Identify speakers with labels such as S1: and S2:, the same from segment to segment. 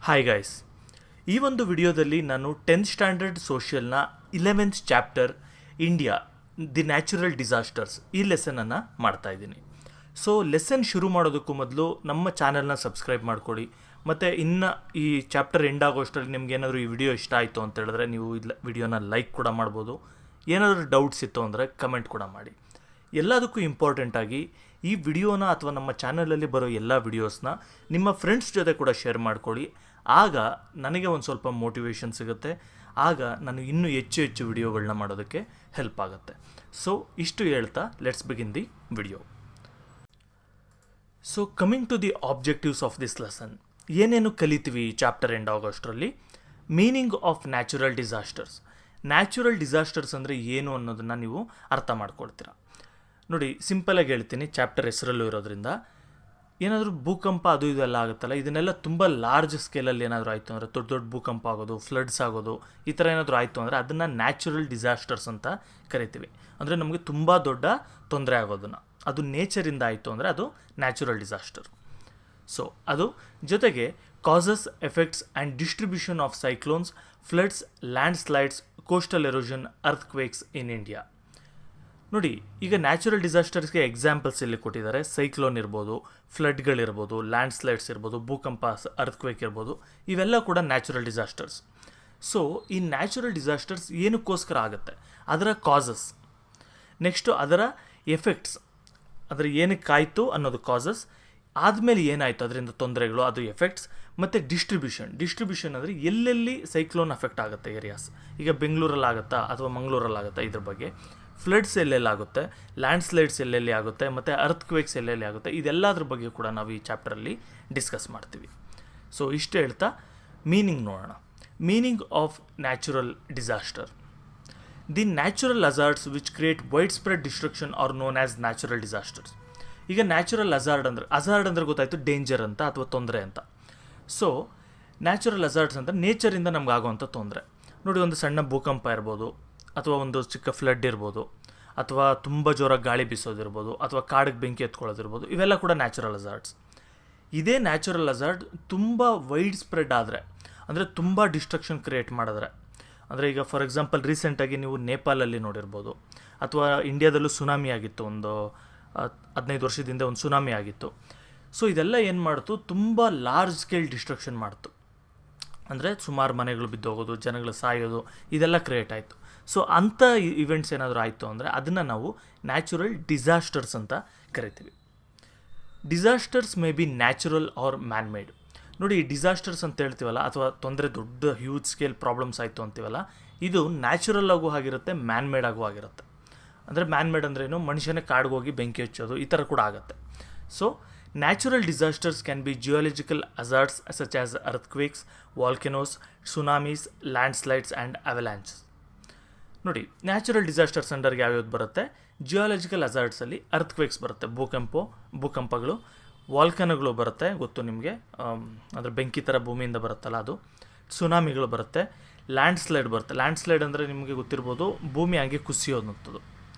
S1: Hi guys, ಈ ಒಂದು ವಿಡಿಯೋದಲ್ಲಿ ನಾನು 10th ಸ್ಟ್ಯಾಂಡರ್ಡ್ ಸೋಷಿಯಲ್ನ 11th chapter India the natural disasters ಈ ಲೆಸನನ್ನು ಮಾಡ್ತಾ ಇದ್ದೀನಿ. ಸೊ ಲೆಸನ್ ಶುರು ಮಾಡೋದಕ್ಕೂ ಮೊದಲು ನಮ್ಮ ಚಾನಲ್ನ ಸಬ್ಸ್ಕ್ರೈಬ್ ಮಾಡ್ಕೊಳ್ಳಿ. ಮತ್ತು ಇನ್ನು ಈ ಚಾಪ್ಟರ್ ಎಂಡ್ ಆಗೋಷ್ಟರಲ್ಲಿ ನಿಮ್ಗೆ ಏನಾದರೂ ಈ ವಿಡಿಯೋ ಇಷ್ಟ ಆಯಿತು ಅಂತ ಹೇಳಿದ್ರೆ ನೀವು ವಿಡಿಯೋನ ಲೈಕ್ ಕೂಡ ಮಾಡ್ಬೋದು. ಏನಾದರೂ ಡೌಟ್ಸ್ ಇತ್ತು ಅಂದರೆ ಕಮೆಂಟ್ ಕೂಡ ಮಾಡಿ. ಎಲ್ಲದಕ್ಕೂ ಇಂಪಾರ್ಟೆಂಟಾಗಿ ಈ ವಿಡಿಯೋನ ಅಥವಾ ನಮ್ಮ ಚಾನಲಲ್ಲಿ ಬರೋ ಎಲ್ಲ ವಿಡಿಯೋಸ್ನ ನಿಮ್ಮ ಫ್ರೆಂಡ್ಸ್ ಜೊತೆ ಕೂಡ ಶೇರ್ ಮಾಡ್ಕೊಳ್ಳಿ. ಆಗ ನನಗೆ ಒಂದು ಸ್ವಲ್ಪ ಮೋಟಿವೇಶನ್ ಸಿಗುತ್ತೆ. ಆಗ ನಾನು ಇನ್ನೂ ಹೆಚ್ಚು ಹೆಚ್ಚು ವಿಡಿಯೋಗಳನ್ನ ಮಾಡೋದಕ್ಕೆ ಹೆಲ್ಪ್ ಆಗುತ್ತೆ. ಸೊ ಇಷ್ಟು ಹೇಳ್ತಾ let's begin the video. So coming to the objectives of this lesson, ಏನೇನು ಕಲಿತೀವಿ ಈ ಚಾಪ್ಟರ್ ಎಂಡ್ ಆಗೋಷ್ಟರಲ್ಲಿ? Meaning of natural disasters. Natural disasters ಅಂದರೆ ಏನು ಅನ್ನೋದನ್ನು ನೀವು ಅರ್ಥ ಮಾಡ್ಕೊಳ್ತೀರಾ. ನೋಡಿ, ಸಿಂಪಲಾಗಿ ಹೇಳ್ತೀನಿ, ಚಾಪ್ಟರ್ ಹೆಸರಲ್ಲೂ ಇರೋದ್ರಿಂದ. ಏನಾದರೂ ಭೂಕಂಪ ಅದು ಇದೆಲ್ಲ ಆಗುತ್ತಲ್ಲ, ಇದನ್ನೆಲ್ಲ ತುಂಬ ಲಾರ್ಜ್ ಸ್ಕೇಲಲ್ಲಿ ಏನಾದರೂ ಆಯಿತು ಅಂದರೆ, ದೊಡ್ಡ ದೊಡ್ಡ ಭೂಕಂಪ ಆಗೋದು, ಫ್ಲಡ್ಸ್ ಆಗೋದು, ಈ ಥರ ಏನಾದರೂ ಆಯಿತು ಅಂದರೆ ಅದನ್ನು ನ್ಯಾಚುರಲ್ ಡಿಸಾಸ್ಟರ್ಸ್ ಅಂತ ಕರಿತೀವಿ. ಅಂದರೆ ನಮಗೆ ತುಂಬ ದೊಡ್ಡ ತೊಂದರೆ ಆಗೋದನ್ನು, ಅದು ನೇಚರಿಂದ ಆಯಿತು ಅಂದರೆ ಅದು ನ್ಯಾಚುರಲ್ ಡಿಸಾಸ್ಟರ್. ಸೊ ಅದು ಜೊತೆಗೆ causes, effects and distribution of cyclones, floods, land slides, coastal erosion, ಅರ್ಥ್ಕ್ವೇಕ್ಸ್ in India. ನೋಡಿ, ಈಗ ನ್ಯಾಚುರಲ್ ಡಿಸಾಸ್ಟರ್ಸ್ಗೆ ಎಕ್ಸಾಂಪಲ್ಸ್ ಇಲ್ಲಿ ಕೊಟ್ಟಿದ್ದಾರೆ. ಸೈಕ್ಲೋನ್ ಇರ್ಬೋದು, ಫ್ಲಡ್ಗಳಿರ್ಬೋದು, ಲ್ಯಾಂಡ್ ಸ್ಲೈಡ್ಸ್ ಇರ್ಬೋದು, ಭೂಕಂಪ, ಅರ್ಥ್ಕ್ವೇಕ್ ಇರ್ಬೋದು, ಇವೆಲ್ಲ ಕೂಡ ನ್ಯಾಚುರಲ್ ಡಿಸಾಸ್ಟರ್ಸ್. ಸೊ ಈ ನ್ಯಾಚುರಲ್ ಡಿಸಾಸ್ಟರ್ಸ್ ಏನಕ್ಕೋಸ್ಕರ ಆಗುತ್ತೆ, ಅದರ ಕಾಸಸ್, ನೆಕ್ಸ್ಟು ಅದರ ಎಫೆಕ್ಟ್ಸ್, ಅದರ ಏನಕ್ಕಾಯಿತು ಅನ್ನೋದು ಕಾಸಸ್, ಆದಮೇಲೆ ಏನಾಯಿತು ಅದರಿಂದ ತೊಂದರೆಗಳು, ಅದು ಎಫೆಕ್ಟ್ಸ್, ಮತ್ತು ಡಿಸ್ಟ್ರಿಬ್ಯೂಷನ್ ಅಂದರೆ ಎಲ್ಲೆಲ್ಲಿ ಸೈಕ್ಲೋನ್ ಅಫೆಕ್ಟ್ ಆಗುತ್ತೆ ಏರಿಯಾಸ್. ಈಗ ಬೆಂಗಳೂರಲ್ಲಿ ಆಗುತ್ತಾ ಅಥವಾ ಮಂಗಳೂರಲ್ಲಿ ಆಗುತ್ತಾ, ಇದ್ರ ಬಗ್ಗೆ. ಫ್ಲಡ್ಸ್ ಎಲ್ಲೆಲ್ಲಿ ಆಗುತ್ತೆ, ಲ್ಯಾಂಡ್ ಸ್ಲೈಡ್ಸ್ ಎಲ್ಲೆಲ್ಲಿ ಆಗುತ್ತೆ, ಮತ್ತು ಅರ್ಥ್ಕ್ವೇಕ್ಸ್ ಎಲ್ಲೆಲ್ಲಿ ಆಗುತ್ತೆ, ಇದೆಲ್ಲದ್ರ ಬಗ್ಗೆ ಕೂಡ ನಾವು ಈ ಚಾಪ್ಟರಲ್ಲಿ ಡಿಸ್ಕಸ್ ಮಾಡ್ತೀವಿ. ಸೊ ಇಷ್ಟು ಹೇಳ್ತಾ ಮೀನಿಂಗ್ ನೋಡೋಣ. Meaning of natural disaster. The natural hazards which create wide spread destruction R known as natural disasters. ಈಗ ನ್ಯಾಚುರಲ್ ಹಜಾರ್ಡ್ ಅಂದರೆ ಗೊತ್ತಾಯಿತು, ಡೇಂಜರ್ ಅಂತ ಅಥವಾ ತೊಂದರೆ ಅಂತ. ಸೊ ನ್ಯಾಚುರಲ್ ಹಜಾರ್ಡ್ಸ್ ಅಂದರೆ ನೇಚರಿಂದ ನಮ್ಗೆ ಆಗೋವಂಥ ತೊಂದರೆ. ನೋಡಿ, ಒಂದು ಸಣ್ಣ ಭೂಕಂಪ ಇರ್ಬೋದು, ಅಥವಾ ಒಂದು ಚಿಕ್ಕ ಫ್ಲಡ್ ಇರ್ಬೋದು, ಅಥವಾ ತುಂಬ ಜೋರಾಗಿ ಗಾಳಿ ಬೀಸೋದಿರ್ಬೋದು, ಅಥವಾ ಕಾಡಿಗೆ ಬೆಂಕಿ ಎತ್ಕೊಳ್ಳೋದಿರ್ಬೋದು, ಇವೆಲ್ಲ ಕೂಡ ನ್ಯಾಚುರಲ್ ಹಜಾರ್ಡ್ಸ್. ಇದೇ ನ್ಯಾಚುರಲ್ ಹಜಾರ್ಡ್ ತುಂಬ ವೈಡ್ ಸ್ಪ್ರೆಡ್ ಆದರೆ, ಅಂದರೆ ತುಂಬ ಡಿಸ್ಟ್ರಕ್ಷನ್ ಕ್ರಿಯೇಟ್ ಮಾಡಿದ್ರೆ, ಅಂದರೆ ಈಗ ಫಾರ್ ಎಕ್ಸಾಂಪಲ್ ರೀಸೆಂಟಾಗಿ ನೀವು ನೇಪಾಳಲ್ಲಿ ನೋಡಿರ್ಬೋದು, ಅಥವಾ ಇಂಡಿಯಾದಲ್ಲೂ ಸುನಾಮಿ ಆಗಿತ್ತು, ಒಂದು 15 ವರ್ಷದಿಂದ ಒಂದು ಸುನಾಮಿ ಆಗಿತ್ತು. ಸೊ ಇದೆಲ್ಲ ಏನು ಮಾಡ್ತು, ತುಂಬ ಲಾರ್ಜ್ ಸ್ಕೇಲ್ ಡಿಸ್ಟ್ರಕ್ಷನ್ ಮಾಡ್ತು. ಅಂದರೆ ಸುಮಾರು ಮನೆಗಳು ಬಿದ್ದೋಗೋದು, ಜನಗಳು ಸಾಯೋದು, ಇದೆಲ್ಲ ಕ್ರಿಯೇಟ್ ಆಯಿತು. ಸೊ ಅಂಥ ಇವೆಂಟ್ಸ್ ಏನಾದರೂ ಆಯಿತು ಅಂದರೆ ಅದನ್ನು ನಾವು ನ್ಯಾಚುರಲ್ ಡಿಸಾಸ್ಟರ್ಸ್ ಅಂತ ಕರಿತೀವಿ. Disasters may be natural or man made. ನೋಡಿ, ಈ ಡಿಸಾಸ್ಟರ್ಸ್ ಅಂತ ಹೇಳ್ತೀವಲ್ಲ, ಅಥವಾ ತೊಂದರೆ ದೊಡ್ಡ ಹ್ಯೂಜ್ ಸ್ಕೇಲ್ ಪ್ರಾಬ್ಲಮ್ಸ್ ಆಯಿತು ಅಂತೀವಲ್ಲ, ಇದು ನ್ಯಾಚುರಲ್ ಆಗೂ ಆಗಿರುತ್ತೆ, ಮ್ಯಾನ್ ಮೇಡ್ ಆಗೂ ಆಗಿರುತ್ತೆ. ಅಂದರೆ ಮ್ಯಾನ್ ಮೇಡ್ ಅಂದ್ರೇನು, ಮನುಷ್ಯನೇ ಕಾಡಿಗೆ ಹೋಗಿ ಬೆಂಕಿ ಹಚ್ಚೋದು, ಈ ಥರ ಕೂಡ ಆಗುತ್ತೆ. So natural disasters can be geological hazards such as earthquakes, volcanoes, tsunamis, land slides and avalanches. ನೋಡಿ, ನ್ಯಾಚುರಲ್ ಡಿಸಾಸ್ಟರ್ಸ್ ಅಂಡರ್ಗೆ ಯಾವ್ಯಾವ್ದು ಬರುತ್ತೆ? ಜಿಯೋಲಜಿಕಲ್ ಹಜಾರ್ಡ್ಸಲ್ಲಿ ಅರ್ಥ್ಕ್ವೇಕ್ಸ್ ಬರುತ್ತೆ, ಭೂಕಂಪಗಳು, ವಾಲ್ಕನಗಳು ಬರುತ್ತೆ, ಗೊತ್ತು ನಿಮಗೆ, ಅಂದರೆ ಬೆಂಕಿ ಥರ ಭೂಮಿಯಿಂದ ಬರುತ್ತಲ್ಲ ಅದು. ಸುನಾಮಿಗಳು ಬರುತ್ತೆ, ಲ್ಯಾಂಡ್ ಸ್ಲೈಡ್ ಬರುತ್ತೆ. ಲ್ಯಾಂಡ್ ಸ್ಲೈಡ್ ಅಂದರೆ ನಿಮಗೆ ಗೊತ್ತಿರ್ಬೋದು, ಭೂಮಿ ಹಂಗೆ ಕುಸಿಯೋದಂಥದ್ದು.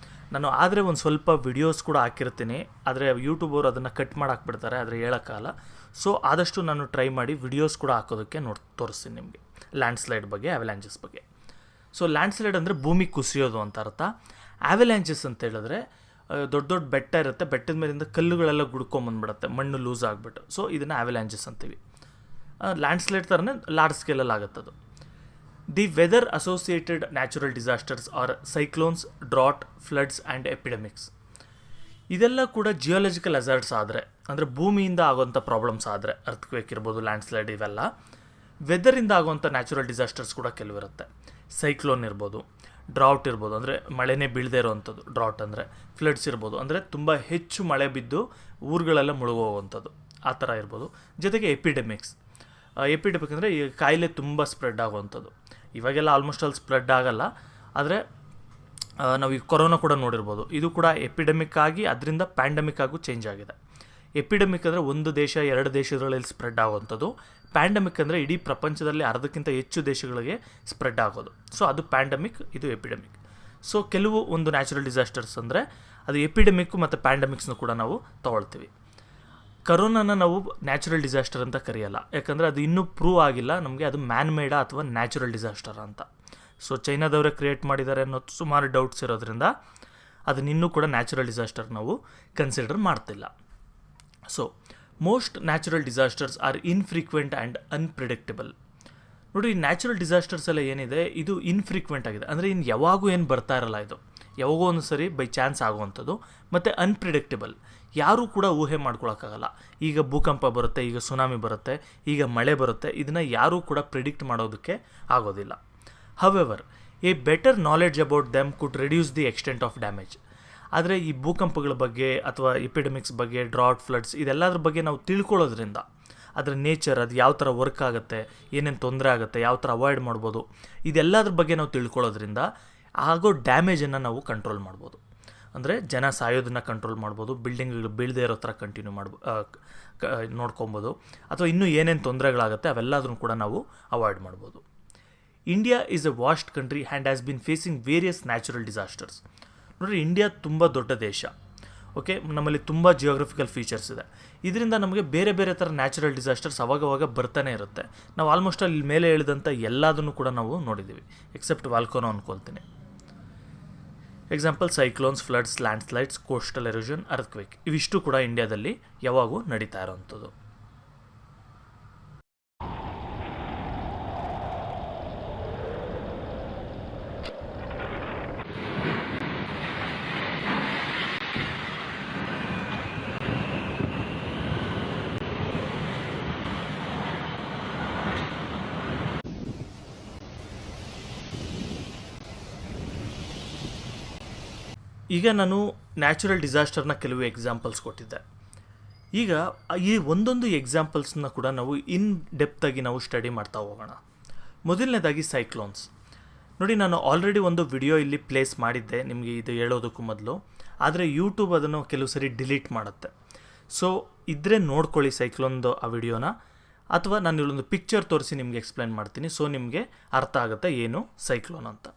S1: ನಾನು ಆದರೆ ಒಂದು ಸ್ವಲ್ಪ ವಿಡಿಯೋಸ್ ಕೂಡ ಹಾಕಿರ್ತೀನಿ, ಆದರೆ ಯೂಟ್ಯೂಬರು ಅದನ್ನು ಕಟ್ ಮಾಡಿ ಹಾಕ್ಬಿಡ್ತಾರೆ, ಆದರೆ ಹೇಳೋಕ್ಕಾಗಲ್ಲ. ಸೊ ಆದಷ್ಟು ನಾನು ಟ್ರೈ ಮಾಡಿ ವಿಡಿಯೋಸ್ ಕೂಡ ಹಾಕೋದಕ್ಕೆ ತೋರಿಸ್ತೀನಿ ನಿಮಗೆ ಲ್ಯಾಂಡ್ ಸ್ಲೈಡ್ ಬಗ್ಗೆ, ಅವಲಾಂಚಸ್ ಬಗ್ಗೆ. ಸೊ ಲ್ಯಾಂಡ್ ಸ್ಲೈಡ್ ಅಂದರೆ ಭೂಮಿ ಕುಸಿಯೋದು ಅಂತ ಅರ್ಥ. ಅವಲಾಂಚಸ್ ಅಂತ ಹೇಳಿದ್ರೆ ದೊಡ್ಡ ದೊಡ್ಡ ಬೆಟ್ಟ ಇರುತ್ತೆ, ಬೆಟ್ಟದ ಮೇಲಿಂದ ಕಲ್ಲುಗಳೆಲ್ಲ ಗುಡ್ಕೊಂಬಂದ್ಬಿಡುತ್ತೆ, ಮಣ್ಣು ಲೂಸ್ ಆಗಿಬಿಟ್ಟು. ಸೊ ಇದನ್ನು ಅವಲಾಂಚಸ್ ಅಂತೀವಿ. ಲ್ಯಾಂಡ್ ಸ್ಲೈಡ್ ಥರನೇ ಲಾರ್ಜ್ ಸ್ಕೇಲಲ್ಲಿ ಆಗುತ್ತದು. The weather associated natural disasters are cyclones, drought, floods and epidemics. ಇದೆಲ್ಲ ಕೂಡ ಜಿಯೋಲಜಿಕಲ್ ಹಜಾರ್ಡ್ಸ್ ಆದರೆ, ಅಂದರೆ ಭೂಮಿಯಿಂದ ಆಗೋವಂಥ ಪ್ರಾಬ್ಲಮ್ಸ್ ಆದರೆ, ಅರ್ಥ್ಕ್ವೇಕ್ ಇರ್ಬೋದು, ಲ್ಯಾಂಡ್ ಸ್ಲೈಡ್, ಇವೆಲ್ಲ. ವೆದರಿಂದ ಆಗುವಂಥ ನ್ಯಾಚುರಲ್ ಡಿಸಾಸ್ಟರ್ಸ್ ಕೂಡ ಕೆಲವಿರುತ್ತೆ. ಸೈಕ್ಲೋನ್ ಇರ್ಬೋದು, ಡ್ರಾಟ್ ಇರ್ಬೋದು, ಅಂದರೆ ಮಳೆನೇ ಬೀಳದೇ ಇರೋವಂಥದ್ದು ಡ್ರಾಟ್ ಅಂದರೆ. ಫ್ಲಡ್ಸ್ ಇರ್ಬೋದು, ಅಂದರೆ ತುಂಬ ಹೆಚ್ಚು ಮಳೆ ಬಿದ್ದು ಊರುಗಳೆಲ್ಲ ಮುಳುಗೋವಂಥದ್ದು, ಆ ಥರ ಇರ್ಬೋದು. ಜೊತೆಗೆ ಎಪಿಡೆಮಿಕ್ಸ್ ಅಂದರೆ ಈ ಕಾಯಿಲೆ ತುಂಬ ಸ್ಪ್ರೆಡ್ ಆಗುವಂಥದ್ದು. ಇವಾಗೆಲ್ಲ ಆಲ್ಮೋಸ್ಟ್ ಆಲ್ ಸ್ಪ್ರೆಡ್ ಆಗಲ್ಲ, ಆದರೆ ನಾವು ಈ ಕೊರೋನಾ ಕೂಡ ನೋಡಿರ್ಬೋದು, ಇದು ಕೂಡ ಎಪಿಡೆಮಿಕ್ ಆಗಿ ಅದರಿಂದ ಪ್ಯಾಂಡಮಿಕ್ ಆಗು ಚೇಂಜ್ ಆಗಿದೆ. ಎಪಿಡೆಮಿಕ್ ಅಂದರೆ ಒಂದು ದೇಶ 2 ದೇಶಗಳಲ್ಲಿ ಸ್ಪ್ರೆಡ್ ಆಗುವಂಥದ್ದು. ಪ್ಯಾಂಡಮಿಕ್ ಅಂದರೆ ಇಡೀ ಪ್ರಪಂಚದಲ್ಲಿ ಅರ್ಧಕ್ಕಿಂತ ಹೆಚ್ಚು ದೇಶಗಳಿಗೆ ಸ್ಪ್ರೆಡ್ ಆಗೋದು. ಸೊ ಅದು ಪ್ಯಾಂಡಮಿಕ್, ಇದು ಎಪಿಡೆಮಿಕ್. ಸೊ ಕೆಲವು ಒಂದು ನ್ಯಾಚುರಲ್ ಡಿಸಾಸ್ಟರ್ಸ್ ಅಂದರೆ ಅದು ಎಪಿಡೆಮಿಕ್ಕು ಮತ್ತು ಪ್ಯಾಂಡಮಿಕ್ಸ್ನು ಕೂಡ ನಾವು ತೊಗೊಳ್ತೀವಿ. ಕರೋನಾನ ನಾವು ನ್ಯಾಚುರಲ್ ಡಿಸಾಸ್ಟರ್ ಅಂತ ಕರೆಯಲ್ಲ, ಯಾಕಂದರೆ ಅದು ಇನ್ನೂ ಪ್ರೂವ್ ಆಗಿಲ್ಲ ನಮಗೆ ಅದು ಮ್ಯಾನ್ ಮೇಡಾ ಅಥವಾ ನ್ಯಾಚುರಲ್ ಡಿಸಾಸ್ಟರ್ ಅಂತ. ಸೊ ಚೈನಾದವರೇ ಕ್ರಿಯೇಟ್ ಮಾಡಿದ್ದಾರೆ ಅನ್ನೋದು ಸುಮಾರು ಡೌಟ್ಸ್ ಇರೋದ್ರಿಂದ ಅದನ್ನಿನ್ನೂ ಕೂಡ ನ್ಯಾಚುರಲ್ ಡಿಸಾಸ್ಟರ್ ನಾವು ಕನ್ಸಿಡರ್ ಮಾಡ್ತಿಲ್ಲ. So most natural disasters are infrequent and unpredictable. ನೋಡಿ, ನ್ಯಾಚುರಲ್ ಡಿಸಾಸ್ಟರ್ಸ್ ಎಲ್ಲ ಏನಿದೆ ಇದು ಇನ್ಫ್ರೀಕ್ವೆಂಟ್ ಆಗಿದೆ, ಅಂದರೆ ಇನ್ನು ಯಾವಾಗೂ ಏನು ಬರ್ತಾ ಇರಲ್ಲ, ಇದು ಯಾವಾಗೋ ಒಂದು ಸರಿ ಬೈ ಚಾನ್ಸ್ ಆಗುವಂಥದ್ದು. ಮತ್ತು ಅನ್ಪ್ರಿಡಿಕ್ಟಬಲ್, ಯಾರೂ ಕೂಡ ಊಹೆ ಮಾಡ್ಕೊಳಕ್ಕಾಗಲ್ಲ. ಈಗ ಭೂಕಂಪ ಬರುತ್ತೆ, ಈಗ ಸುನಾಮಿ ಬರುತ್ತೆ, ಈಗ ಮಳೆ ಬರುತ್ತೆ, ಇದನ್ನು ಯಾರೂ ಕೂಡ ಪ್ರಿಡಿಕ್ಟ್ ಮಾಡೋದಕ್ಕೆ ಆಗೋದಿಲ್ಲ. However A better knowledge about them could reduce the extent of damage. ಆದರೆ ಈ ಭೂಕಂಪಗಳ ಬಗ್ಗೆ ಅಥವಾ ಎಪಿಡೆಮಿಕ್ಸ್ ಬಗ್ಗೆ, ಡ್ರಾಟ್, ಫ್ಲಡ್ಸ್ ಇದೆಲ್ಲದ್ರ ಬಗ್ಗೆ ನಾವು ತಿಳ್ಕೊಳ್ಳೋದ್ರಿಂದ, ಅದರ ನೇಚರ್, ಅದು ಯಾವ ಥರ ವರ್ಕ್ ಆಗುತ್ತೆ, ಏನೇನು ತೊಂದರೆ ಆಗುತ್ತೆ, ಯಾವ ಥರ ಅವಾಯ್ಡ್ ಮಾಡ್ಬೋದು, ಇದೆಲ್ಲದ್ರ ಬಗ್ಗೆ ನಾವು ತಿಳ್ಕೊಳ್ಳೋದ್ರಿಂದ ಆಗೋ ಡ್ಯಾಮೇಜನ್ನು ನಾವು ಕಂಟ್ರೋಲ್ ಮಾಡ್ಬೋದು. ಅಂದರೆ ಜನ ಸಾಯೋದನ್ನು ಕಂಟ್ರೋಲ್ ಮಾಡ್ಬೋದು, ಬಿಲ್ಡಿಂಗ್ಗಳು ಬೀಳದೇ ಇರೋ ಥರ ಕಂಟಿನ್ಯೂ ನೋಡ್ಕೊಬೋದು, ಅಥವಾ ಇನ್ನೂ ಏನೇನು ತೊಂದರೆಗಳಾಗುತ್ತೆ ಅವೆಲ್ಲದನ್ನು ಕೂಡ ನಾವು ಅವಾಯ್ಡ್ ಮಾಡ್ಬೋದು. India is a vast country and has been facing various natural disasters. ನೋಡಿರಿ, ಇಂಡಿಯಾ ತುಂಬ ದೊಡ್ಡ ದೇಶ. ಓಕೆ, ನಮ್ಮಲ್ಲಿ ತುಂಬ ಜಿಯೋಗ್ರಫಿಕಲ್ ಫೀಚರ್ಸ್ ಇದೆ. ಇದರಿಂದ ನಮಗೆ ಬೇರೆ ಬೇರೆ ಥರ ನ್ಯಾಚುರಲ್ ಡಿಸಾಸ್ಟರ್ಸ್ ಅವಾಗವಾಗ ಬರ್ತಾನೆ ಇರುತ್ತೆ. ನಾವು ಆಲ್ಮೋಸ್ಟ್ ಅಲ್ಲಿ ಮೇಲೆ ಹೇಳಿದಂಥ ಎಲ್ಲದನ್ನು ಕೂಡ ನಾವು ನೋಡಿದ್ದೀವಿ, ಎಕ್ಸೆಪ್ಟ್ ವಾಲ್ಕೋನೋ ಅಂದ್ಕೊಳ್ತೀನಿ. Example cyclones, floods, land slides, coastal erosion, earthquake, ಇವಿಷ್ಟು ಕೂಡ ಇಂಡಿಯಾದಲ್ಲಿ ಯಾವಾಗೂ ನಡೀತಾ ಇರೋವಂಥದ್ದು. ಈಗ ನಾನು ನ್ಯಾಚುರಲ್ ಡಿಸಾಸ್ಟರ್ನ ಕೆಲವು ಎಕ್ಸಾಂಪಲ್ಸ್ ಕೊಟ್ಟಿದ್ದೆ. ಈಗ ಈ ಒಂದೊಂದು ಎಕ್ಸಾಂಪಲ್ಸ್ನ ಕೂಡ ನಾವು ಇನ್ ಡೆಪ್ತಾಗಿ ನಾವು ಸ್ಟಡಿ ಮಾಡ್ತಾ ಹೋಗೋಣ. ಮೊದಲನೇದಾಗಿ ಸೈಕ್ಲೋನ್ಸ್. ನೋಡಿ, ನಾನು ಆಲ್ರೆಡಿ ಒಂದು ವಿಡಿಯೋ ಇಲ್ಲಿ ಪ್ಲೇಸ್ ಮಾಡಿದ್ದೆ ನಿಮಗೆ ಇದು ಹೇಳೋದಕ್ಕೂ ಮೊದಲು, ಆದರೆ ಯೂಟ್ಯೂಬ್ ಅದನ್ನು ಕೆಲವು ಸರಿ ಡಿಲೀಟ್ ಮಾಡುತ್ತೆ. ಸೊ ಇದ್ರೆ ನೋಡ್ಕೊಳ್ಳಿ ಸೈಕ್ಲೋನ್ದು ಆ ವಿಡಿಯೋನ, ಅಥವಾ ನಾನು ಇಲ್ಲೊಂದು ಪಿಕ್ಚರ್ ತೋರಿಸಿ ನಿಮಗೆ ಎಕ್ಸ್ಪ್ಲೈನ್ ಮಾಡ್ತೀನಿ, ಸೊ ನಿಮಗೆ ಅರ್ಥ ಆಗುತ್ತೆ ಏನು ಸೈಕ್ಲೋನ್ ಅಂತ.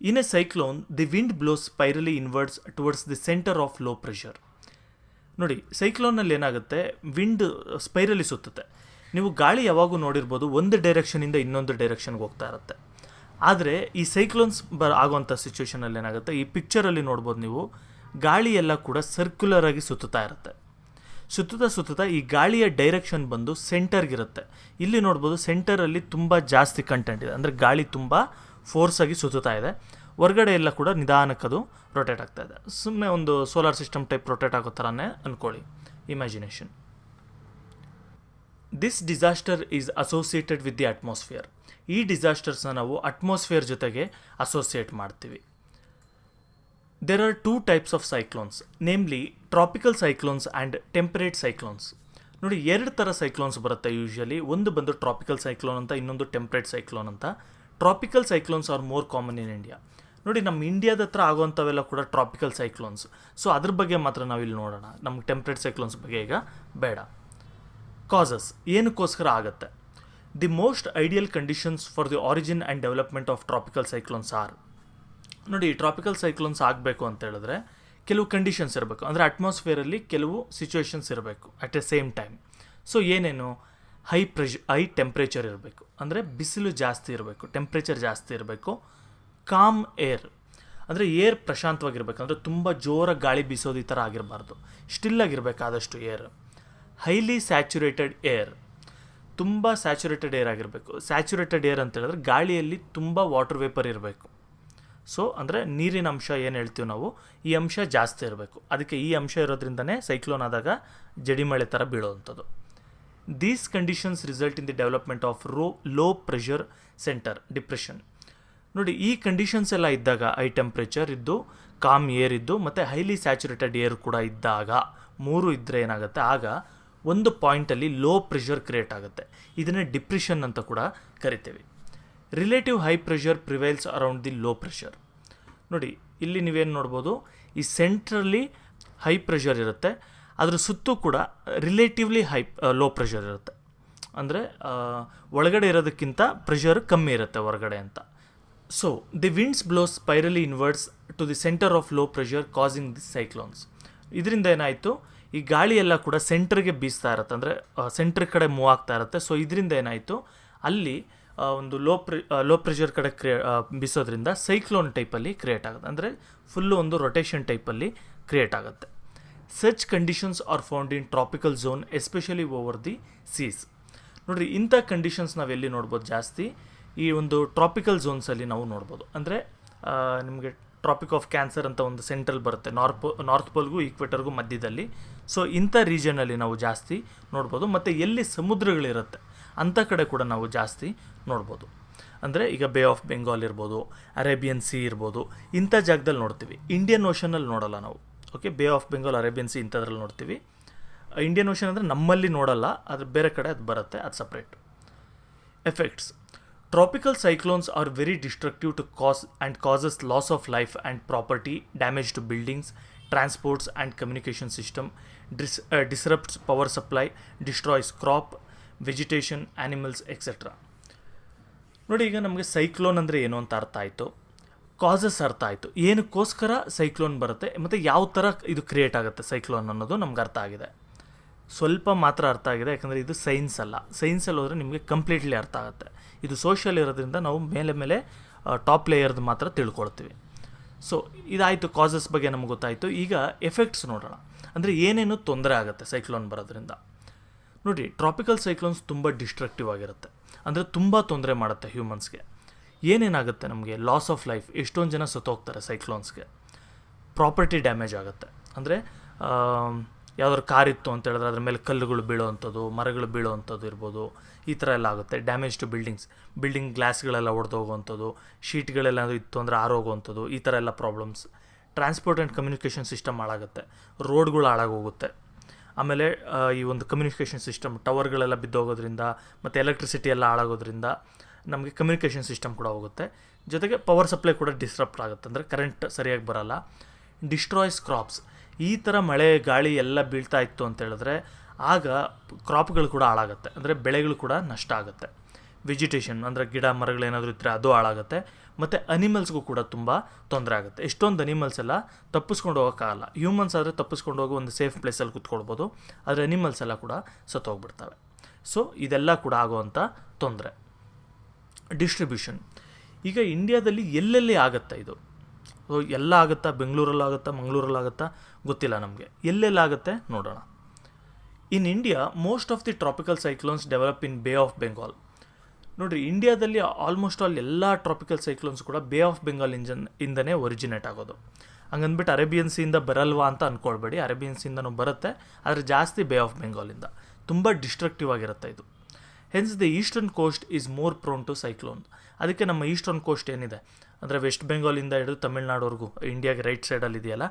S1: In a cyclone, the wind blows spirally inwards towards the center of low pressure. ನೋಡಿ, ಸೈಕ್ಲೋನಲ್ಲಿ ಏನಾಗುತ್ತೆ, ವಿಂಡ್ ಸ್ಪೈರಲಿ ಸುತ್ತುತ್ತೆ. ನೀವು ಗಾಳಿ ಯಾವಾಗೂ ನೋಡಿರ್ಬೋದು, ಒಂದು ಡೈರೆಕ್ಷನಿಂದ ಇನ್ನೊಂದು ಡೈರೆಕ್ಷನ್ಗೆ ಹೋಗ್ತಾ ಇರುತ್ತೆ. ಆದರೆ ಈ ಸೈಕ್ಲೋನ್ಸ್ ಆಗುವಂಥ ಸಿಚುವೇಷನಲ್ಲಿ ಏನಾಗುತ್ತೆ, ಈ ಪಿಕ್ಚರಲ್ಲಿ ನೋಡ್ಬೋದು ನೀವು, ಗಾಳಿ ಎಲ್ಲ ಕೂಡ ಸರ್ಕ್ಯುಲರ್ ಆಗಿ ಸುತ್ತುತ್ತಾ ಇರುತ್ತೆ. ಸುತ್ತುತ್ತಾ ಈ ಗಾಳಿಯ ಡೈರೆಕ್ಷನ್ ಬಂದು ಸೆಂಟರ್ಗಿರುತ್ತೆ. ಇಲ್ಲಿ ನೋಡ್ಬೋದು ಸೆಂಟರಲ್ಲಿ ತುಂಬ ಜಾಸ್ತಿ ಕಂಟೆಂಟ್ ಇದೆ, ಅಂದರೆ ಗಾಳಿ ತುಂಬ ಫೋರ್ಸಾಗಿ ಸುತ್ತುತ್ತಾ ಇದೆ. ಹೊರಗಡೆ ಎಲ್ಲ ಕೂಡ ನಿಧಾನಕ್ಕದು ರೊಟೇಟ್ ಆಗ್ತಾ ಇದೆ. ಸುಮ್ಮನೆ ಒಂದು ಸೋಲಾರ್ ಸಿಸ್ಟಮ್ ಟೈಪ್ ರೊಟೇಟ್ ಆಗೋ ಥರನೇ ಅಂದ್ಕೊಳ್ಳಿ, imagination. This disaster is associated with the atmosphere. ಈ ಡಿಸಾಸ್ಟರ್ಸ್ನ ನಾವು ಅಟ್ಮಾಸ್ಫಿಯರ್ ಜೊತೆಗೆ ಅಸೋಸಿಯೇಟ್ ಮಾಡ್ತೀವಿ. There are 2 types of cyclones, namely tropical cyclones and temperate cyclones. ನೋಡಿ, 2 ಥರ ಸೈಕ್ಲೋನ್ಸ್ ಬರುತ್ತೆ ಯೂಶ್ವಲಿ. ಒಂದು ಬಂದು ಟ್ರಾಪಿಕಲ್ ಸೈಕ್ಲೋನ್ ಅಂತ, ಇನ್ನೊಂದು ಟೆಂಪರೇಟ್ ಸೈಕ್ಲೋನ್ ಅಂತ. Tropical cyclones are more common in India. ನೋಡಿ, ನಮ್ಮ ಇಂಡಿಯಾದ ಹತ್ರ ಆಗುವಂಥವೆಲ್ಲ ಕೂಡ ಟ್ರಾಪಿಕಲ್ ಸೈಕ್ಲೋನ್ಸ್. ಸೊ ಅದ್ರ ಬಗ್ಗೆ ಮಾತ್ರ ನಾವಿಲ್ಲಿ ನೋಡೋಣ, ನಮ್ಗೆ ಟೆಂಪರೇಟ್ ಸೈಕ್ಲೋನ್ಸ್ ಬಗ್ಗೆ ಈಗ ಬೇಡ. ಕಾಸಸ್, ಏನಕ್ಕೋಸ್ಕರ ಆಗುತ್ತೆ. The most ideal conditions for the origin and development of tropical cyclones are. ನೋಡಿ, ಟ್ರಾಪಿಕಲ್ ಸೈಕ್ಲೋನ್ಸ್ ಆಗಬೇಕು ಅಂತ ಹೇಳಿದ್ರೆ ಕೆಲವು ಕಂಡೀಷನ್ಸ್ ಇರಬೇಕು, ಅಂದರೆ ಅಟ್ಮಾಸ್ಫಿಯರಲ್ಲಿ ಕೆಲವು ಸಿಚುವೇಶನ್ಸ್ ಇರಬೇಕು at A same time. So ಏನೇನು, ಹೈ ಟೆಂಪ್ರೇಚರ್ ಇರಬೇಕು, ಅಂದರೆ ಬಿಸಿಲು ಜಾಸ್ತಿ ಇರಬೇಕು, ಟೆಂಪ್ರೇಚರ್ ಜಾಸ್ತಿ ಇರಬೇಕು. ಕಾಮ್ ಏರ್, ಅಂದರೆ ಏರ್ ಪ್ರಶಾಂತವಾಗಿರ್ಬೇಕು, ಅಂದರೆ ತುಂಬ ಜೋರಾಗಿ ಗಾಳಿ ಬೀಸೋದು ಈ ಥರ ಆಗಿರಬಾರ್ದು, ಸ್ಟಿಲ್ಲಾಗಿರ್ಬೇಕು ಆದಷ್ಟು ಏರ್. ಹೈಲಿ ಸ್ಯಾಚುರೇಟೆಡ್ ಏರ್, ತುಂಬ ಸ್ಯಾಚುರೇಟೆಡ್ ಏರ್ ಆಗಿರಬೇಕು. ಸ್ಯಾಚುರೇಟೆಡ್ ಏರ್ ಅಂತ ಹೇಳಿದ್ರೆ ಗಾಳಿಯಲ್ಲಿ ತುಂಬ ವಾಟರ್ ವೇಪರ್ ಇರಬೇಕು. ಸೊ ಅಂದರೆ ನೀರಿನ ಅಂಶ ಏನು ಹೇಳ್ತೀವಿ ನಾವು, ಈ ಅಂಶ ಜಾಸ್ತಿ ಇರಬೇಕು. ಅದಕ್ಕೆ ಈ ಅಂಶ ಇರೋದ್ರಿಂದನೇ ಸೈಕ್ಲೋನ್ ಆದಾಗ ಜಡಿಮಳೆ ಥರ ಬೀಳೋವಂಥದ್ದು. These conditions result in the development of low pressure center depression. ನೋಡಿ, ಈ ಕಂಡೀಷನ್ಸ್ ಎಲ್ಲ ಇದ್ದಾಗ, ಹೈ ಟೆಂಪ್ರೇಚರ್ ಇದ್ದು, ಕಾಮ್ ಏರ್ ಇದ್ದು, ಮತ್ತು ಹೈಲಿ ಸ್ಯಾಚುರೇಟೆಡ್ ಏರ್ ಕೂಡ ಇದ್ದಾಗ, 3 ಇದ್ದರೆ ಏನಾಗುತ್ತೆ, ಆಗ ಒಂದು ಪಾಯಿಂಟಲ್ಲಿ ಲೋ ಪ್ರೆಷರ್ ಕ್ರಿಯೇಟ್ ಆಗುತ್ತೆ. ಇದನ್ನೇ ಡಿಪ್ರೆಷನ್ ಅಂತ ಕೂಡ ಕರಿತೀವಿ. Relative high pressure prevails around the low pressure. ನೋಡಿ, ಇಲ್ಲಿ ನೀವೇನು ನೋಡ್ಬೋದು, ಈ ಸೆಂಟ್ರಲ್ಲಿ ಹೈ ಪ್ರೆಷರ್ ಇರುತ್ತೆ, ಅದ್ರ ಸುತ್ತೂ ಕೂಡ ರಿಲೇಟಿವ್ಲಿ ಲೋ ಪ್ರೆಷರ್ ಇರುತ್ತೆ. ಅಂದರೆ ಒಳಗಡೆ ಇರೋದಕ್ಕಿಂತ ಪ್ರೆಷರ್ ಕಮ್ಮಿ ಇರುತ್ತೆ ಹೊರಗಡೆ ಅಂತ. So the winds blow spirally inwards to the centre of low pressure causing the cyclones. ಇದರಿಂದ ಏನಾಯಿತು, ಈ ಗಾಳಿ ಎಲ್ಲ ಕೂಡ ಸೆಂಟ್ರಿಗೆ ಬೀಸ್ತಾ ಇರುತ್ತೆ, ಅಂದರೆ ಸೆಂಟ್ರ್ ಕಡೆ ಮೂವ್ ಆಗ್ತಾ ಇರುತ್ತೆ. ಸೊ ಇದರಿಂದ ಏನಾಯಿತು, ಅಲ್ಲಿ ಒಂದು ಲೋ ಪ್ರೆಷರ್ ಕಡೆ ಬೀಸೋದ್ರಿಂದ ಸೈಕ್ಲೋನ್ ಟೈಪಲ್ಲಿ ಕ್ರಿಯೇಟ್ ಆಗುತ್ತೆ, ಅಂದರೆ ಫುಲ್ಲು ಒಂದು ರೊಟೇಷನ್ ಟೈಪಲ್ಲಿ ಕ್ರಿಯೇಟ್ ಆಗುತ್ತೆ. Such conditions are found in tropical zone especially over the seize. ನೋಡಿರಿ, ಇಂಥ ಕಂಡೀಷನ್ಸ್ ನಾವೆಲ್ಲಿ ನೋಡ್ಬೋದು ಜಾಸ್ತಿ, ಈ ಒಂದು ಟ್ರಾಪಿಕಲ್ ಝೋನ್ಸಲ್ಲಿ ನಾವು ನೋಡ್ಬೋದು. ಅಂದರೆ ನಿಮಗೆ ಟ್ರಾಪಿಕ್ ಆಫ್ ಕ್ಯಾನ್ಸರ್ ಅಂತ ಒಂದು ಸೆಂಟ್ರಲ್ ಬರುತ್ತೆ, ನಾರ್ತ್ ಪೋಲ್ಗೂ ಈಕ್ವೇಟರ್ಗೂ ಮಧ್ಯದಲ್ಲಿ. ಸೊ ಇಂಥ ರೀಜನಲ್ಲಿ ನಾವು ಜಾಸ್ತಿ ನೋಡ್ಬೋದು. ಮತ್ತು ಎಲ್ಲಿ ಸಮುದ್ರಗಳಿರುತ್ತೆ ಅಂಥ ಕಡೆ ಕೂಡ ನಾವು ಜಾಸ್ತಿ ನೋಡ್ಬೋದು. ಅಂದರೆ ಈಗ ಬೇ ಆಫ್ ಬೆಂಗಾಲ್ ಇರ್ಬೋದು, ಅರೇಬಿಯನ್ ಸಿ ಇರ್ಬೋದು, ಇಂಥ ಜಾಗದಲ್ಲಿ ನೋಡ್ತೀವಿ. ಇಂಡಿಯನ್ ಓಷನಲ್ಲಿ ನೋಡೋಲ್ಲ ನಾವು. Okay, bay of Bengal, Arabian C ಇಂಥದ್ರಲ್ಲಿ ನೋಡ್ತೀವಿ. ಇಂಡಿಯನ್ ಓಷನ್ ಅಂದರೆ ನಮ್ಮಲ್ಲಿ ನೋಡಲ್ಲ, ಆದರೆ ಬೇರೆ ಕಡೆ ಅದು ಬರುತ್ತೆ, ಅದು separate. Effects. Tropical cyclones are very destructive to causes loss of life and property, damage to buildings, transports and communication system, disrupts power supply, destroys crop, vegetation, animals, etc. ನೋಡಿ, ಈಗ ನಮಗೆ ಸೈಕ್ಲೋನ್ ಅಂದರೆ ಏನು ಅಂತ ಅರ್ಥ ಆಯಿತು, ಕಾಸಸ್ ಅರ್ಥ ಆಯಿತು, ಏನಕ್ಕೋಸ್ಕರ ಸೈಕ್ಲೋನ್ ಬರುತ್ತೆ ಮತ್ತು ಯಾವ ಥರ ಇದು ಕ್ರಿಯೇಟ್ ಆಗುತ್ತೆ ಸೈಕ್ಲೋನ್ ಅನ್ನೋದು ನಮ್ಗೆ ಅರ್ಥ ಆಗಿದೆ. ಸ್ವಲ್ಪ ಮಾತ್ರ ಅರ್ಥ ಆಗಿದೆ, ಯಾಕಂದರೆ ಇದು ಸೈನ್ಸ್ ಅಲ್ಲ. ಸೈನ್ಸಲ್ಲಿ ಹೋದರೆ ನಿಮಗೆ ಕಂಪ್ಲೀಟ್ಲಿ ಅರ್ಥ ಆಗುತ್ತೆ. ಇದು ಸೋಷಿಯಲ್ ಇರೋದ್ರಿಂದ ನಾವು ಮೇಲೆ ಟಾಪ್ ಲೇಯರ್ದು ಮಾತ್ರ ತಿಳ್ಕೊಳ್ತೀವಿ. ಸೊ ಇದಾಯಿತು, ಕಾಸಸ್ ಬಗ್ಗೆ ನಮ್ಗೆ ಗೊತ್ತಾಯಿತು. ಈಗ ಎಫೆಕ್ಟ್ಸ್ ನೋಡೋಣ, ಅಂದರೆ ಏನೇನು ತೊಂದರೆ ಆಗುತ್ತೆ ಸೈಕ್ಲೋನ್ ಬರೋದ್ರಿಂದ. ನೋಡಿ, ಟ್ರಾಪಿಕಲ್ ಸೈಕ್ಲೋನ್ಸ್ ತುಂಬ ಡಿಸ್ಟ್ರಕ್ಟಿವ್ ಆಗಿರುತ್ತೆ, ಅಂದರೆ ತುಂಬ ತೊಂದರೆ ಮಾಡುತ್ತೆ ಹ್ಯೂಮನ್ಸ್ಗೆ. ಏನೇನಾಗುತ್ತೆ ನಮಗೆ, ಲಾಸ್ ಆಫ್ ಲೈಫ್, ಎಷ್ಟೊಂದು ಜನ ಸತ್ತೋಗ್ತಾರೆ ಸೈಕ್ಲೋನ್ಸ್ಗೆ. ಪ್ರಾಪರ್ಟಿ ಡ್ಯಾಮೇಜ್ ಆಗುತ್ತೆ, ಅಂದರೆ ಯಾವ್ದಾದ್ರು ಕಾರ್ ಇತ್ತು ಅಂತ ಹೇಳಿದ್ರೆ ಅದ್ರ ಮೇಲೆ ಕಲ್ಲುಗಳು ಬೀಳೋವಂಥದ್ದು, ಮರಗಳು ಬೀಳೋವಂಥದ್ದು ಇರ್ಬೋದು, ಈ ಥರ ಎಲ್ಲ ಆಗುತ್ತೆ. ಡ್ಯಾಮೇಜ್ ಟು ಬಿಲ್ಡಿಂಗ್ ಗ್ಲಾಸ್ಗಳೆಲ್ಲ ಒಡೆದೋಗುವಂಥದ್ದು, ಶೀಟ್ಗಳೆಲ್ಲ ಇತ್ತು ಅಂದರೆ ಆರೋಗುವಂಥದ್ದು, ಈ ಥರ ಎಲ್ಲ problems. Transport and communication system ಹಾಳಾಗುತ್ತೆ, ರೋಡ್ಗಳು ಹಾಳಾಗೋಗುತ್ತೆ. ಆಮೇಲೆ ಈ ಒಂದು ಕಮ್ಯುನಿಕೇಷನ್ ಸಿಸ್ಟಮ್, ಟವರ್ಗಳೆಲ್ಲ ಬಿದ್ದೋಗೋದ್ರಿಂದ ಮತ್ತು ಎಲೆಕ್ಟ್ರಿಸಿಟಿ ಎಲ್ಲ ಹಾಳಾಗೋದ್ರಿಂದ ನಮಗೆ ಕಮ್ಯುನಿಕೇಷನ್ ಸಿಸ್ಟಮ್ ಕೂಡ ಹೋಗುತ್ತೆ. ಜೊತೆಗೆ ಪವರ್ ಸಪ್ಲೈ ಕೂಡ ಡಿಸ್ಟ್ರಪ್ಟ್ ಆಗುತ್ತೆ, ಅಂದರೆ ಕರೆಂಟ್ ಸರಿಯಾಗಿ ಬರೋಲ್ಲ. Destroys crops. ಈ ಥರ ಮಳೆ ಗಾಳಿ ಎಲ್ಲ ಬೀಳ್ತಾ ಇತ್ತು ಅಂತ ಹೇಳಿದ್ರೆ ಆಗ ಕ್ರಾಪ್ಗಳು ಕೂಡ ಹಾಳಾಗುತ್ತೆ, ಅಂದರೆ ಬೆಳೆಗಳು ಕೂಡ ನಷ್ಟ ಆಗುತ್ತೆ. ವೆಜಿಟೇಷನ್ ಅಂದರೆ ಗಿಡ ಮರಗಳೇನಾದರೂ ಇದ್ದರೆ ಅದು ಹಾಳಾಗುತ್ತೆ. ಮತ್ತು ಅನಿಮಲ್ಸ್ಗೂ ಕೂಡ ತುಂಬ ತೊಂದರೆ ಆಗುತ್ತೆ. ಎಷ್ಟೊಂದು ಅನಿಮಲ್ಸ್ ಎಲ್ಲ ತಪ್ಪಿಸ್ಕೊಂಡು ಹೋಗೋಕ್ಕಾಗಲ್ಲ. ಹ್ಯೂಮನ್ಸ್ ಆದರೆ ತಪ್ಪಿಸ್ಕೊಂಡು ಹೋಗಿ ಒಂದು ಸೇಫ್ ಪ್ಲೇಸಲ್ಲಿ ಕೂತ್ಕೊಳ್ಬೋದು, ಆದರೆ ಅನಿಮಲ್ಸ್ ಎಲ್ಲ ಕೂಡ ಸತ್ತೋಗ್ಬಿಡ್ತವೆ. ಸೊ ಇದೆಲ್ಲ ಕೂಡ ಆಗುವಂಥ ತೊಂದರೆ. ಡಿಸ್ಟ್ರಿಬ್ಯೂಷನ್. ಈಗ ಇಂಡಿಯಾದಲ್ಲಿ ಎಲ್ಲೆಲ್ಲಿ ಆಗುತ್ತೆ ಇದು, ಎಲ್ಲ ಆಗುತ್ತಾ, ಬೆಂಗಳೂರಲ್ಲಾಗುತ್ತಾ, ಮಂಗಳೂರಲ್ಲಾಗುತ್ತಾ ಗೊತ್ತಿಲ್ಲ ನಮಗೆ. ಎಲ್ಲೆಲ್ಲಾಗುತ್ತೆ ನೋಡೋಣ. ಇನ್ India most of the tropical cyclones develop in bay of Bengal. ನೋಡಿರಿ, ಇಂಡಿಯಾದಲ್ಲಿ ಆಲ್ಮೋಸ್ಟ್ ಆಲ್ ಎಲ್ಲ ಟ್ರಾಪಿಕಲ್ ಸೈಕ್ಲೋನ್ಸ್ ಕೂಡ ಬೇ ಆಫ್ ಬೆಂಗಾಲ್ ಇಂದನೇ ಒರಿಜಿನೇಟ್ ಆಗೋದು. ಹಂಗಂದ್ಬಿಟ್ಟು ಅರೇಬಿಯನ್ ಸಿಯಿಂದ ಬರಲ್ವಾ ಅಂತ ಅಂದ್ಕೊಳ್ಬೇಡಿ, ಅರೇಬಿಯನ್ ಸಿಯಿಂದನೂ ಬರುತ್ತೆ, ಆದರೆ ಜಾಸ್ತಿ ಬೇ ಆಫ್ ಬೆಂಗಾಲಿಂದ. ತುಂಬ ಡಿಸ್ಟ್ರಕ್ಟಿವ್ ಆಗಿರುತ್ತೆ ಇದು. Hence the eastern coast is more prone to cyclone. ಅದಕ್ಕೆ ನಮ್ಮ ಈಸ್ಟರ್ನ್ ಕೋಸ್ಟ್ ಏನಿದೆ, ಅಂದರೆ ವೆಸ್ಟ್ ಬೆಂಗಾಲಿಂದ ಹಿಡಿದು ತಮಿಳ್ನಾಡುವರೆಗೂ, ಇಂಡಿಯಾಗೆ ರೈಟ್ ಸೈಡಲ್ಲಿ ಇದೆಯಲ್ಲ,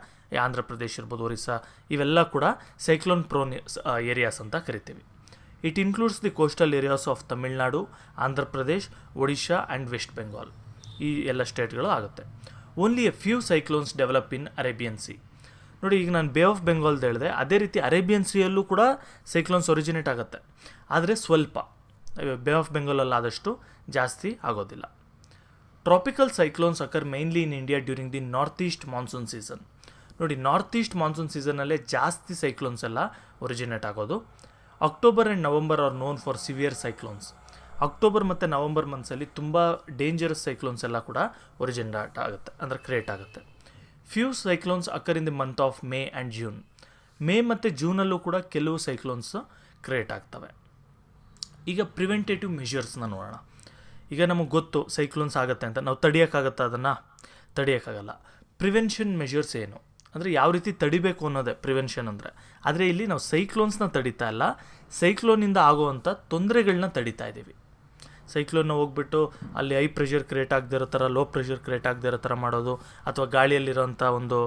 S1: ಆಂಧ್ರ ಪ್ರದೇಶ್ ಇರ್ಬೋದು, ಒರಿಸ್ಸಾ, ಇವೆಲ್ಲ ಕೂಡ ಸೈಕ್ಲೋನ್ ಪ್ರೋನ್ ಏರಿಯಾಸ್ ಅಂತ ಕರಿತೀವಿ. It includes the coastal areas of Tamil Nadu, Andhra Pradesh, Odisha and West Bengal, ಈ ಎಲ್ಲ ಸ್ಟೇಟ್ಗಳು ಆಗುತ್ತೆ. Only a few cyclones develop in Arabian sea. ನೋಡಿ, ಈಗ ನಾನು ಬೇ ಆಫ್ ಬೆಂಗಾಲ್ದು ಹೇಳಿದೆ, ಅದೇ ರೀತಿ ಅರೇಬಿಯನ್ ಸಿಯಲ್ಲೂ ಕೂಡ ಸೈಕ್ಲೋನ್ಸ್ ಒರಿಜಿನೇಟ್ ಆಗುತ್ತೆ, ಆದರೆ ಸ್ವಲ್ಪ. ಬೇ ಆಫ್ ಬೆಂಗಾಲಲ್ಲಿ ಆದಷ್ಟು ಜಾಸ್ತಿ ಆಗೋದಿಲ್ಲ. Tropical cyclones occur mainly in India during the north East monsoon season. ನೋಡಿ, ನಾರ್ತ್ ಈಸ್ಟ್ ಮಾನ್ಸೂನ್ ಸೀಸನಲ್ಲೇ ಜಾಸ್ತಿ ಸೈಕ್ಲೋನ್ಸ್ ಎಲ್ಲ ಒರಿಜಿನೇಟ್ ಆಗೋದು. October and November R known for severe cyclones. October ಮತ್ತು ನವಂಬರ್ ಮಂತ್ಸಲ್ಲಿ ತುಂಬ ಡೇಂಜರಸ್ ಸೈಕ್ಲೋನ್ಸ್ ಎಲ್ಲ ಕೂಡ ಒರಿಜಿನೇಟ್ ಆಗುತ್ತೆ, ಅಂದರೆ ಕ್ರಿಯೇಟ್ ಆಗುತ್ತೆ. Few cyclones occur in the month of May and June. May ಮತ್ತು ಜೂನಲ್ಲೂ ಕೂಡ ಕೆಲವು ಸೈಕ್ಲೋನ್ಸ್ ಕ್ರಿಯೇಟ್ ಆಗ್ತವೆ. ಈಗ ಪ್ರಿವೆಂಟೇಟಿವ್ ಮೆಷರ್ಸ್ನ ನೋಡೋಣ. ಈಗ ನಮಗೆ ಗೊತ್ತು ಸೈಕ್ಲೋನ್ಸ್ ಆಗುತ್ತೆ ಅಂತ, ನಾವು ತಡೆಯೋಕ್ಕಾಗತ್ತಾ ಅದನ್ನು? ತಡೆಯೋಕ್ಕಾಗಲ್ಲ. ಪ್ರಿವೆನ್ಷನ್ ಮೆಷರ್ಸ್ ಏನು ಅಂದರೆ ಯಾವ ರೀತಿ ತಡಿಬೇಕು ಅನ್ನೋದೇ ಪ್ರಿವೆನ್ಷನ್ ಅಂದರೆ. ಆದರೆ ಇಲ್ಲಿ ನಾವು ಸೈಕ್ಲೋನ್ಸ್ನ ತಡಿತಾ ಇಲ್ಲ, ಸೈಕ್ಲೋನಿಂದ ಆಗುವಂಥ ತೊಂದರೆಗಳನ್ನ ತಡಿತಾ ಇದ್ದೀವಿ. ಸೈಕ್ಲೋನ್ನ ಹೋಗ್ಬಿಟ್ಟು ಅಲ್ಲಿ ಹೈ ಪ್ರೆಷರ್ ಕ್ರಿಯೇಟ್ ಆಗದೇ ಇರೋ ಥರ, ಲೋ ಪ್ರೆಷರ್ ಕ್ರಿಯೇಟ್ ಆಗದೇ ಇರೋ ಥರ ಮಾಡೋದು, ಅಥವಾ ಗಾಳಿಯಲ್ಲಿರೋಂಥ ಒಂದು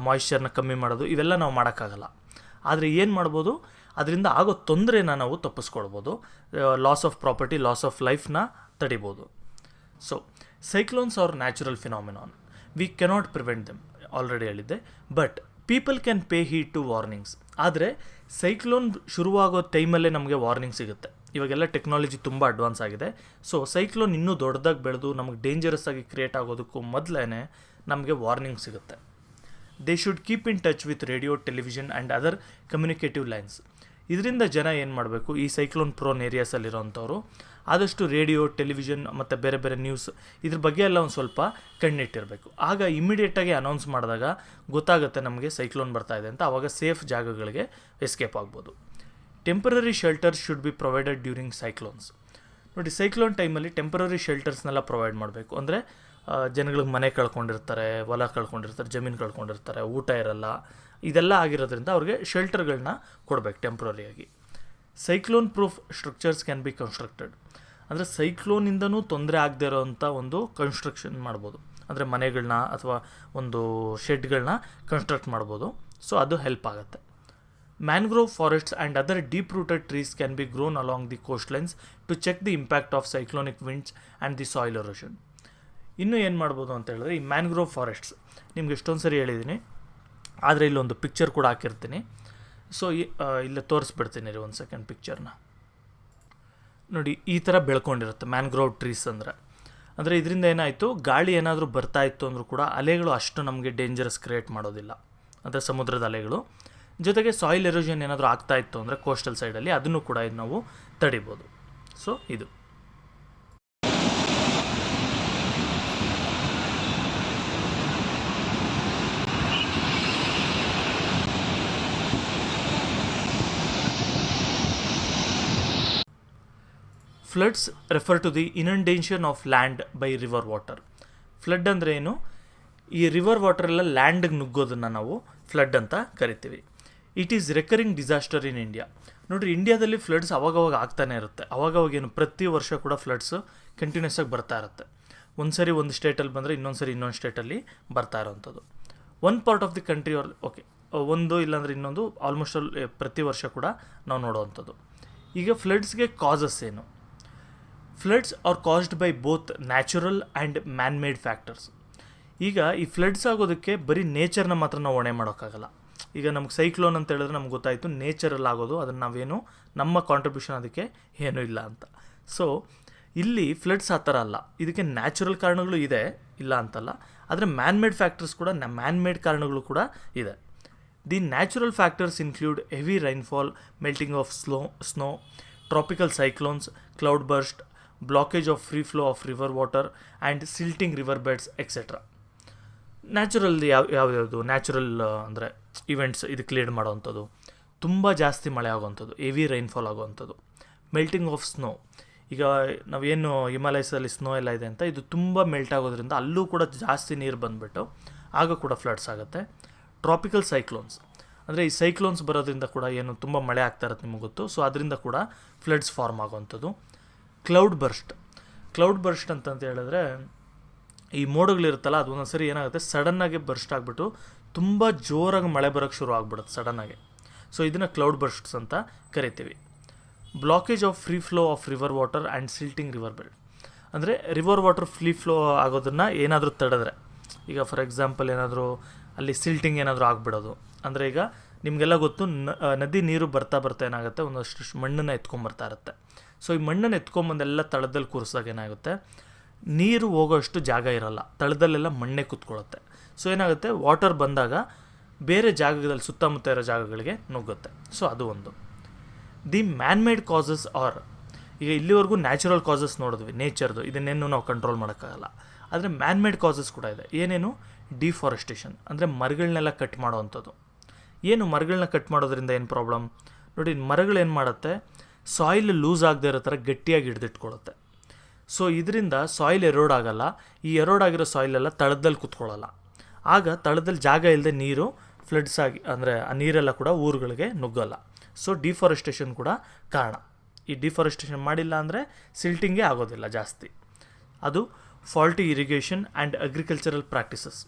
S1: ಮಾಯಿಶ್ಚರ್ನ ಕಮ್ಮಿ ಮಾಡೋದು, ಇವೆಲ್ಲ ನಾವು ಮಾಡೋಕ್ಕಾಗಲ್ಲ. ಆದರೆ ಏನು ಮಾಡ್ಬೋದು, ಅದರಿಂದ ಆಗೋ ತೊಂದರೆನ ನಾವು ತಪ್ಪಿಸ್ಕೊಳ್ಬೋದು. Loss of property, loss of ಲೈಫ್ನ ತಡಿಬೋದು. So cyclones are natural phenomenon, we cannot prevent them, already ಹೇಳಿದ್ದೆ. But people can pay heed to warnings. ಆದರೆ ಸೈಕ್ಲೋನ್ ಶುರುವಾಗೋ ಟೈಮಲ್ಲೇ ನಮಗೆ ವಾರ್ನಿಂಗ್ ಸಿಗುತ್ತೆ. ಇವಾಗೆಲ್ಲ ಟೆಕ್ನಾಲಜಿ ತುಂಬ ಅಡ್ವಾನ್ಸ್ ಆಗಿದೆ. ಸೊ ಸೈಕ್ಲೋನ್ ಇನ್ನೂ ದೊಡ್ಡದಾಗಿ ಬೆಳೆದು ನಮಗೆ ಡೇಂಜರಸ್ ಆಗಿ ಕ್ರಿಯೇಟ್ ಆಗೋದಕ್ಕೂ ಮೊದಲೇ ನಮಗೆ ವಾರ್ನಿಂಗ್ ಸಿಗುತ್ತೆ. They should keep in touch with radio, television and other communicative lines. ಇದರಿಂದ ಜನ ಏನು ಮಾಡಬೇಕು, ಈ ಸೈಕ್ಲೋನ್ ಪ್ರೋನ್ ಏರಿಯಾಸಲ್ಲಿರೋಂಥವ್ರು ಆದಷ್ಟು ರೇಡಿಯೋ, ಟೆಲಿವಿಷನ್ ಮತ್ತು ಬೇರೆ ಬೇರೆ ನ್ಯೂಸ್ ಇದ್ರ ಬಗ್ಗೆ ಎಲ್ಲ ಒಂದು ಸ್ವಲ್ಪ ಕಣ್ಣಿಟ್ಟಿರಬೇಕು. ಆಗ ಇಮಿಡಿಯೇಟಾಗಿ ಅನೌನ್ಸ್ ಮಾಡಿದಾಗ ಗೊತ್ತಾಗುತ್ತೆ ನಮಗೆ ಸೈಕ್ಲೋನ್ ಬರ್ತಾ ಇದೆ ಅಂತ. ಆವಾಗ ಸೇಫ್ ಜಾಗಗಳಿಗೆ ಎಸ್ಕೇಪ್ ಆಗ್ಬೋದು. Temporary shelters should be provided during cyclones. ನೋಡಿ, ಸೈಕ್ಲೋನ್ ಟೈಮಲ್ಲಿ ಟೆಂಪರರಿ ಶೆಲ್ಟರ್ಸ್ನೆಲ್ಲ ಪ್ರೊವೈಡ್ ಮಾಡಬೇಕು. ಅಂದರೆ ಜನಗಳಿಗೆ ಮನೆ ಕಳ್ಕೊಂಡಿರ್ತಾರೆ, ಹೊಲ ಕಳ್ಕೊಂಡಿರ್ತಾರೆ, ಜಮೀನು ಕಳ್ಕೊಂಡಿರ್ತಾರೆ, ಊಟ ಇರಲ್ಲ, ಇದೆಲ್ಲ ಆಗಿರೋದ್ರಿಂದ ಅವ್ರಿಗೆ ಶೆಲ್ಟರ್ಗಳನ್ನ ಕೊಡಬೇಕು ಟೆಂಪ್ರರಿಯಾಗಿ. Cyclone proof structures can be constructed. ಅಂದರೆ ಸೈಕ್ಲೋನಿಂದನೂ ತೊಂದರೆ ಆಗದೆ ಇರೋವಂಥ ಒಂದು ಕನ್ಸ್ಟ್ರಕ್ಷನ್ ಮಾಡ್ಬೋದು. ಅಂದರೆ ಮನೆಗಳನ್ನ ಅಥವಾ ಒಂದು ಶೆಡ್ಗಳನ್ನ ಕನ್ಸ್ಟ್ರಕ್ಟ್ ಮಾಡ್ಬೋದು. ಸೊ ಅದು ಹೆಲ್ಪ್ ಆಗುತ್ತೆ. Mangrove forests and other deep rooted trees can be grown along the coast lines to check the impact of cyclonic winds and the soil erosion. ಇನ್ನೂ ಏನು ಮಾಡ್ಬೋದು ಅಂತ ಹೇಳಿದ್ರೆ, ಈ ಮ್ಯಾಂಗ್ರೋವ್ ಫಾರೆಸ್ಟ್ಸ್ ನಿಮ್ಗೆ ಎಷ್ಟೊಂದು ಸರಿ ಹೇಳಿದ್ದೀನಿ, ಆದರೆ ಇಲ್ಲೊಂದು ಪಿಕ್ಚರ್ ಕೂಡ ಹಾಕಿರ್ತೀನಿ. ಸೊ ಇಲ್ಲೇ ತೋರಿಸ್ಬಿಡ್ತೀನಿ ರೀ, ಒಂದು ಸೆಕೆಂಡ್ ಪಿಕ್ಚರ್ನ ನೋಡಿ. ಈ ಥರ ಬೆಳ್ಕೊಂಡಿರುತ್ತೆ ಮ್ಯಾಂಗ್ರೋವ್ ಟ್ರೀಸ್ ಅಂದರೆ ಇದರಿಂದ ಏನಾಯಿತು, ಗಾಳಿ ಏನಾದರೂ ಬರ್ತಾ ಇತ್ತು ಅಂದರೂ ಕೂಡ ಅಲೆಗಳು ಅಷ್ಟು ನಮಗೆ ಡೇಂಜರಸ್ ಕ್ರಿಯೇಟ್ ಮಾಡೋದಿಲ್ಲ, ಅಂದರೆ ಸಮುದ್ರದ ಅಲೆಗಳು. ಜೊತೆಗೆ ಸಾಯಿಲ್ ಎರೋಷನ್ ಏನಾದರೂ ಆಗ್ತಾ ಇತ್ತು ಅಂದರೆ ಕೋಸ್ಟಲ್ ಸೈಡಲ್ಲಿ, ಅದನ್ನು ಕೂಡ ನಾವು ತಡಿಬೋದು. ಸೊ ಇದು floods refer to the inundation of land by river water. Flood ಅಂದರೆ ಏನು, ಈ ರಿವರ್ ವಾಟರೆಲ್ಲ ಲ್ಯಾಂಡಿಗೆ ನುಗ್ಗೋದನ್ನು ನಾವು ಫ್ಲಡ್ ಅಂತ ಕರಿತೀವಿ. It is recurring disaster in India. ನೋಡಿರಿ, ಇಂಡಿಯಾದಲ್ಲಿ ಫ್ಲಡ್ಸ್ ಅವಾಗವಾಗ ಆಗ್ತಾನೆ ಇರುತ್ತೆ. ಅವಾಗವಾಗೇನು ಪ್ರತಿ ವರ್ಷ ಕೂಡ ಫ್ಲಡ್ಸ್ ಕಂಟಿನ್ಯೂಸ್ ಆಗಿ ಬರ್ತಾ ಇರುತ್ತೆ. ಒಂದು ಸರಿ ಒಂದು ಸ್ಟೇಟಲ್ಲಿ ಬಂದರೆ ಇನ್ನೊಂದು ಸರಿ ಇನ್ನೊಂದು ಸ್ಟೇಟಲ್ಲಿ ಬರ್ತಾ ಇರೋವಂಥದ್ದು. One part of the country ಒಂದು ಇಲ್ಲಾಂದರೆ ಇನ್ನೊಂದು ಆಲ್ಮೋಸ್ಟ್ ಆಲ್ ಪ್ರತಿ ವರ್ಷ ಕೂಡ ನಾವು ನೋಡೋವಂಥದ್ದು. ಈಗ ಫ್ಲಡ್ಸ್ಗೆ ಕಾಸಸ್ ಏನು? Floods are caused by both natural and man made factors. ಈಗ ಈ ಫ್ಲಡ್ಸ್ ಆಗೋದಕ್ಕೆ ಬರೀ ನೇಚರ್ನ ಮಾತ್ರ ನಾವು ಹೊಣೆ ಮಾಡೋಕ್ಕಾಗಲ್ಲ. ಈಗ ನಮ್ಗೆ ಸೈಕ್ಲೋನ್ ಅಂತ ಹೇಳಿದ್ರೆ ನಮ್ಗೆ ಗೊತ್ತಾಯಿತು ನೇಚರಲ್ಲಿ ಆಗೋದು, ಅದನ್ನು ನಾವೇನು ನಮ್ಮ ಕಾಂಟ್ರಿಬ್ಯೂಷನ್ ಅದಕ್ಕೆ ಏನೂ ಇಲ್ಲ ಅಂತ. ಸೊ ಇಲ್ಲಿ ಫ್ಲಡ್ಸ್ ಆ ಥರ ಅಲ್ಲ, ಇದಕ್ಕೆ ನ್ಯಾಚುರಲ್ ಕಾರಣಗಳು ಇದೆ, ಇಲ್ಲ ಅಂತಲ್ಲ, ಆದರೆ ಮ್ಯಾನ್ ಮೇಡ್ ಫ್ಯಾಕ್ಟರ್ಸ್ ಕೂಡ ಮ್ಯಾನ್ ಮೇಡ್ ಕಾರಣಗಳು ಕೂಡ ಇದೆ. The natural factors include heavy rainfall, melting of snow, tropical cyclones, cloud burst, blockage of free flow of river water and ಸಿಲ್ಟಿಂಗ್ river beds etcetera. Natural ಯಾವ್ಯಾವುದು ನ್ಯಾಚುರಲ್ ಅಂದರೆ events ಇದಕ್ಕೆ lead ಮಾಡೋವಂಥದ್ದು, ತುಂಬ ಜಾಸ್ತಿ ಮಳೆ ಆಗೋವಂಥದ್ದು, heavy rainfall ಆಗೋವಂಥದ್ದು. Melting of snow, ಈಗ ನಾವೇನು ಹಿಮಾಲಯಸಲ್ಲಿ snow ಎಲ್ಲ ಇದೆ ಅಂತ, ಇದು ತುಂಬ ಮೆಲ್ಟ್ ಆಗೋದ್ರಿಂದ ಅಲ್ಲೂ ಕೂಡ ಜಾಸ್ತಿ ನೀರು ಬಂದುಬಿಟ್ಟು ಆಗ ಕೂಡ ಫ್ಲಡ್ಸ್ ಆಗುತ್ತೆ. ಟ್ರಾಪಿಕಲ್ ಸೈಕ್ಲೋನ್ಸ್ ಅಂದರೆ ಈ ಸೈಕ್ಲೋನ್ಸ್ ಬರೋದ್ರಿಂದ ಕೂಡ ಏನು ತುಂಬ ಮಳೆ ಆಗ್ತಾ ಇರುತ್ತೆ ನಿಮಗೆ ಗೊತ್ತು. ಸೊ ಅದರಿಂದ ಕೂಡ ಫ್ಲಡ್ಸ್ ಫಾರ್ಮ್ ಆಗೋವಂಥದ್ದು. ಕ್ಲೌಡ್ ಬರ್ಸ್ಟ್ ಅಂತಂತ ಹೇಳಿದ್ರೆ, ಈ ಮೋಡಗಳಿರುತ್ತಲ್ಲ, ಅದು ಒಂದೊಂದು ಸರಿ ಏನಾಗುತ್ತೆ, ಸಡನ್ನಾಗಿ ಬರ್ಸ್ಟ್ ಆಗಿಬಿಟ್ಟು ತುಂಬ ಜೋರಾಗಿ ಮಳೆ ಬರೋಕ್ಕೆ ಶುರು ಆಗ್ಬಿಡುತ್ತೆ ಸಡನ್ನಾಗಿ. ಸೊ ಇದನ್ನು ಕ್ಲೌಡ್ ಬರ್ಸ್ಟ್ಸ್ ಅಂತ ಕರಿತೀವಿ. Blockage of free flow of river water and ಸಿಲ್ಟಿಂಗ್ river bed ಅಂದರೆ ರಿವರ್ ವಾಟರ್ ಫ್ರೀ ಫ್ಲೋ ಆಗೋದನ್ನು ಏನಾದರೂ ತಡೆದ್ರೆ, ಈಗ ಫಾರ್ ಎಕ್ಸಾಂಪಲ್ ಏನಾದರೂ ಅಲ್ಲಿ ಸಿಲ್ಟಿಂಗ್ ಏನಾದರೂ ಆಗಿಬಿಡೋದು. ಅಂದರೆ ಈಗ ನಿಮಗೆಲ್ಲ ಗೊತ್ತು, ನದಿ ನೀರು ಬರ್ತಾ ಏನಾಗುತ್ತೆ, ಒಂದಷ್ಟು ಮಣ್ಣನ್ನು ಎತ್ಕೊಂಬರ್ತಾ ಇರುತ್ತೆ. ಸೊ ಈ ಮಣ್ಣನ್ನು ಎತ್ಕೊಂಬಂದೆಲ್ಲ ತಳದಲ್ಲಿ ಕೂರಿಸಿದಾಗ ಏನಾಗುತ್ತೆ, ನೀರು ಹೋಗೋಷ್ಟು ಜಾಗ ಇರೋಲ್ಲ, ತಳದಲ್ಲೆಲ್ಲ ಮಣ್ಣೆ ಕೂತ್ಕೊಳ್ಳುತ್ತೆ. ಸೊ ಏನಾಗುತ್ತೆ, ವಾಟರ್ ಬಂದಾಗ ಬೇರೆ ಜಾಗದಲ್ಲಿ ಸುತ್ತಮುತ್ತ ಇರೋ ಜಾಗಗಳಿಗೆ ನುಗ್ಗುತ್ತೆ. ಸೊ ಅದು ಒಂದು. The man made causes are, ಈಗ ಇಲ್ಲಿವರೆಗೂ ನ್ಯಾಚುರಲ್ ಕಾಸಸ್ ನೋಡಿದ್ವಿ, ನೇಚರ್ದು, ಇದನ್ನೇನು ನಾವು ಕಂಟ್ರೋಲ್ ಮಾಡೋಕ್ಕಾಗಲ್ಲ. ಆದರೆ ಮ್ಯಾನ್ ಮೇಡ್ ಕಾಸಸ್ ಕೂಡ ಇದೆ. ಏನೇನು? ಡಿಫಾರೆಸ್ಟೇಷನ್ ಅಂದರೆ ಮರಗಳನ್ನೆಲ್ಲ ಕಟ್ ಮಾಡೋವಂಥದ್ದು. ಏನು ಮರಗಳನ್ನ ಕಟ್ ಮಾಡೋದ್ರಿಂದ ಏನು ಪ್ರಾಬ್ಲಮ್ ನೋಡಿ, ಮರಗಳೇನು ಮಾಡುತ್ತೆ, ಸಾಯಿಲ್ ಲೂಸ್ ಆಗದೆ ಇರೋ ಥರ ಗಟ್ಟಿಯಾಗಿ ಹಿಡಿದಿಟ್ಕೊಳ್ಳುತ್ತೆ. ಸೊ ಇದರಿಂದ ಸಾಯಿಲ್ ಎರೋಡ್ ಆಗಲ್ಲ. ಈ ಎರೋಡ್ ಆಗಿರೋ ಸಾಯಿಲೆಲ್ಲ ತಳದಲ್ಲಿ ಕೂತ್ಕೊಳ್ಳಲ್ಲ. ಆಗ ತಳದಲ್ಲಿ ಜಾಗ ಇಲ್ಲದೆ ನೀರು ಫ್ಲಡ್ಸ್ ಆಗಿ, ಅಂದರೆ ಆ ನೀರೆಲ್ಲ ಕೂಡ ಊರುಗಳಿಗೆ ನುಗ್ಗಲ್ಲ. ಸೊ ಡಿಫಾರೆಸ್ಟೇಷನ್ ಕೂಡ ಕಾರಣ. ಈ ಡಿಫಾರೆಸ್ಟೇಷನ್ ಮಾಡಿಲ್ಲ ಅಂದರೆ ಸಿಲ್ಟಿಂಗೇ ಆಗೋದಿಲ್ಲ ಜಾಸ್ತಿ. ಅದು faulty irrigation and agricultural practices.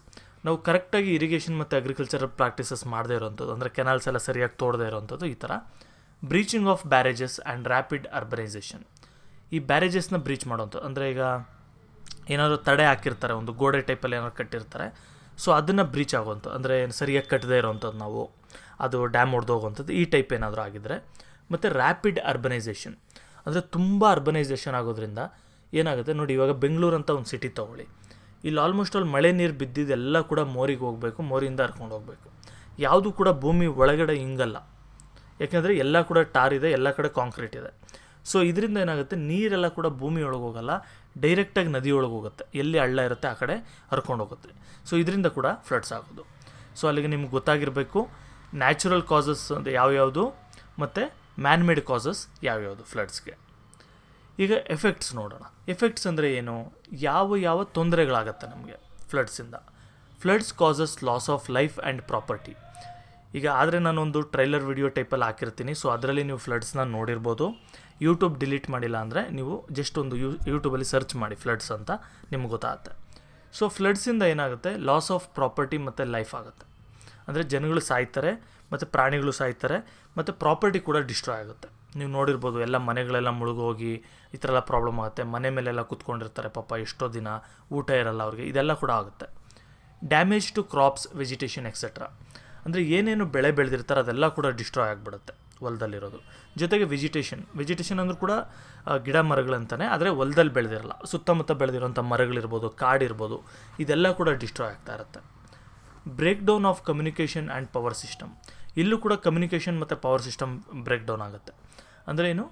S1: ನಾವು ಕರೆಕ್ಟಾಗಿ ಇರಿಗೇಷನ್ ಮತ್ತು ಅಗ್ರಿಕಲ್ಚರಲ್ ಪ್ರಾಕ್ಟೀಸಸ್ ಮಾಡದೇ ಇರೋವಂಥದ್ದು, ಅಂದರೆ ಕೆನಾಲ್ಸ್ ಎಲ್ಲ ಸರಿಯಾಗಿ ತೋಡದೇ ಇರೋವಂಥದ್ದು, ಈ ಥರ. Breaching of barrages and rapid urbanisation. ಈ ಬ್ಯಾರೇಜಸ್ನ ಬ್ರೀಚ್ ಮಾಡೋವಂಥದ್ದು, ಅಂದರೆ ಈಗ ಏನಾದರೂ ತಡೆ ಹಾಕಿರ್ತಾರೆ, ಒಂದು ಗೋಡೆ ಟೈಪಲ್ಲಿ ಏನಾದ್ರು ಕಟ್ಟಿರ್ತಾರೆ, ಸೊ ಅದನ್ನು ಬ್ರೀಚ್ ಆಗುವಂಥದ್ದು, ಅಂದರೆ ಸರಿಯಾಗಿ ಕಟ್ಟದೇ ಇರೋವಂಥದ್ದು, ನಾವು ಅದು ಡ್ಯಾಮ್ ಹೊಡೆದೋಗುವಂಥದ್ದು, ಈ ಟೈಪ್ ಏನಾದರೂ ಆಗಿದ್ದರೆ. ಮತ್ತು ರ್ಯಾಪಿಡ್ ಅರ್ಬನೈಸೇಷನ್ ಅಂದರೆ ತುಂಬ ಅರ್ಬನೈಸೇಷನ್ ಆಗೋದ್ರಿಂದ ಏನಾಗುತ್ತೆ ನೋಡಿ, ಇವಾಗ ಬೆಂಗಳೂರು ಅಂತ ಒಂದು ಸಿಟಿ ತೊಗೊಳ್ಳಿ. ಇಲ್ಲಿ ಆಲ್ಮೋಸ್ಟ್ ಆಲ್ ಮಳೆ ನೀರು ಬಿದ್ದಿದ್ದೆಲ್ಲ ಕೂಡ ಮೋರಿಗೆ ಹೋಗಬೇಕು, ಮೋರಿಯಿಂದ ಹರ್ಕೊಂಡು ಹೋಗಬೇಕು. ಯಾವುದು ಕೂಡ ಭೂಮಿ ಒಳಗಡೆ ಹಿಂಗಲ್ಲ, ಯಾಕೆಂದರೆ ಎಲ್ಲ ಕೂಡ ಟಾರ್ ಇದೆ, ಎಲ್ಲ ಕಡೆ ಕಾಂಕ್ರೀಟ್ ಇದೆ. ಸೊ ಇದರಿಂದ ಏನಾಗುತ್ತೆ, ನೀರೆಲ್ಲ ಕೂಡ ಭೂಮಿ ಒಳಗೆ ಹೋಗಲ್ಲ, ಡೈರೆಕ್ಟಾಗಿ ನದಿ ಒಳಗೆ ಹೋಗುತ್ತೆ, ಎಲ್ಲಿ ಹಳ್ಳ ಇರುತ್ತೆ ಆ ಕಡೆ ಹರ್ಕೊಂಡು ಹೋಗುತ್ತೆ. ಸೊ ಇದರಿಂದ ಕೂಡ ಫ್ಲಡ್ಸ್ ಆಗೋದು. ಸೊ ಅಲ್ಲಿಗೆ ನಿಮ್ಗೆ ಗೊತ್ತಾಗಿರಬೇಕು ನ್ಯಾಚುರಲ್ ಕಾಸಸ್ ಅಂದರೆ ಯಾವ್ಯಾವುದು ಮತ್ತು ಮ್ಯಾನ್ ಮೇಡ್ ಕಾಸಸ್ ಯಾವ್ಯಾವುದು ಫ್ಲಡ್ಸ್ಗೆ. ಈಗ ಎಫೆಕ್ಟ್ಸ್ ನೋಡೋಣ. ಎಫೆಕ್ಟ್ಸ್ ಅಂದರೆ ಏನು, ಯಾವ ತೊಂದರೆಗಳಾಗತ್ತೆ ನಮಗೆ ಫ್ಲಡ್ಸಿಂದ. Floods causes loss of life and property. ಈಗ ಆದರೆ ನಾನೊಂದು ಟ್ರೈಲರ್ ವಿಡಿಯೋ ಟೈಪಲ್ಲಿ ಹಾಕಿರ್ತೀನಿ, ಸೊ ಅದರಲ್ಲಿ ನೀವು ಫ್ಲಡ್ಸ್ನ ನೋಡಿರ್ಬೋದು. ಯೂಟ್ಯೂಬ್ ಡಿಲೀಟ್ ಮಾಡಿಲ್ಲ ಅಂದರೆ ನೀವು ಜಸ್ಟ್ ಒಂದು ಯೂಟ್ಯೂಬಲ್ಲಿ ಸರ್ಚ್ ಮಾಡಿ ಫ್ಲಡ್ಸ್ ಅಂತ, ನಿಮ್ಗೆ ಗೊತ್ತಾಗುತ್ತೆ. ಸೊ ಫ್ಲಡ್ಸಿಂದ ಏನಾಗುತ್ತೆ, ಲಾಸ್ ಆಫ್ ಪ್ರಾಪರ್ಟಿ ಮತ್ತು ಲೈಫ್ ಆಗುತ್ತೆ. ಅಂದರೆ ಜನಗಳು ಸಾಯ್ತಾರೆ ಮತ್ತು ಪ್ರಾಣಿಗಳು ಸಾಯ್ತಾರೆ ಮತ್ತು ಪ್ರಾಪರ್ಟಿ ಕೂಡ ಡಿಸ್ಟ್ರಾಯ್ ಆಗುತ್ತೆ. ನೀವು ನೋಡಿರ್ಬೋದು ಎಲ್ಲ ಮನೆಗಳೆಲ್ಲ ಮುಳುಗೋಗಿ ಈ ಥರ ಎಲ್ಲ ಪ್ರಾಬ್ಲಮ್ ಆಗುತ್ತೆ. ಮನೆ ಮೇಲೆಲ್ಲ ಕೂತ್ಕೊಂಡಿರ್ತಾರೆ ಪಾಪ, ಎಷ್ಟೋ ದಿನ ಊಟ ಇರಲ್ಲ ಅವ್ರಿಗೆ, ಇದೆಲ್ಲ ಕೂಡ ಆಗುತ್ತೆ. Damage to crops, vegetation etcetera. ಅಂದರೆ ಏನೇನು ಬೆಳೆ ಬೆಳೆದಿರ್ತಾರೆ ಅದೆಲ್ಲ ಕೂಡ ಡಿಸ್ಟ್ರಾಯ್ ಆಗಿಬಿಡುತ್ತೆ ಹೊಲದಲ್ಲಿರೋದು. ಜೊತೆಗೆ ವೆಜಿಟೇಷನ್ ಅಂದರೂ ಕೂಡ ಗಿಡ ಮರಗಳಂತಾನೆ, ಆದರೆ ಹೊಲದಲ್ಲಿ ಬೆಳೆದಿರಲ್ಲ, ಸುತ್ತಮುತ್ತ ಬೆಳೆದಿರೋಂಥ ಮರಗಳಿರ್ಬೋದು, ಕಾಡಿರ್ಬೋದು, ಇದೆಲ್ಲ ಕೂಡ ಡಿಸ್ಟ್ರಾಯ್ ಆಗ್ತಾ ಇರುತ್ತೆ. Break down of communication and power system. ಇಲ್ಲೂ ಕೂಡ ಕಮ್ಯುನಿಕೇಷನ್ ಮತ್ತು ಪವರ್ ಸಿಸ್ಟಮ್ ಬ್ರೇಕ್ ಡೌನ್ ಆಗುತ್ತೆ. ಅಂದರೆ ಏನು,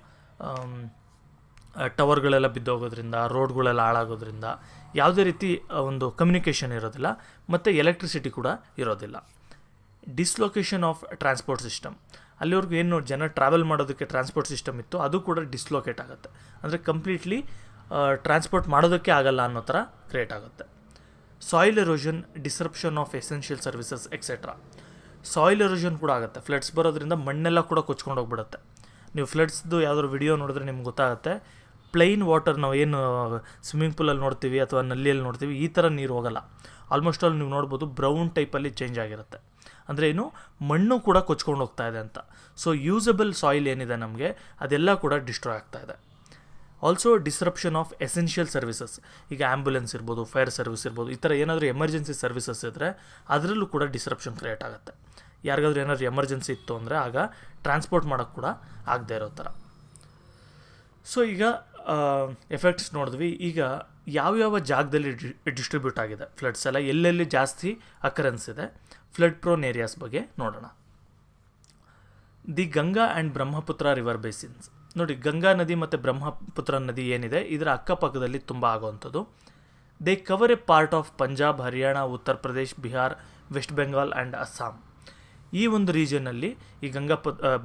S1: ಟವರ್ಗಳೆಲ್ಲ ಬಿದ್ದೋಗೋದ್ರಿಂದ, ರೋಡ್ಗಳೆಲ್ಲ ಹಾಳಾಗೋದ್ರಿಂದ ಯಾವುದೇ ರೀತಿ ಒಂದು ಕಮ್ಯುನಿಕೇಷನ್ ಇರೋದಿಲ್ಲ ಮತ್ತು ಎಲೆಕ್ಟ್ರಿಸಿಟಿ ಕೂಡ ಇರೋದಿಲ್ಲ. Dislocation of transport system. ಅಲ್ಲಿವರೆಗೂ ಏನು ಜನ ಟ್ರಾವೆಲ್ ಮಾಡೋದಕ್ಕೆ ಟ್ರಾನ್ಸ್ಪೋರ್ಟ್ ಸಿಸ್ಟಮ್ ಇತ್ತು, ಅದು ಕೂಡ ಡಿಸ್ಲೊಕೇಟ್ ಆಗುತ್ತೆ. ಅಂದರೆ ಕಂಪ್ಲೀಟ್ಲಿ ಟ್ರಾನ್ಸ್ಪೋರ್ಟ್ ಮಾಡೋದಕ್ಕೆ ಆಗಲ್ಲ ಅನ್ನೋ ಥರ ಕ್ರಿಯೇಟ್ ಆಗುತ್ತೆ. Soil erosion, disruption of essential services etcetera. Soil erosion ಕೂಡ ಆಗುತ್ತೆ. ಫ್ಲಡ್ಸ್ ಬರೋದ್ರಿಂದ ಮಣ್ಣೆಲ್ಲ ಕೂಡ ಕೊಚ್ಕೊಂಡು ಹೋಗ್ಬಿಡುತ್ತೆ. ನೀವು ಫ್ಲಡ್ಸ್ದು ಯಾವ್ದಾದ್ರು ವಿಡಿಯೋ ನೋಡಿದ್ರೆ ನಿಮ್ಗೆ ಗೊತ್ತಾಗುತ್ತೆ. ಪ್ಲೈನ್ ವಾಟರ್ ನಾವು ಏನು ಸ್ವಿಮ್ಮಿಂಗ್ ಪೂಲಲ್ಲಿ ನೋಡ್ತೀವಿ ಅಥವಾ ನಲ್ಲಿಯಲ್ಲಿ ನೋಡ್ತೀವಿ, ಈ ಥರ ನೀರು ಹೋಗಲ್ಲ. ಆಲ್ಮೋಸ್ಟ್ ಆಲ್ ನೀವು ನೋಡ್ಬೋದು ಬ್ರೌನ್ ಟೈಪಲ್ಲಿ ಚೇಂಜ್ ಆಗಿರುತ್ತೆ. ಅಂದರೆ ಏನು, ಮಣ್ಣು ಕೂಡ ಕೊಚ್ಕೊಂಡು ಹೋಗ್ತಾ ಇದೆ ಅಂತ. ಸೊ ಯೂಸಬಲ್ ಸಾಯಿಲ್ ಏನಿದೆ ನಮಗೆ, ಅದೆಲ್ಲ ಕೂಡ ಡಿಸ್ಟ್ರಾಯ್ ಆಗ್ತಾ ಇದೆ. Also disruption of essential services. ಈಗ ಆ್ಯಂಬುಲೆನ್ಸ್ ಇರ್ಬೋದು, ಫೈರ್ ಸರ್ವಿಸ್ ಇರ್ಬೋದು, ಈ ಥರ ಏನಾದರೂ ಎಮರ್ಜೆನ್ಸಿ ಸರ್ವಿಸಸ್ ಇದ್ದರೆ ಅದರಲ್ಲೂ ಕೂಡ ಡಿಸ್ರಪ್ಷನ್ ಕ್ರಿಯೇಟ್ ಆಗುತ್ತೆ. ಯಾರಿಗಾದ್ರೂ ಏನಾದರೂ ಎಮರ್ಜೆನ್ಸಿ ಇತ್ತು ಅಂದರೆ ಆಗ ಟ್ರಾನ್ಸ್ಪೋರ್ಟ್ ಮಾಡೋಕ್ಕೆ ಕೂಡ ಆಗದೆ ಇರೋ ಥರ. ಸೊ ಈಗ ಎಫೆಕ್ಟ್ಸ್ ನೋಡಿದ್ವಿ. ಈಗ ಯಾವ್ಯಾವ ಜಾಗದಲ್ಲಿ ಡಿಸ್ಟ್ರಿಬ್ಯೂಟ್ ಆಗಿದೆ ಫ್ಲಡ್ಸ್ ಎಲ್ಲ, ಎಲ್ಲೆಲ್ಲಿ ಜಾಸ್ತಿ ಅಕರೆನ್ಸ್ ಇದೆ, ಫ್ಲಡ್ ಪ್ರೋನ್ ಏರಿಯಾಸ್ ಬಗ್ಗೆ ನೋಡೋಣ. The Ganga and Brahmaputra river basins. ನೋಡಿ, ಗಂಗಾ ನದಿ ಮತ್ತು ಬ್ರಹ್ಮಪುತ್ರ ನದಿ ಏನಿದೆ ಇದರ ಅಕ್ಕಪಕ್ಕದಲ್ಲಿ ತುಂಬ ಆಗುವಂಥದ್ದು. They cover A part of Punjab, Haryana, Uttar Pradesh, Bihar, West Bengal and Assam. ಈ ಒಂದು ರೀಜನಲ್ಲಿ ಈ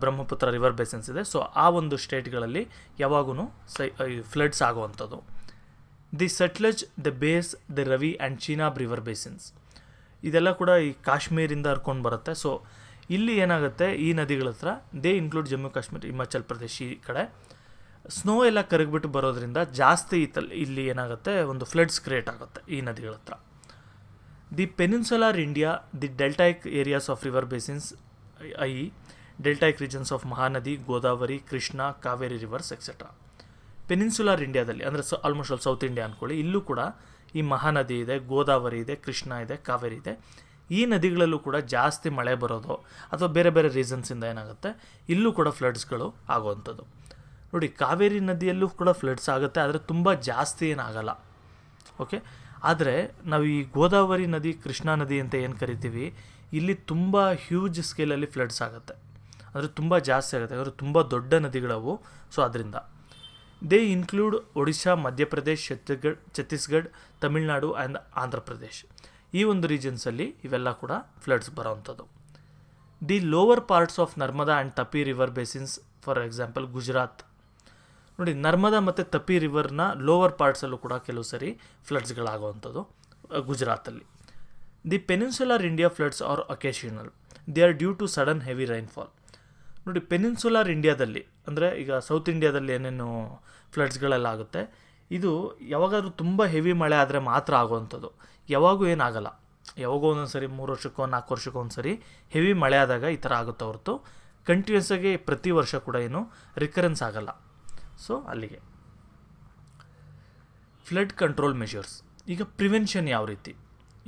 S1: ಬ್ರಹ್ಮಪುತ್ರ ರಿವರ್ ಬೇಸಿನ್ಸ್ ಇದೆ. ಸೊ ಆ ಒಂದು ಸ್ಟೇಟ್ಗಳಲ್ಲಿ ಯಾವಾಗೂ ಫ್ಲಡ್ಸ್ ಆಗುವಂಥದ್ದು. The Sutlej, the base, the Ravi and Chenab river basins. ಇದೆಲ್ಲ ಕೂಡ ಈ ಕಾಶ್ಮೀರಿಂದ ಹರ್ಕೊಂಡು ಬರುತ್ತೆ. ಸೊ ಇಲ್ಲಿ ಏನಾಗುತ್ತೆ, ಈ ನದಿಗಳ ಹತ್ರ ದೇ ಇನ್ಕ್ಲೂಡ್ ಜಮ್ಮು ಕಾಶ್ಮೀರ್, ಹಿಮಾಚಲ್ ಪ್ರದೇಶ್ ಈ ಕಡೆ ಸ್ನೋ ಎಲ್ಲ ಕರಗಿಬಿಟ್ಟು ಬರೋದ್ರಿಂದ ಜಾಸ್ತಿ ಇಲ್ಲಿ ಏನಾಗುತ್ತೆ, ಒಂದು ಫ್ಲಡ್ಸ್ ಕ್ರಿಯೇಟ್ ಆಗುತ್ತೆ ಈ ನದಿಗಳ ಹತ್ರ. The peninsular India, the deltaic areas of river basins, deltaic regions of Mahanadi, Godavari, Krishna, Kaveri rivers etcetera. ಪೆನಿನ್ಸುಲಾರ್ ಇಂಡಿಯಾದಲ್ಲಿ ಅಂದರೆ ಆಲ್ಮೋಸ್ಟ್ ಆಲ್ ಸೌತ್ ಇಂಡಿಯಾ ಅಂದ್ಕೊಳ್ಳಿ, ಇಲ್ಲೂ ಕೂಡ ಈ ಮಹಾನದಿ ಇದೆ, ಗೋದಾವರಿ ಇದೆ, ಕೃಷ್ಣ ಇದೆ, ಕಾವೇರಿ ಇದೆ. ಈ ನದಿಗಳಲ್ಲೂ ಕೂಡ ಜಾಸ್ತಿ ಮಳೆ ಬರೋದು ಅಥವಾ ಬೇರೆ ಬೇರೆ ರೀಸನ್ಸಿಂದ ಏನಾಗುತ್ತೆ, ಇಲ್ಲೂ ಕೂಡ ಫ್ಲಡ್ಸ್ಗಳು ಆಗುವಂಥದ್ದು. ನೋಡಿ, ಕಾವೇರಿ ನದಿಯಲ್ಲೂ ಕೂಡ ಫ್ಲಡ್ಸ್ ಆಗುತ್ತೆ, ಆದರೆ ತುಂಬ ಜಾಸ್ತಿ ಏನಾಗಲ್ಲ. ಓಕೆ, ಆದರೆ ನಾವು ಈ ಗೋದಾವರಿ ನದಿ, ಕೃಷ್ಣಾ ನದಿ ಅಂತ ಏನು ಕರಿತೀವಿ, ಇಲ್ಲಿ ತುಂಬ ಹ್ಯೂಜ್ ಸ್ಕೇಲಲ್ಲಿ ಫ್ಲಡ್ಸ್ ಆಗುತ್ತೆ. ಅಂದರೆ ತುಂಬ ಜಾಸ್ತಿ ಆಗುತ್ತೆ, ಅಂದರೆ ತುಂಬ ದೊಡ್ಡ ನದಿಗಳವು. ಸೊ ಅದರಿಂದ they include Odisha, Madhya Pradesh, Chhattisgarh, Tamil Nadu and Andhra Pradesh. ಈ ಒಂದು ರೀಜನ್ಸಲ್ಲಿ ಇವೆಲ್ಲ ಕೂಡ ಫ್ಲಡ್ಸ್ ಬರೋವಂಥದ್ದು. The lower parts of Narmada and Tapi river basins, for example Gujarat. ನೋಡಿ, ನರ್ಮದಾ ಮತ್ತು ತಪಿ ರಿವರ್ನ ಲೋವರ್ ಪಾರ್ಟ್ಸಲ್ಲೂ ಕೂಡ ಕೆಲವು ಸರಿ ಫ್ಲಡ್ಸ್ಗಳಾಗುವಂಥದ್ದು ಗುಜರಾತಲ್ಲಿ. The peninsular India floods are occasional, they are due to sudden heavy rainfall. ನೋಡಿ, ಪೆನಿನ್ಸುಲಾರ್ ಇಂಡಿಯಾದಲ್ಲಿ ಅಂದರೆ ಈಗ ಸೌತ್ ಇಂಡಿಯಾದಲ್ಲಿ ಏನೇನು ಫ್ಲಡ್ಸ್ಗಳೆಲ್ಲ ಆಗುತ್ತೆ, ಇದು ಯಾವಾಗಾದ್ರೂ ತುಂಬ ಹೆವಿ ಮಳೆ ಆದರೆ ಮಾತ್ರ ಆಗುವಂಥದ್ದು. ಯಾವಾಗೂ ಏನಾಗಲ್ಲ, ಯಾವಾಗೋ ಒಂದೊಂದು ಸರಿ 3 ವರ್ಷಕ್ಕೋ 4 ವರ್ಷಕ್ಕೋ ಒಂದು ಸರಿ ಹೆವಿ ಮಳೆ ಆದಾಗ ಈ ಥರ ಆಗುತ್ತೆ ಹೊರತು ಕಂಟಿನ್ಯೂಸ್ ಆಗಿ ಪ್ರತಿ ವರ್ಷ ಕೂಡ ಏನು ರಿಕರೆನ್ಸ್ ಆಗಲ್ಲ. ಸೊ ಅಲ್ಲಿಗೆ ಫ್ಲಡ್ ಕಂಟ್ರೋಲ್ ಮೆಷರ್ಸ್. ಈಗ ಪ್ರಿವೆನ್ಷನ್ ಯಾವ ರೀತಿ,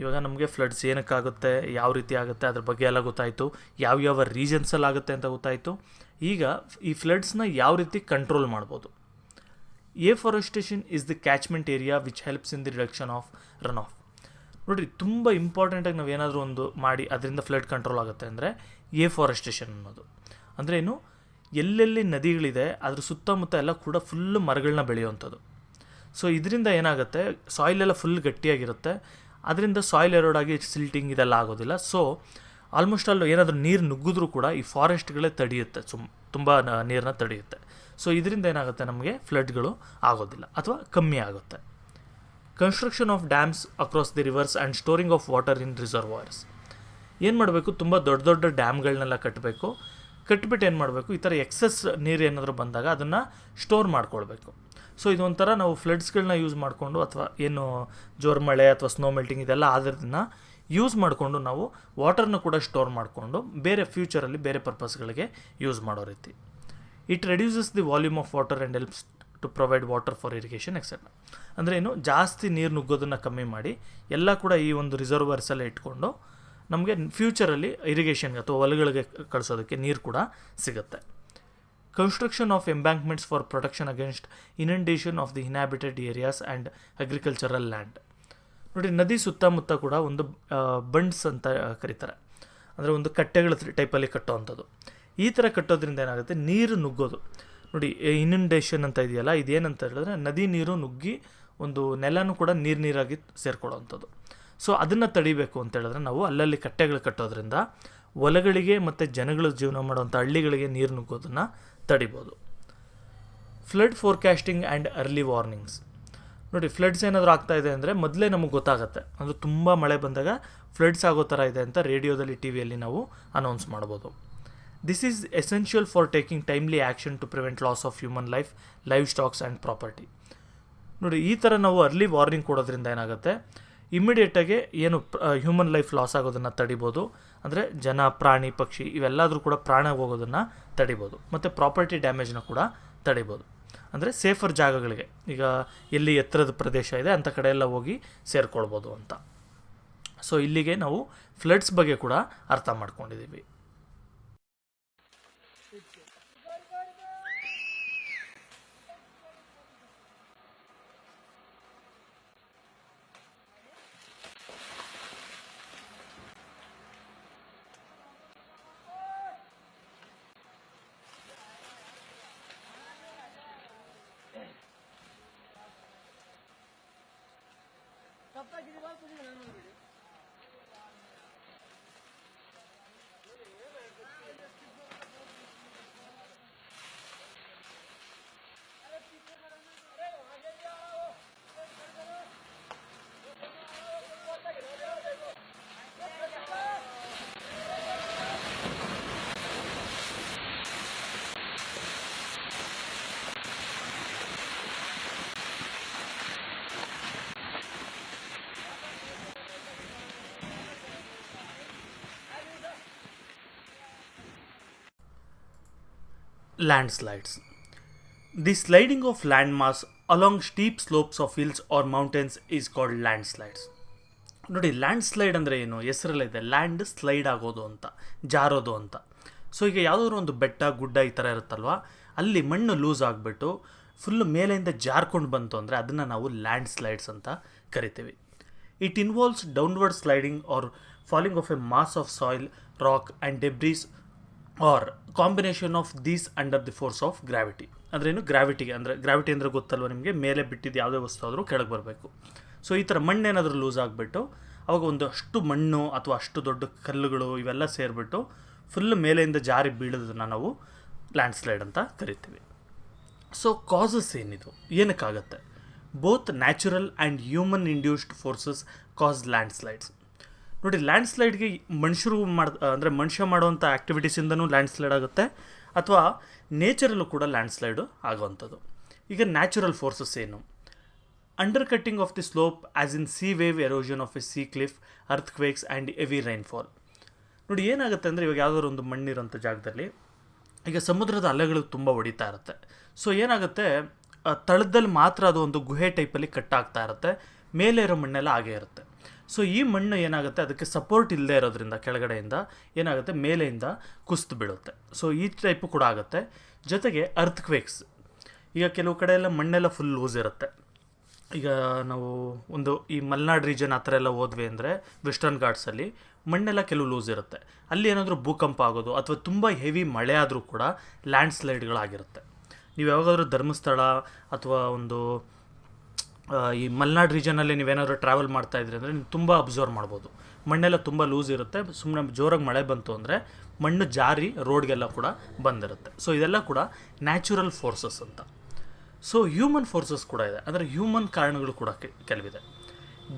S1: ಇವಾಗ ನಮಗೆ ಫ್ಲಡ್ಸ್ ಏನಕ್ಕಾಗುತ್ತೆ, ಯಾವ ರೀತಿ ಆಗುತ್ತೆ, ಅದ್ರ ಬಗ್ಗೆ ಎಲ್ಲ ಗೊತ್ತಾಯಿತು. ಯಾವ್ಯಾವ ರೀಜನ್ಸಲ್ಲಿ ಆಗುತ್ತೆ ಅಂತ ಗೊತ್ತಾಯಿತು. ಈಗ ಈ ಫ್ಲಡ್ಸ್ನ ಯಾವ ರೀತಿ ಕಂಟ್ರೋಲ್ ಮಾಡ್ಬೋದು. Afforestation is the catchment area which helps in the reduction of run off. ನೋಡಿರಿ, ತುಂಬ ಇಂಪಾರ್ಟೆಂಟಾಗಿ ನಾವು ಏನಾದರೂ ಒಂದು ಮಾಡಿ ಅದರಿಂದ ಫ್ಲಡ್ ಕಂಟ್ರೋಲ್ ಆಗುತ್ತೆ ಅಂದರೆ ಎಫಾರೆಸ್ಟೇಷನ್ ಅನ್ನೋದು. ಅಂದರೆ ಏನು, ಎಲ್ಲೆಲ್ಲಿ ನದಿಗಳಿದೆ ಅದ್ರ ಸುತ್ತಮುತ್ತ ಎಲ್ಲ ಕೂಡ ಫುಲ್ಲು ಮರಗಳನ್ನ ಬೆಳೆಯುವಂಥದ್ದು. ಸೊ ಇದರಿಂದ ಏನಾಗುತ್ತೆ, ಸಾಯಿಲ್ ಎಲ್ಲ ಫುಲ್ ಗಟ್ಟಿಯಾಗಿರುತ್ತೆ, ಅದರಿಂದ ಸಾಯಿಲ್ ಎರೋಡಾಗಿ ಸಿಲ್ಟಿಂಗ್ ಇದೆಲ್ಲ ಆಗೋದಿಲ್ಲ. ಸೊ ಆಲ್ಮೋಸ್ಟ್ ಅಲ್ಲಿ ಏನಾದರೂ ನೀರು ನುಗ್ಗಿದ್ರೂ ಕೂಡ ಈ ಫಾರೆಸ್ಟ್ಗಳೇ ತಡೆಯುತ್ತೆ, ತುಂಬ ನೀರನ್ನ ತಡೆಯುತ್ತೆ. ಸೊ ಇದರಿಂದ ಏನಾಗುತ್ತೆ, ನಮಗೆ ಫ್ಲಡ್ಗಳು ಆಗೋದಿಲ್ಲ ಅಥವಾ ಕಮ್ಮಿ ಆಗುತ್ತೆ. Construction of dams across the rivers and storing of water in reservoirs. ಏನು ಮಾಡಬೇಕು, ತುಂಬ ದೊಡ್ಡ ದೊಡ್ಡ ಡ್ಯಾಮ್ಗಳನ್ನೆಲ್ಲ ಕಟ್ಟಬೇಕು. ಕಟ್ಟಿಬಿಟ್ಟು ಏನು ಮಾಡಬೇಕು, ಈ ಥರ ಎಕ್ಸಸ್ ನೀರು ಏನಾದರೂ ಬಂದಾಗ ಅದನ್ನು ಸ್ಟೋರ್ ಮಾಡ್ಕೊಳ್ಬೇಕು. ಸೊ ಇದೊಂಥರ ನಾವು ಫ್ಲಡ್ಸ್ಗಳನ್ನ ಯೂಸ್ ಮಾಡಿಕೊಂಡು ಅಥವಾ ಏನು ಜೋರು ಮಳೆ ಅಥವಾ ಸ್ನೋ ಮೆಲ್ಟಿಂಗ್ ಇದೆಲ್ಲ ಆದ್ರದನ್ನ ಯೂಸ್ ಮಾಡಿಕೊಂಡು ನಾವು ವಾಟರ್ನ ಕೂಡ ಸ್ಟೋರ್ ಮಾಡಿಕೊಂಡು ಬೇರೆ ಫ್ಯೂಚರಲ್ಲಿ ಬೇರೆ ಪರ್ಪಸ್ಗಳಿಗೆ ಯೂಸ್ ಮಾಡೋ ರೀತಿ. It reduces the volume of water and helps to provide water for irrigation etcetera. ಅಂದರೆ ಏನು, ಜಾಸ್ತಿ ನೀರು ನುಗ್ಗೋದನ್ನು ಕಮ್ಮಿ ಮಾಡಿ ಎಲ್ಲ ಕೂಡ ಈ ಒಂದು ರಿಸರ್ವರ್ಸಲ್ಲೇ ಇಟ್ಕೊಂಡು ನಮಗೆ ಫ್ಯೂಚರಲ್ಲಿ ಇರಿಗೇಷನ್ಗೆ ಅಥವಾ ಹೊಲಗಳಿಗೆ ಕಳಿಸೋದಕ್ಕೆ ನೀರು ಕೂಡ ಸಿಗುತ್ತೆ. Construction of embankments for protection against inundation of the inhabited areas and agricultural land. ನೋಡಿ, ನದಿ ಸುತ್ತಮುತ್ತ ಕೂಡ ಒಂದು ಬಂಡ್ಸ್ ಅಂತ ಕರೀತಾರೆ, ಅಂದರೆ ಒಂದು ಕಟ್ಟೆಗಳ ಟೈಪಲ್ಲಿ ಕಟ್ಟೋವಂಥದ್ದು. ಈ ಥರ ಕಟ್ಟೋದ್ರಿಂದ ಏನಾಗುತ್ತೆ, ನೀರು ನುಗ್ಗೋದು. ನೋಡಿ, ಇನಂಡೇಷನ್ ಅಂತ ಇದೆಯಲ್ಲ, ಇದೇನಂತ ಹೇಳಿದ್ರೆ ನದಿ ನೀರು ನುಗ್ಗಿ ಒಂದು ನೆಲನೂ ಕೂಡ ನೀರಾಗಿ ಸೇರ್ಕೊಳ್ಳೋವಂಥದ್ದು. ಸೊ ಅದನ್ನು ತಡಿಬೇಕು ಅಂತ ಹೇಳಿದ್ರೆ ನಾವು ಅಲ್ಲಲ್ಲಿ ಕಟ್ಟೆಗಳು ಕಟ್ಟೋದ್ರಿಂದ ಹೊಲಗಳಿಗೆ ಮತ್ತು ಜನಗಳು ಜೀವನ ಮಾಡುವಂಥ ಹಳ್ಳಿಗಳಿಗೆ ನೀರು ನುಗ್ಗೋದನ್ನು ತಡಿಬೋದು. Flood forecasting and early warnings. ನೋಡಿ, ಫ್ಲಡ್ಸ್ ಏನಾದರೂ ಆಗ್ತಾಯಿದೆ ಅಂದರೆ ಮೊದಲೇ ನಮಗೆ ಗೊತ್ತಾಗುತ್ತೆ. ಅಂದರೆ ತುಂಬ ಮಳೆ ಬಂದಾಗ ಫ್ಲಡ್ಸ್ ಆಗೋ ಥರ ಇದೆ ಅಂತ ರೇಡಿಯೋದಲ್ಲಿ ಟಿ ವಿಯಲ್ಲಿ ನಾವು ಅನೌನ್ಸ್ ಮಾಡ್ಬೋದು. This is essential for taking timely action to prevent loss of human life, livestocks and property. ನೋಡಿ, ಈ ಥರ ನಾವು ಅರ್ಲಿ ವಾರ್ನಿಂಗ್ ಕೊಡೋದ್ರಿಂದ ಏನಾಗುತ್ತೆ, ಇಮ್ಮಿಡಿಯೇಟಾಗಿ ಏನು ಹ್ಯೂಮನ್ ಲೈಫ್ ಲಾಸ್ ಆಗೋದನ್ನು ತಡಿಬೋದು. ಅಂದರೆ ಜನ, ಪ್ರಾಣಿ, ಪಕ್ಷಿ ಇವೆಲ್ಲಾದರೂ ಕೂಡ ಪ್ರಾಣ ಹೋಗೋದನ್ನು ತಡಿಬೋದು ಮತ್ತು ಪ್ರಾಪರ್ಟಿ ಡ್ಯಾಮೇಜ್ನ ಕೂಡ ತಡಿಬೋದು. ಅಂದರೆ ಸೇಫರ್ ಜಾಗಗಳಿಗೆ, ಈಗ ಎಲ್ಲಿ ಎತ್ತರದ ಪ್ರದೇಶ ಇದೆ ಅಂಥ ಕಡೆ ಎಲ್ಲ ಹೋಗಿ ಸೇರ್ಕೊಳ್ಬೋದು ಅಂತ. ಸೊ ಇಲ್ಲಿಗೆ ನಾವು ಫ್ಲಡ್ಸ್ ಬಗ್ಗೆ ಕೂಡ ಅರ್ಥ ಮಾಡ್ಕೊಂಡಿದ್ದೀವಿ. Landslides. The sliding of landmass along steep slopes of hills or mountains is called landslides. ನೋಡಿ, ಲ್ಯಾಂಡ್ಸ್ಲೈಡ್ ಅಂದರೆ ಏನು, ಹೆಸರಲ್ಲಿದೆ, ಲ್ಯಾಂಡ್ ಸ್ಲೈಡ್ ಆಗೋದು ಅಂತ, ಜಾರೋದು ಅಂತ. ಸೊ ಈಗ ಯಾವುದಾದ್ರು ಒಂದು ಬೆಟ್ಟ, ಗುಡ್ಡ ಈ ಥರ ಇರುತ್ತಲ್ವ, ಅಲ್ಲಿ ಮಣ್ಣು ಲೂಸ್ ಆಗಿಬಿಟ್ಟು ಫುಲ್ಲು ಮೇಲೆಯಿಂದ ಜಾರ್ಕೊಂಡು ಬಂತು ಅಂದರೆ ಅದನ್ನು ನಾವು ಲ್ಯಾಂಡ್ ಸ್ಲೈಡ್ಸ್ ಅಂತ ಕರಿತೀವಿ. It involves downward sliding or falling of a mass of soil, rock and debris or combination of these under the force of gravity. ಅಂದರೆ ಏನು, ಗ್ರಾವಿಟಿ ಅಂದರೆ ಗೊತ್ತಲ್ವ ನಿಮಗೆ, ಮೇಲೆ ಬಿಟ್ಟಿದ್ದು ಯಾವುದೇ ವಸ್ತು ಆದರೂ ಕೆಳಗೆ ಬರಬೇಕು. ಸೊ ಈ ಥರ ಮಣ್ಣೇನಾದರೂ ಲೂಸ್ ಆಗಿಬಿಟ್ಟು ಅವಾಗ ಒಂದಷ್ಟು ಮಣ್ಣು ಅಥವಾ ಅಷ್ಟು ದೊಡ್ಡ ಕಲ್ಲುಗಳು ಇವೆಲ್ಲ ಸೇರಿಬಿಟ್ಟು ಫುಲ್ ಮೇಲೆಯಿಂದ ಜಾರಿ ಬೀಳೋದನ್ನು ನಾವು ಲ್ಯಾಂಡ್ಸ್ಲೈಡ್ ಅಂತ ಕರಿತೀವಿ. ಸೊ ಕಾಸಸ್ ಏನಿದು, ಏನಕ್ಕಾಗತ್ತೆ? Both natural and human induced forces cause landslides. ನೋಡಿ, ಲ್ಯಾಂಡ್ಸ್ಲೈಡ್ಗೆ ಮನುಷ್ಯರು ಅಂದರೆ ಮನುಷ್ಯ ಮಾಡುವಂಥ ಆ್ಯಕ್ಟಿವಿಟೀಸಿಂದನೂ ಲ್ಯಾಂಡ್ಸ್ಲೈಡ್ ಆಗುತ್ತೆ ಅಥವಾ ನೇಚರಲ್ಲೂ ಕೂಡ ಲ್ಯಾಂಡ್ಸ್ಲೈಡು ಆಗುವಂಥದ್ದು. ಈಗ ನ್ಯಾಚುರಲ್ ಫೋರ್ಸಸ್ ಏನು? Undercutting of the slope as in sea wave erosion of a sea cliff, earthquakes and heavy rainfall. ನೋಡಿ, ಏನಾಗುತ್ತೆ ಅಂದರೆ ಇವಾಗ ಯಾವುದಾದ್ರು ಒಂದು ಮಣ್ಣಿರೋಂಥ ಜಾಗದಲ್ಲಿ ಈಗ ಸಮುದ್ರದ ಅಲೆಗಳು ತುಂಬ ಹೊಡಿತಾ ಇರುತ್ತೆ. ಸೊ ಏನಾಗುತ್ತೆ, ತಳದಲ್ಲಿ ಮಾತ್ರ ಅದು ಒಂದು ಗುಹೆ ಟೈಪಲ್ಲಿ ಕಟ್ಟಾಗ್ತಾ ಇರುತ್ತೆ, ಮೇಲೆ ಇರೋ ಮಣ್ಣೆಲ್ಲ ಹಾಗೇ ಇರುತ್ತೆ. ಸೊ ಈ ಮಣ್ಣು ಏನಾಗುತ್ತೆ, ಅದಕ್ಕೆ ಸಪೋರ್ಟ್ ಇಲ್ಲದೆ ಇರೋದ್ರಿಂದ ಕೆಳಗಡೆಯಿಂದ ಏನಾಗುತ್ತೆ, ಮೇಲೆಯಿಂದ ಕುಸಿದು ಬೀಳುತ್ತೆ. ಸೊ ಈ ಟೈಪು ಕೂಡ ಆಗುತ್ತೆ. ಜೊತೆಗೆ ಅರ್ತ್ಕ್ವೇಕ್ಸ್, ಈಗ ಕೆಲವು ಕಡೆ ಎಲ್ಲ ಮಣ್ಣೆಲ್ಲ ಫುಲ್ ಲೂಸ್ ಇರುತ್ತೆ, ಈಗ ನಾವು ಒಂದು ಈ ಮಲೆನಾಡು ರೀಜನ್ ಆ ಥರ ಎಲ್ಲ ಹೋದ್ವಿ ಅಂದರೆ ವೆಸ್ಟರ್ನ್ ಘಾಟ್ಸಲ್ಲಿ ಮಣ್ಣೆಲ್ಲ ಕೆಲವು ಲೂಸ್ ಇರುತ್ತೆ. ಅಲ್ಲಿ ಏನಾದರೂ ಭೂಕಂಪ ಆಗೋದು ಅಥವಾ ತುಂಬ ಹೆವಿ ಮಳೆ ಆದರೂ ಕೂಡ ಲ್ಯಾಂಡ್ ಸ್ಲೈಡ್ಗಳಾಗಿರುತ್ತೆ. ನೀವು ಯಾವಾಗಾದರೂ ಧರ್ಮಸ್ಥಳ ಅಥವಾ ಒಂದು ಈ ಮಲೆನಾಡು ರೀಜನಲ್ಲಿ ನೀವೇನಾದರೂ ಟ್ರಾವೆಲ್ ಮಾಡ್ತಾ ಇದ್ರಿ ಅಂದರೆ ನೀವು ತುಂಬ ಅಬ್ಸರ್ವ್ ಮಾಡ್ಬೋದು. ಮಣ್ಣೆಲ್ಲ ತುಂಬ ಲೂಸ್ ಇರುತ್ತೆ. ಸುಮ್ಮನೆ ಜೋರಾಗಿ ಮಳೆ ಬಂತು ಅಂದರೆ ಮಣ್ಣು ಜಾರಿ ರೋಡ್ಗೆಲ್ಲ ಕೂಡ ಬಂದಿರುತ್ತೆ. ಸೊ ಇದೆಲ್ಲ ಕೂಡ ನ್ಯಾಚುರಲ್ ಫೋರ್ಸಸ್ ಅಂತ. ಸೊ ಹ್ಯೂಮನ್ ಫೋರ್ಸಸ್ ಕೂಡ ಇದೆ, ಅಂದರೆ ಹ್ಯೂಮನ್ ಕಾರಣಗಳು ಕೂಡ ಕೆಲವಿದೆ.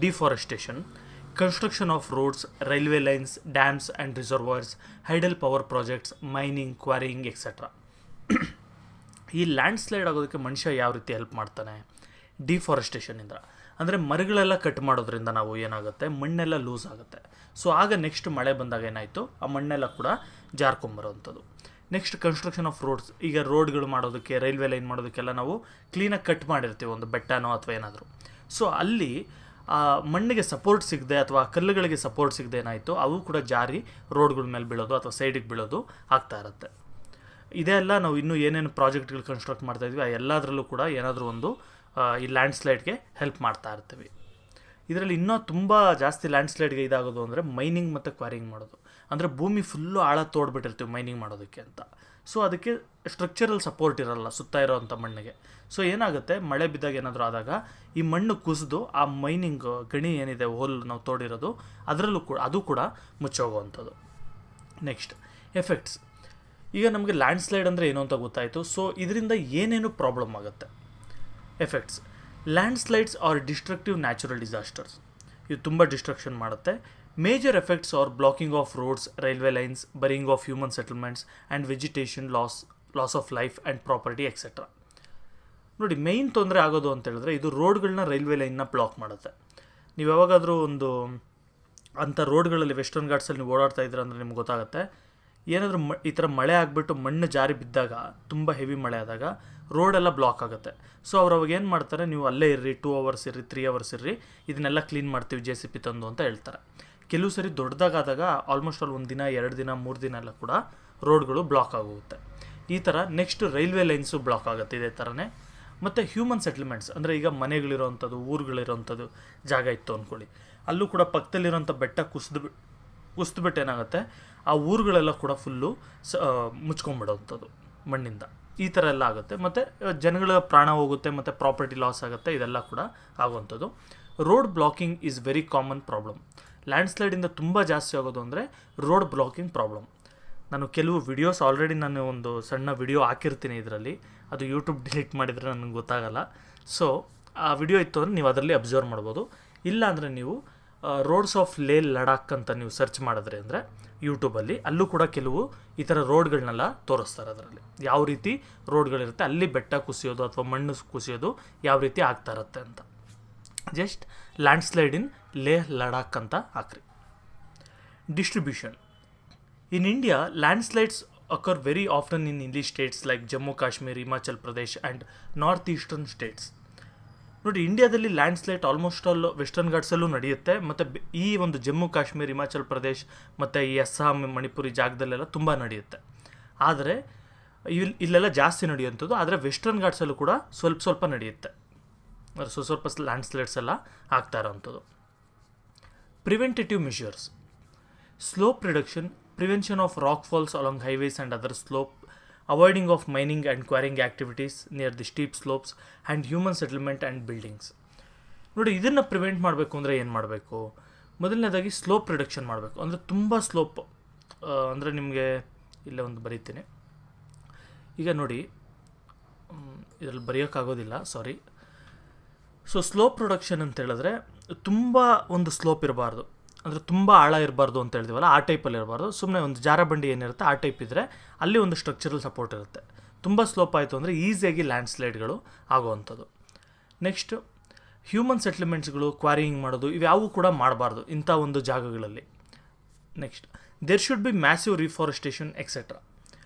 S1: Deforestation, construction of roads, railway lines, dams and reservoirs, hydel power projects, mining, quarrying etcetera. ಈ ಲ್ಯಾಂಡ್ ಸ್ಲೈಡ್ ಆಗೋದಕ್ಕೆ ಮನುಷ್ಯ ಯಾವ ರೀತಿ ಹೆಲ್ಪ್ ಮಾಡ್ತಾನೆ? ಡಿಫಾರೆಸ್ಟೇಷನಿಂದ, ಅಂದರೆ ಮರಗಳೆಲ್ಲ ಕಟ್ ಮಾಡೋದ್ರಿಂದ ನಾವು ಏನಾಗುತ್ತೆ, ಮಣ್ಣೆಲ್ಲ ಲೂಸ್ ಆಗುತ್ತೆ. ಸೊ ಆಗ ನೆಕ್ಸ್ಟ್ ಮಳೆ ಬಂದಾಗ ಏನಾಯಿತು, ಆ ಮಣ್ಣೆಲ್ಲ ಕೂಡ ಜಾರ್ಕೊಂಬರೋವಂಥದ್ದು. ನೆಕ್ಸ್ಟ್ ಕನ್ಸ್ಟ್ರಕ್ಷನ್ ಆಫ್ ರೋಡ್ಸ್, ಈಗ ರೋಡ್ಗಳು ಮಾಡೋದಕ್ಕೆ, ರೈಲ್ವೆ ಲೈನ್ ಮಾಡೋದಕ್ಕೆಲ್ಲ ನಾವು ಕ್ಲೀನಾಗಿ ಕಟ್ ಮಾಡಿರ್ತೀವಿ, ಒಂದು ಬೆಟ್ಟನೋ ಅಥವಾ ಏನಾದರೂ. ಸೊ ಅಲ್ಲಿ ಮಣ್ಣಿಗೆ ಸಪೋರ್ಟ್ ಸಿಗದೆ ಅಥವಾ ಕಲ್ಲುಗಳಿಗೆ ಸಪೋರ್ಟ್ ಸಿಗದೆ ಏನಾಯಿತು, ಅವು ಕೂಡ ಜಾರಿ ರೋಡ್ಗಳ ಮೇಲೆ ಬೀಳೋದು ಅಥವಾ ಸೈಡಿಗೆ ಬೀಳೋದು ಆಗ್ತಾ ಇರುತ್ತೆ. ಇದೆಲ್ಲ ನಾವು ಇನ್ನೂ ಏನೇನು ಪ್ರಾಜೆಕ್ಟ್ಗಳು ಕನ್ಸ್ಟ್ರಕ್ಟ್ ಮಾಡ್ತಾಯಿದ್ವಿ ಆ ಎಲ್ಲದರಲ್ಲೂ ಕೂಡ ಏನಾದರೂ ಒಂದು ಈ ಲ್ಯಾಂಡ್ ಸ್ಲೈಡ್ಗೆ ಹೆಲ್ಪ್ ಮಾಡ್ತಾ ಇರ್ತೀವಿ. ಇದರಲ್ಲಿ ಇನ್ನೂ ತುಂಬ ಜಾಸ್ತಿ ಲ್ಯಾಂಡ್ ಸ್ಲೈಡ್ಗೆ ಇದಾಗೋದು ಅಂದರೆ ಮೈನಿಂಗ್ ಮತ್ತು ಕ್ವಾರಿಂಗ್ ಮಾಡೋದು. ಅಂದರೆ ಭೂಮಿ ಫುಲ್ಲು ಆಳ ತೋಡ್ಬಿಟ್ಟಿರ್ತೀವಿ ಮೈನಿಂಗ್ ಮಾಡೋದಕ್ಕೆ ಅಂತ. ಸೊ ಅದಕ್ಕೆ ಸ್ಟ್ರಕ್ಚರಲ್ ಸಪೋರ್ಟ್ ಇರೋಲ್ಲ ಸುತ್ತ ಇರೋವಂಥ ಮಣ್ಣಿಗೆ. ಸೊ ಏನಾಗುತ್ತೆ, ಮಳೆ ಬಿದ್ದಾಗ ಏನಾದರೂ ಆದಾಗ ಈ ಮಣ್ಣು ಕುಸಿದು ಆ ಮೈನಿಂಗ್ ಗಣಿ ಏನಿದೆ, ಹೋಲ್ ನಾವು ತೋಡಿರೋದು, ಅದರಲ್ಲೂ ಕೂಡ ಅದು ಕೂಡ ಮುಚ್ಚೋಗುವಂಥದ್ದು. Next effects. ಈಗ ನಮಗೆ ಲ್ಯಾಂಡ್ ಸ್ಲೈಡ್ ಅಂದರೆ ಏನು ಅಂತ ಗೊತ್ತಾಯಿತು. ಸೊ ಇದರಿಂದ ಏನೇನು ಪ್ರಾಬ್ಲಮ್ ಆಗುತ್ತೆ. Effects: landslides are destructive natural disasters. ಇದು ತುಂಬ ಡಿಸ್ಟ್ರಕ್ಷನ್ ಮಾಡುತ್ತೆ. Major effects are blocking of roads, railway lines, burying of human settlements and vegetation loss of life and property etcetera. ನೋಡಿ, ಮೇಯ್ನ್ ತೊಂದರೆ ಆಗೋದು ಅಂತ ಹೇಳಿದ್ರೆ ಇದು ರೋಡ್ಗಳನ್ನ, ರೈಲ್ವೆ ಲೈನ್ನ ಬ್ಲಾಕ್ ಮಾಡುತ್ತೆ. ನೀವು ಯಾವಾಗಾದರೂ ಒಂದು ಅಂಥ ರೋಡ್ಗಳಲ್ಲಿ ವೆಸ್ಟರ್ನ್ ಘಾಟ್ಸಲ್ಲಿ ನೀವು ಓಡಾಡ್ತಾ ಇದ್ದೀರ ಅಂದರೆ ನಿಮ್ಗೆ ಗೊತ್ತಾಗುತ್ತೆ, ಏನಾದರೂ ಈ ಥರ ಮಳೆ ಆಗಿಬಿಟ್ಟು ಮಣ್ಣು ಜಾರಿ ಬಿದ್ದಾಗ, ತುಂಬ ಹೆವಿ ಮಳೆ ಆದಾಗ ರೋಡೆಲ್ಲ ಬ್ಲಾಕ್ ಆಗುತ್ತೆ. ಸೊ ಅವ್ರು ಅವಾಗ ಏನು ಮಾಡ್ತಾರೆ, ನೀವು ಅಲ್ಲೇ ಇರ್ರಿ, 2 hours ಇರ್ರಿ, 3 hours ಇರ್ರಿ, ಇದನ್ನೆಲ್ಲ ಕ್ಲೀನ್ ಮಾಡ್ತೀವಿ JCB ತಂದು ಅಂತ ಹೇಳ್ತಾರೆ. ಕೆಲವು ಸರಿ ದೊಡ್ಡದಾಗಾದಾಗ ಆಲ್ಮೋಸ್ಟ್ ಆಲ್ 1 ದಿನ 2 ದಿನ 3 ದಿನ ಎಲ್ಲ ಕೂಡ ರೋಡ್ಗಳು ಬ್ಲಾಕ್ ಆಗೋಗುತ್ತೆ. ಈ ಥರ ನೆಕ್ಸ್ಟ್ ರೈಲ್ವೆ ಲೈನ್ಸು ಬ್ಲಾಕ್ ಆಗುತ್ತೆ ಇದೇ ಥರನೇ. ಮತ್ತು ಹ್ಯೂಮನ್ ಸೆಟ್ಲ್ಮೆಂಟ್ಸ್, ಅಂದರೆ ಈಗ ಮನೆಗಳಿರೋವಂಥದ್ದು, ಊರುಗಳಿರೋವಂಥದ್ದು ಜಾಗ ಇತ್ತು ಅಂದ್ಕೊಳ್ಳಿ, ಅಲ್ಲೂ ಕೂಡ ಪಕ್ಕದಲ್ಲಿರೋಂಥ ಬೆಟ್ಟ ಕುಸಿದ್ಬಿಟ್ಟು ಏನಾಗುತ್ತೆ, ಆ ಊರುಗಳೆಲ್ಲ ಕೂಡ ಫುಲ್ಲು ಮುಚ್ಕೊಂಡ್ಬಿಡೋವಂಥದ್ದು ಮಣ್ಣಿಂದ. ಈ ಥರ ಎಲ್ಲ ಆಗುತ್ತೆ. ಮತ್ತು ಜನಗಳ ಪ್ರಾಣ ಹೋಗುತ್ತೆ ಮತ್ತು ಪ್ರಾಪರ್ಟಿ ಲಾಸ್ ಆಗುತ್ತೆ. ಇದೆಲ್ಲ ಕೂಡ ಆಗುವಂಥದ್ದು. Road blocking is very common problem. Land ಸ್ಲೈಡಿಂದ ತುಂಬ ಜಾಸ್ತಿ ಆಗೋದು ಅಂದರೆ ರೋಡ್ ಬ್ಲಾಕಿಂಗ್ ಪ್ರಾಬ್ಲಮ್. ನಾನು ಕೆಲವು ವಿಡಿಯೋಸ್ ಆಲ್ರೆಡಿ ನಾನು ಒಂದು ಸಣ್ಣ ವಿಡಿಯೋ ಹಾಕಿರ್ತೀನಿ ಇದರಲ್ಲಿ, ಅದು ಯೂಟ್ಯೂಬ್ ಡಿಲೀಟ್ ಮಾಡಿದರೆ ನನಗೆ ಗೊತ್ತಾಗಲ್ಲ. ಸೊ ಆ ವಿಡಿಯೋ ಇತ್ತು ಅಂದರೆ ನೀವು ಅದರಲ್ಲಿ ಅಬ್ಸರ್ವ್ ಮಾಡ್ಬೋದು. ಇಲ್ಲ ಅಂದರೆ ನೀವು ರೋಡ್ಸ್ ಆಫ್ ಲೇ ಲಡಾಖ್ ಅಂತ ನೀವು ಸರ್ಚ್ ಮಾಡಿದ್ರೆ ಅಂದರೆ ಯೂಟ್ಯೂಬಲ್ಲಿ, ಅಲ್ಲೂ ಕೂಡ ಕೆಲವು ಈ ಥರ ರೋಡ್ಗಳನ್ನೆಲ್ಲ ತೋರಿಸ್ತಾರೆ. ಅದರಲ್ಲಿ ಯಾವ ರೀತಿ ರೋಡ್ಗಳಿರುತ್ತೆ, ಅಲ್ಲಿ ಬೆಟ್ಟ ಕುಸಿಯೋದು ಅಥವಾ ಮಣ್ಣು ಕುಸಿಯೋದು ಯಾವ ರೀತಿ ಆಗ್ತಾ ಇರುತ್ತೆ ಅಂತ. ಜಸ್ಟ್ ಲ್ಯಾಂಡ್ ಸ್ಲೈಡ್ ಇನ್ ಲೇ ಲಡಾಖ್ ಅಂತ ಹಾಕ್ರಿ. Distribution. In India, land slides occur very often in English states like Jammu Kashmir, Himachal Pradesh and north eastern states. ನೋಡಿ, ಇಂಡಿಯಾದಲ್ಲಿ land slide almost all western ಘಾಟ್ಸಲ್ಲೂ ನಡೆಯುತ್ತೆ. ಮತ್ತು ಈ ಒಂದು ಜಮ್ಮು ಕಾಶ್ಮೀರ್, ಹಿಮಾಚಲ್ ಪ್ರದೇಶ್ ಮತ್ತು ಈ ಅಸ್ಸಾಂ, ಮಣಿಪುರಿ ಜಾಗದಲ್ಲೆಲ್ಲ ತುಂಬ ನಡೆಯುತ್ತೆ. ಆದರೆ ಇಲ್ಲೆಲ್ಲ ಜಾಸ್ತಿ ನಡೆಯುವಂಥದ್ದು. ಆದರೆ ವೆಸ್ಟರ್ನ್ ಘಾಟ್ಸಲ್ಲೂ ಕೂಡ ಸ್ವಲ್ಪ ನಡೆಯುತ್ತೆ, ಸ್ವಲ್ಪ ಲ್ಯಾಂಡ್ ಸ್ಲೈಡ್ಸ್ ಎಲ್ಲ ಆಗ್ತಾ ಇರೋವಂಥದ್ದು. Preventative measures: slope reduction, prevention of rock falls along highways and other slope, avoiding of mining and quarrying activities near the steep slopes and human settlement and buildings. ನೋಡಿ, ಇದನ್ನು prevent ಮಾಡಬೇಕು ಅಂದರೆ ಏನು ಮಾಡಬೇಕು? ಮೊದಲನೇದಾಗಿ ಸ್ಲೋಪ್ ರಿಡಕ್ಷನ್ ಮಾಡಬೇಕು. ಅಂದರೆ ತುಂಬ ಸ್ಲೋಪ್, ಅಂದರೆ ನಿಮಗೆ ಇಲ್ಲೇ ಒಂದು ಬರೀತೀನಿ. ಈಗ ನೋಡಿ, ಇದರಲ್ಲಿ ಬರೆಯೋಕ್ಕಾಗೋದಿಲ್ಲ, ಸಾರಿ. ಸೊ ಸ್ಲೋಪ್ ರಿಡಕ್ಷನ್ ಅಂತ ಹೇಳಿದ್ರೆ ತುಂಬ ಒಂದು ಸ್ಲೋಪ್ ಇರಬಾರ್ದು, ಅಂದರೆ ತುಂಬ ಆಳ ಇರಬಾರ್ದು ಅಂತ ಹೇಳ್ತೀವಲ್ಲ, ಆ ಟೈಪಲ್ಲಿ ಇರಬಾರ್ದು. ಸುಮ್ಮನೆ ಒಂದು ಜಾರಬಂಡಿ ಏನಿರುತ್ತೆ ಆ ಟೈಪ್ ಇದ್ದರೆ ಅಲ್ಲಿ ಒಂದು ಸ್ಟ್ರಕ್ಚರಲ್ ಸಪೋರ್ಟ್ ಇರುತ್ತೆ. ತುಂಬ ಸ್ಲೋಪ್ ಆಯಿತು ಅಂದರೆ ಈಸಿಯಾಗಿ ಲ್ಯಾಂಡ್ ಸ್ಲೈಡ್ಗಳು ಆಗುವಂಥದ್ದು. ನೆಕ್ಸ್ಟ್, ಹ್ಯೂಮನ್ ಸೆಟ್ಲ್ಮೆಂಟ್ಸ್ಗಳು, ಕ್ವಾರಿಯಿಂಗ್ ಮಾಡೋದು, ಇವ್ಯಾವು ಕೂಡ ಮಾಡಬಾರ್ದು ಇಂಥ ಒಂದು ಜಾಗಗಳಲ್ಲಿ. Next, there should be massive reforestation etcetera.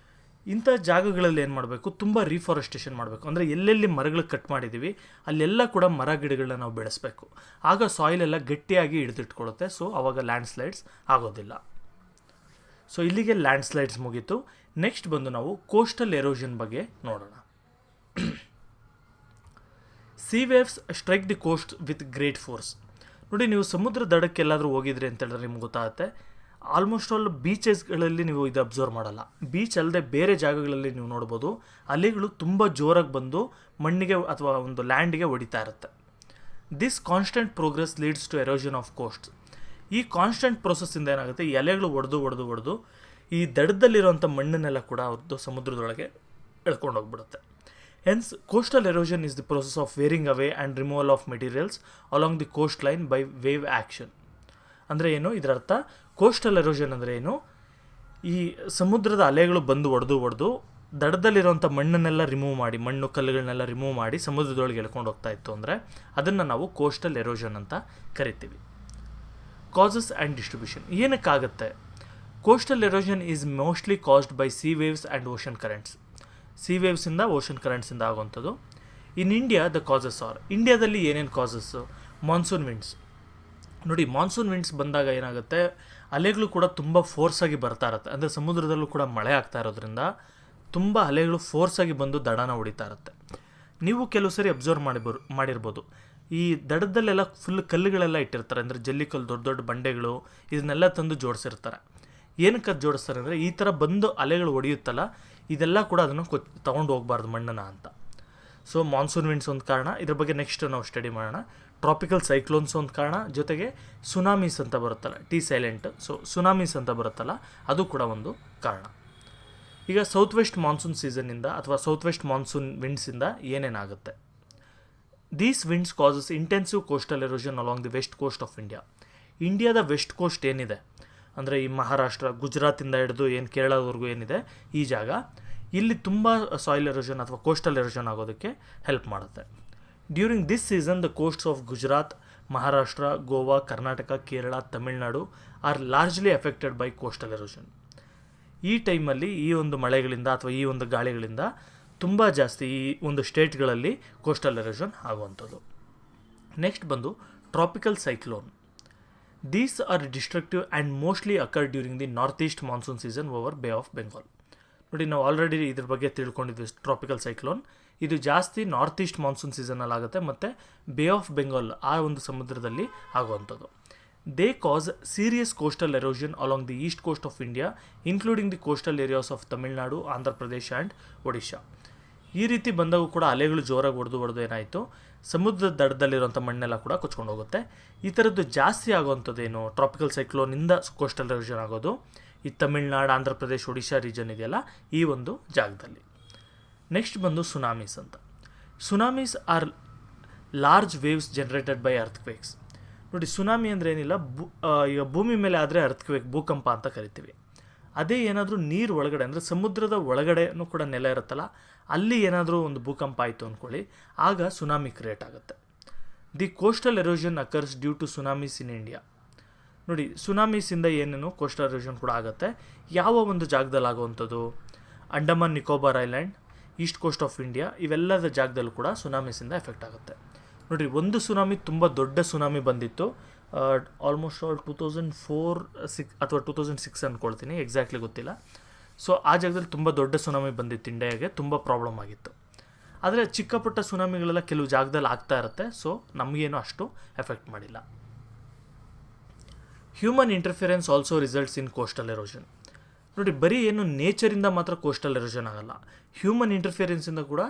S1: ಇಂಥ ಜಾಗಗಳಲ್ಲಿ ಏನು ಮಾಡಬೇಕು, ತುಂಬ ರಿಫಾರೆಸ್ಟೇಷನ್ ಮಾಡಬೇಕು. ಅಂದರೆ ಎಲ್ಲೆಲ್ಲಿ ಮರಗಳು ಕಟ್ ಮಾಡಿದ್ದೀವಿ ಅಲ್ಲೆಲ್ಲ ಕೂಡ ಮರ ಗಿಡಗಳನ್ನ ನಾವು ಬೆಳೆಸಬೇಕು. ಆಗ ಸಾಯಿಲ್ ಎಲ್ಲ ಗಟ್ಟಿಯಾಗಿ ಹಿಡಿದಿಟ್ಕೊಳ್ಳುತ್ತೆ. ಸೊ ಆವಾಗ ಲ್ಯಾಂಡ್ ಸ್ಲೈಡ್ಸ್ ಆಗೋದಿಲ್ಲ. ಸೊ ಇಲ್ಲಿಗೆ ಲ್ಯಾಂಡ್ ಸ್ಲೈಡ್ಸ್ ಮುಗೀತು. ನೆಕ್ಸ್ಟ್ ಬಂದು ನಾವು ಕೋಸ್ಟಲ್ ಎರೋಷನ್ ಬಗ್ಗೆ ನೋಡೋಣ. Sea waves strike the coast with great force. ನೋಡಿ, ನೀವು ಸಮುದ್ರ ದಡಕ್ಕೆ ಎಲ್ಲಾದರೂ ಹೋಗಿದ್ರಿ ಅಂತ ಹೇಳಿದ್ರೆ ನಿಮ್ಗೆ ಗೊತ್ತಾಗುತ್ತೆ, ಆಲ್ಮೋಸ್ಟ್ ಆಲ್ ಬೀಚಸ್ಗಳಲ್ಲಿ ನೀವು ಇದು ಅಬ್ಸರ್ವ್ ಮಾಡಲ್ಲ. ಬೀಚ್ ಅಲ್ಲದೆ ಬೇರೆ ಜಾಗಗಳಲ್ಲಿ ನೀವು ನೋಡ್ಬೋದು, ಅಲೆಗಳು ತುಂಬ ಜೋರಾಗಿ ಬಂದು ಮಣ್ಣಿಗೆ ಅಥವಾ ಒಂದು ಲ್ಯಾಂಡ್ಗೆ ಹೊಡಿತಾ ಇರುತ್ತೆ. This constant progress leads to erosion of coast. ಈ ಕಾನ್ಸ್ಟೆಂಟ್ ಪ್ರೊಸೆಸ್ಸಿಂದ ಏನಾಗುತ್ತೆ, ಈ ಅಲೆಗಳು ಹೊಡೆದು ಈ ದಡದಲ್ಲಿರುವಂಥ ಮಣ್ಣನ್ನೆಲ್ಲ ಕೂಡ ಅವ್ರದ್ದು ಸಮುದ್ರದೊಳಗೆ ಎಳ್ಕೊಂಡು ಹೋಗ್ಬಿಡುತ್ತೆ. Hence coastal erosion is the process of wearing away and removal of materials along the coastline by wave action. ಅಂದರೆ ಏನು ಇದರ ಅರ್ಥ? ಕೋಸ್ಟಲ್ ಎರೋಷನ್ ಅಂದರೆ ಏನು? ಈ ಸಮುದ್ರದ ಅಲೆಗಳು ಬಂದು ಹೊಡೆದು ದಡದಲ್ಲಿರುವಂಥ ಮಣ್ಣನ್ನೆಲ್ಲ ರಿಮೂವ್ ಮಾಡಿ, ಮಣ್ಣು ಕಲ್ಲುಗಳನ್ನೆಲ್ಲ ರಿಮೂವ್ ಮಾಡಿ ಸಮುದ್ರದೊಳಗೆ ಎಳ್ಕೊಂಡು ಹೋಗ್ತಾ ಇತ್ತು ಅಂದರೆ ಅದನ್ನು ನಾವು ಕೋಸ್ಟಲ್ ಎರೋಷನ್ ಅಂತ ಕರಿತೀವಿ. Causes and distribution. ಏನಕ್ಕಾಗುತ್ತೆ? Coastal erosion is mostly caused by sea waves and ocean currents. Sea ವೇವ್ಸಿಂದ ಓಷನ್ ಕರೆಂಟ್ಸಿಂದ ಆಗುವಂಥದ್ದು. In India the causes are, ಇಂಡಿಯಾದಲ್ಲಿ ಏನೇನು ಕಾಸಸ್ಸು? Monsoon winds. ನೋಡಿ, ಮಾನ್ಸೂನ್ ವಿಂಡ್ಸ್ ಬಂದಾಗ ಏನಾಗುತ್ತೆ, ಅಲೆಗಳು ಕೂಡ ತುಂಬ ಫೋರ್ಸಾಗಿ ಬರ್ತಾ ಇರುತ್ತೆ. ಅಂದರೆ ಸಮುದ್ರದಲ್ಲೂ ಕೂಡ ಮಳೆ ಆಗ್ತಾ ಇರೋದ್ರಿಂದ ತುಂಬ ಅಲೆಗಳು ಫೋರ್ಸಾಗಿ ಬಂದು ದಡನ ಹೊಡಿತಾ ಇರುತ್ತೆ. ನೀವು ಕೆಲವು ಸರಿ ಅಬ್ಸರ್ವ್ ಮಾಡಿರ್ಬೋದು, ಈ ದಡದಲ್ಲೆಲ್ಲ ಫುಲ್ ಕಲ್ಲುಗಳೆಲ್ಲ ಇಟ್ಟಿರ್ತಾರೆ. ಅಂದರೆ ಜಲ್ಲಿಕಲ್ಲು, ದೊಡ್ಡ ದೊಡ್ಡ ಬಂಡೆಗಳು, ಇದನ್ನೆಲ್ಲ ತಂದು ಜೋಡಿಸಿರ್ತಾರೆ. ಏನಕ್ಕೆ ಅದು ಜೋಡಿಸ್ತಾರೆ ಅಂದರೆ ಈ ಥರ ಬಂದು ಅಲೆಗಳು ಹೊಡೆಯುತ್ತಲ್ಲ, ಇದೆಲ್ಲ ಕೂಡ ಅದನ್ನು ತೊಗೊಂಡು ಹೋಗಬಾರ್ದು ಮಣ್ಣನ್ನು ಅಂತ. ಸೊ ಮಾನ್ಸೂನ್ ವಿಂಡ್ಸ್ ಒಂದು ಕಾರಣ, ಇದ್ರ ಬಗ್ಗೆ ನೆಕ್ಸ್ಟ್ ನಾವು ಸ್ಟಡಿ ಮಾಡೋಣ. ಟ್ರಾಪಿಕಲ್ ಸೈಕ್ಲೋನ್ಸ್ ಒಂದು ಕಾರಣ, ಜೊತೆಗೆ ಸುನಾಮೀಸ್ ಅಂತ ಬರುತ್ತಲ್ಲ, ಟಿ ಸೈಲೆಂಟ್, ಸೊ ಸುನಾಮೀಸ್ ಅಂತ ಬರುತ್ತಲ್ಲ, ಅದು ಕೂಡ ಒಂದು ಕಾರಣ. ಈಗ ಸೌತ್ ವೆಸ್ಟ್ ಮಾನ್ಸೂನ್ ಸೀಸನ್ನಿಂದ ಅಥವಾ ಸೌತ್ ವೆಸ್ಟ್ ಮಾನ್ಸೂನ್ ವಿಂಡ್ಸಿಂದ ಏನೇನಾಗುತ್ತೆ? These winds causes intensive coastal erosion along the west coast of India. ಇಂಡಿಯಾದ ವೆಸ್ಟ್ ಕೋಸ್ಟ್ ಏನಿದೆ ಅಂದರೆ ಈ ಮಹಾರಾಷ್ಟ್ರ, ಗುಜರಾತಿಂದ ಹಿಡಿದು ಏನು ಕೇರಳದವರೆಗೂ ಏನಿದೆ ಈ ಜಾಗ, ಇಲ್ಲಿ ತುಂಬ ಸಾಯಿಲ್ ಎರೋಷನ್ ಅಥವಾ ಕೋಸ್ಟಲ್ ಎರೋಷನ್ ಆಗೋದಕ್ಕೆ ಹೆಲ್ಪ್ ಮಾಡುತ್ತೆ. During this season the coasts of Gujarat, Maharashtra, Goa, Karnataka, Kerala, Tamil Nadu are largely affected by coastal erosion. ಈ ಟೈಮಲ್ಲಿ ಈ ಒಂದು ಮಳೆಗಳಿಂದ ಅಥವಾ ಈ ಒಂದು ಗಾಳಿಗಳಿಂದ ತುಂಬ ಜಾಸ್ತಿ ಈ ಒಂದು ಸ್ಟೇಟ್ಗಳಲ್ಲಿ ಕೋಸ್ಟಲ್ ಎರೋಷನ್ ಆಗುವಂಥದ್ದು. ನೆಕ್ಸ್ಟ್ ಬಂದು tropical cyclone. These are destructive and mostly occur during the northeast monsoon season over Bay of Bengal. ನೋಡಿ, ನಾವು ಆಲ್ರೆಡಿ ಇದ್ರ ಬಗ್ಗೆ ತಿಳ್ಕೊಂಡಿದ್ವಿ. ಟ್ರಾಪಿಕಲ್ ಸೈಕ್ಲೋನ್ ಇದು ಜಾಸ್ತಿ ನಾರ್ತ್ ಈಸ್ಟ್ ಮಾನ್ಸೂನ್ ಸೀಸನಲ್ಲಿ ಆಗುತ್ತೆ ಮತ್ತು ಬೇ ಆಫ್ ಬೆಂಗಾಲ್ ಆ ಒಂದು ಸಮುದ್ರದಲ್ಲಿ ಆಗುವಂಥದ್ದು. They cause serious coastal erosion along the east coast of India, including the coastal areas of Tamil Nadu, Andhra Pradesh and Odisha. ಈ ರೀತಿ ಬಂದಾಗೂ ಕೂಡ ಅಲೆಗಳು ಜೋರಾಗಿ ಹೊಡೆದು ಏನಾಯಿತು, ಸಮುದ್ರದ ದಡದಲ್ಲಿರುವಂಥ ಮಣ್ಣೆಲ್ಲ ಕೂಡ ಕೊಚ್ಕೊಂಡು ಹೋಗುತ್ತೆ. ಈ ಥರದ್ದು ಜಾಸ್ತಿ ಆಗುವಂಥದ್ದೇನು, ಟ್ರಾಪಿಕಲ್ ಸೈಕ್ಲೋನಿಂದ ಕೋಸ್ಟಲ್ ಎರೋಷನ್ ಆಗೋದು ಈ ತಮಿಳ್ನಾಡು, ಆಂಧ್ರ ಪ್ರದೇಶ, ಒಡಿಶಾ ರೀಜನ್ ಇದೆಯಲ್ಲ ಈ ಒಂದು ಜಾಗದಲ್ಲಿ. ನೆಕ್ಸ್ಟ್ ಬಂದು ಸುನಾಮೀಸ್ ಅಂತ. Tsunamis are large waves generated by earthquakes. ನೋಡಿ, ಸುನಾಮಿ ಅಂದರೆ ಏನಿಲ್ಲ, ಈಗ ಭೂಮಿ ಮೇಲೆ ಆದರೆ ಅರ್ಥ್ಕ್ವೇಕ್, ಭೂಕಂಪ ಅಂತ ಕರಿತೀವಿ. ಅದೇ ಏನಾದರೂ ನೀರು ಒಳಗಡೆ ಅಂದರೆ ಸಮುದ್ರದ ಒಳಗಡೆನೂ ಕೂಡ ನೆಲ ಇರುತ್ತಲ್ಲ, ಅಲ್ಲಿ ಏನಾದರೂ ಒಂದು ಭೂಕಂಪ ಆಯಿತು ಅಂದ್ಕೊಳ್ಳಿ, ಆಗ ಸುನಾಮಿ ಕ್ರಿಯೇಟ್ ಆಗುತ್ತೆ. The coastal erosion occurs due to tsunamis in India. ನೋಡಿ, ಸುನಾಮೀಸಿಂದ ಏನೇನು ಕೋಸ್ಟಲ್ ಎರೋಷನ್ ಕೂಡ ಆಗುತ್ತೆ. ಯಾವ ಒಂದು ಜಾಗದಲ್ಲಿ ಆಗುವಂಥದ್ದು? Andaman Nicobar island, east coast of India, ಇವೆಲ್ಲದ ಜಾಗದಲ್ಲೂ ಕೂಡ ಸುನಾಮೀಸಿಂದ ಎಫೆಕ್ಟ್ ಆಗುತ್ತೆ. ನೋಡಿ, ಒಂದು ಸುನಾಮಿ ತುಂಬ ದೊಡ್ಡ ಸುನಾಮಿ ಬಂದಿತ್ತು, ಆಲ್ಮೋಸ್ಟ್ ಆಲ್ 2004 ಅಥವಾ 2006 ಅಂದ್ಕೊಳ್ತೀನಿ, ಎಕ್ಸಾಕ್ಟ್ಲಿ ಗೊತ್ತಿಲ್ಲ. ಸೊ ಆ ಜಾಗದಲ್ಲಿ ತುಂಬ ದೊಡ್ಡ ಸುನಾಮಿ ಬಂದಿತ್ತು ಇಂಡಿಯಾಗೆ, ತುಂಬ ಪ್ರಾಬ್ಲಮ್ ಆಗಿತ್ತು. ಆದರೆ ಚಿಕ್ಕ ಪುಟ್ಟ ಸುನಾಮಿಗಳೆಲ್ಲ ಕೆಲವು ಜಾಗದಲ್ಲಿ ಆಗ್ತಾ ಇರುತ್ತೆ, ಸೊ ನಮಗೇನು ಅಷ್ಟು ಎಫೆಕ್ಟ್ ಮಾಡಿಲ್ಲ. Human interference also results in coastal erosion. ನೋಡಿ, ಬರೀ ಏನು ನೇಚರಿಂದ ಮಾತ್ರ ಕೋಸ್ಟಲ್ ಎರೋಷನ್ ಆಗಲ್ಲ, ಹ್ಯೂಮನ್ ಇಂಟರ್ಫಿರೆನ್ಸಿಂದ ಕೂಡ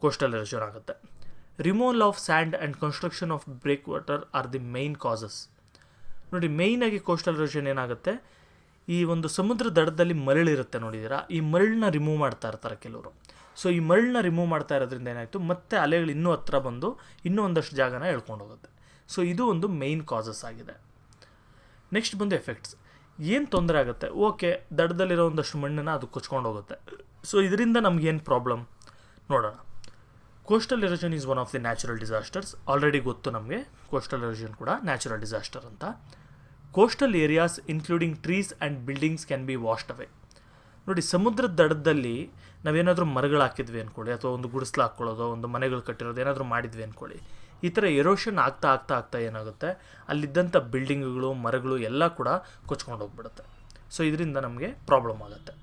S1: ಕೋಸ್ಟಲ್ ಎರೋಷನ್ ಆಗುತ್ತೆ. Removal of sand and construction of breakwater are the main causes. ನೋಡಿ, ಮೇಯ್ನಾಗಿ ಕೋಸ್ಟಲ್ ಎರೋಷನ್ ಏನಾಗುತ್ತೆ, ಈ ಒಂದು ಸಮುದ್ರ ದಡದಲ್ಲಿ ಮರಳಿರುತ್ತೆ ನೋಡಿದ್ದೀರಾ, ಈ ಮರಳನ್ನ ರಿಮೂವ್ ಮಾಡ್ತಾ ಇರ್ತಾರೆ ಕೆಲವರು. ಸೊ ಈ ಮರಳನ್ನ ರಿಮೂವ್ ಮಾಡ್ತಾ ಇರೋದ್ರಿಂದ ಏನಾಯಿತು, ಮತ್ತೆ ಅಲೆಗಳು ಇನ್ನೂ ಹತ್ರ ಬಂದು ಇನ್ನೂ ಒಂದಷ್ಟು ಜಾಗನ ಎಳ್ಕೊಂಡು ಹೋಗುತ್ತೆ. ಸೊ ಇದು ಒಂದು ಮೇಯ್ನ್ ಕಾಸಸ್ ಆಗಿದೆ. ನೆಕ್ಸ್ಟ್ ಬಂದು ಎಫೆಕ್ಟ್ಸ್. ಏನು ತೊಂದರೆ ಆಗುತ್ತೆ? ಓಕೆ, ದಡದಲ್ಲಿರೋ ಒಂದಷ್ಟು ಮಣ್ಣನ್ನು ಅದು ಕೊಚ್ಕೊಂಡು ಹೋಗುತ್ತೆ. ಸೊ ಇದರಿಂದ ನಮಗೇನು ಪ್ರಾಬ್ಲಮ್ ನೋಡೋಣ. Coastal erosion is one of the natural disasters. Already ಗೊತ್ತು ನಮಗೆ ಕೋಸ್ಟಲ್ ಎರೋಷನ್ ಕೂಡ ನ್ಯಾಚುರಲ್ ಡಿಸಾಸ್ಟರ್ ಅಂತ. Coastal areas including trees and buildings can be washed away. ನೋಡಿ, ಸಮುದ್ರದ ದಡದಲ್ಲಿ ನಾವೇನಾದರೂ ಮರಗಳು ಹಾಕಿದ್ವಿ ಅಂದ್ಕೊಳ್ಳಿ, ಅಥವಾ ಒಂದು ಗುಡಿಸ್ಲು ಹಾಕ್ಕೊಳ್ಳೋದು, ಒಂದು ಮನೆಗಳು ಕಟ್ಟಿರೋದು ಏನಾದರೂ ಮಾಡಿದ್ವಿ ಅಂದ್ಕೊಳ್ಳಿ, ಈ ಥರ ಎರೋಷನ್ ಆಗ್ತಾ ಏನಾಗುತ್ತೆ, ಅಲ್ಲಿದ್ದಂಥ ಬಿಲ್ಡಿಂಗ್ಗಳು, ಮರಗಳು ಎಲ್ಲ ಕೂಡ ಕೊಚ್ಕೊಂಡು ಹೋಗ್ಬಿಡುತ್ತೆ. ಸೊ ಇದರಿಂದ ನಮಗೆ ಪ್ರಾಬ್ಲಮ್ ಆಗುತ್ತೆ.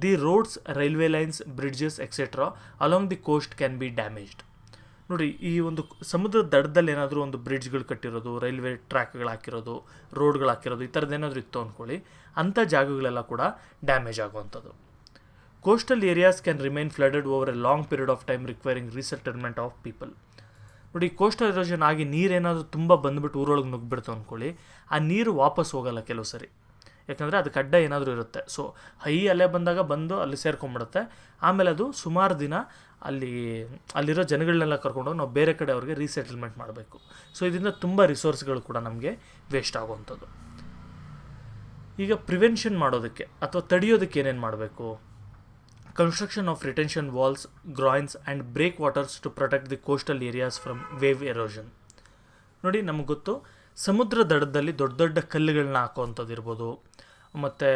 S1: The roads, railway lines, bridges etcetera along the coast can be damaged. ನೋಡಿ, ಈ ಒಂದು ಸಮುದ್ರದ ದಡದಲ್ಲಿ ಏನಾದರೂ ಒಂದು ಬ್ರಿಡ್ಜ್ಗಳು ಕಟ್ಟಿರೋದು, ರೈಲ್ವೆ ಟ್ರ್ಯಾಕ್ಗಳು ಹಾಕಿರೋದು, ರೋಡ್ಗಳು ಹಾಕಿರೋದು, ಈ ಥರದ್ದು ಏನಾದರೂ ಇತ್ತು ಅಂದ್ಕೊಳ್ಳಿ, ಅಂಥ ಜಾಗಗಳೆಲ್ಲ ಕೂಡ ಡ್ಯಾಮೇಜ್ ಆಗುವಂಥದ್ದು. Coastal areas can remain flooded over A long period of time requiring resettlement of people. ನೋಡಿ, ಕೋಸ್ಟಲ್ ಎರೋಷನ್ ಆಗಿ ನೀರೇನಾದರೂ ತುಂಬ ಬಂದುಬಿಟ್ಟು ಊರೊಳಗೆ ನುಗ್ಗಿಬಿಡ್ತು ಅಂದ್ಕೊಳ್ಳಿ, ಆ ನೀರು ವಾಪಸ್ ಹೋಗಲ್ಲ ಕೆಲವು ಸರಿ, ಯಾಕಂದರೆ ಅದಕ್ಕೆ ಅಡ್ಡ ಏನಾದರೂ ಇರುತ್ತೆ. ಸೊ ಹೈ ಅಲೆ ಬಂದಾಗ ಬಂದು ಅಲ್ಲಿ ಸೇರ್ಕೊಂಡ್ಬಿಡುತ್ತೆ. ಆಮೇಲೆ ಅದು ಸುಮಾರು ದಿನ ಅಲ್ಲಿರೋ ಜನಗಳನ್ನೆಲ್ಲ ಕರ್ಕೊಂಡೋಗಿ ನಾವು ಬೇರೆ ಕಡೆ ಅವ್ರಿಗೆ ರೀಸೆಟಲ್ಮೆಂಟ್ ಮಾಡಬೇಕು. ಸೊ ಇದರಿಂದ ತುಂಬ ರಿಸೋರ್ಸ್ಗಳು ಕೂಡ ನಮಗೆ ವೇಸ್ಟ್ ಆಗುವಂಥದ್ದು. ಈಗ ಪ್ರಿವೆನ್ಷನ್ ಮಾಡೋದಕ್ಕೆ ಅಥವಾ ತಡೆಯೋದಕ್ಕೆ ಏನೇನು ಮಾಡಬೇಕು? Construction of retention walls, groynes and breakwaters to protect the coastal areas from wave erosion. ನೋಡಿ, ನಮಗೆ ಗೊತ್ತು, ಸಮುದ್ರ ದಡದಲ್ಲಿ ದೊಡ್ಡ ದೊಡ್ಡ ಕಲ್ಲುಗಳನ್ನ ಹಾಕೋವಂಥದ್ದು ಇರ್ಬೋದು, ಮತ್ತು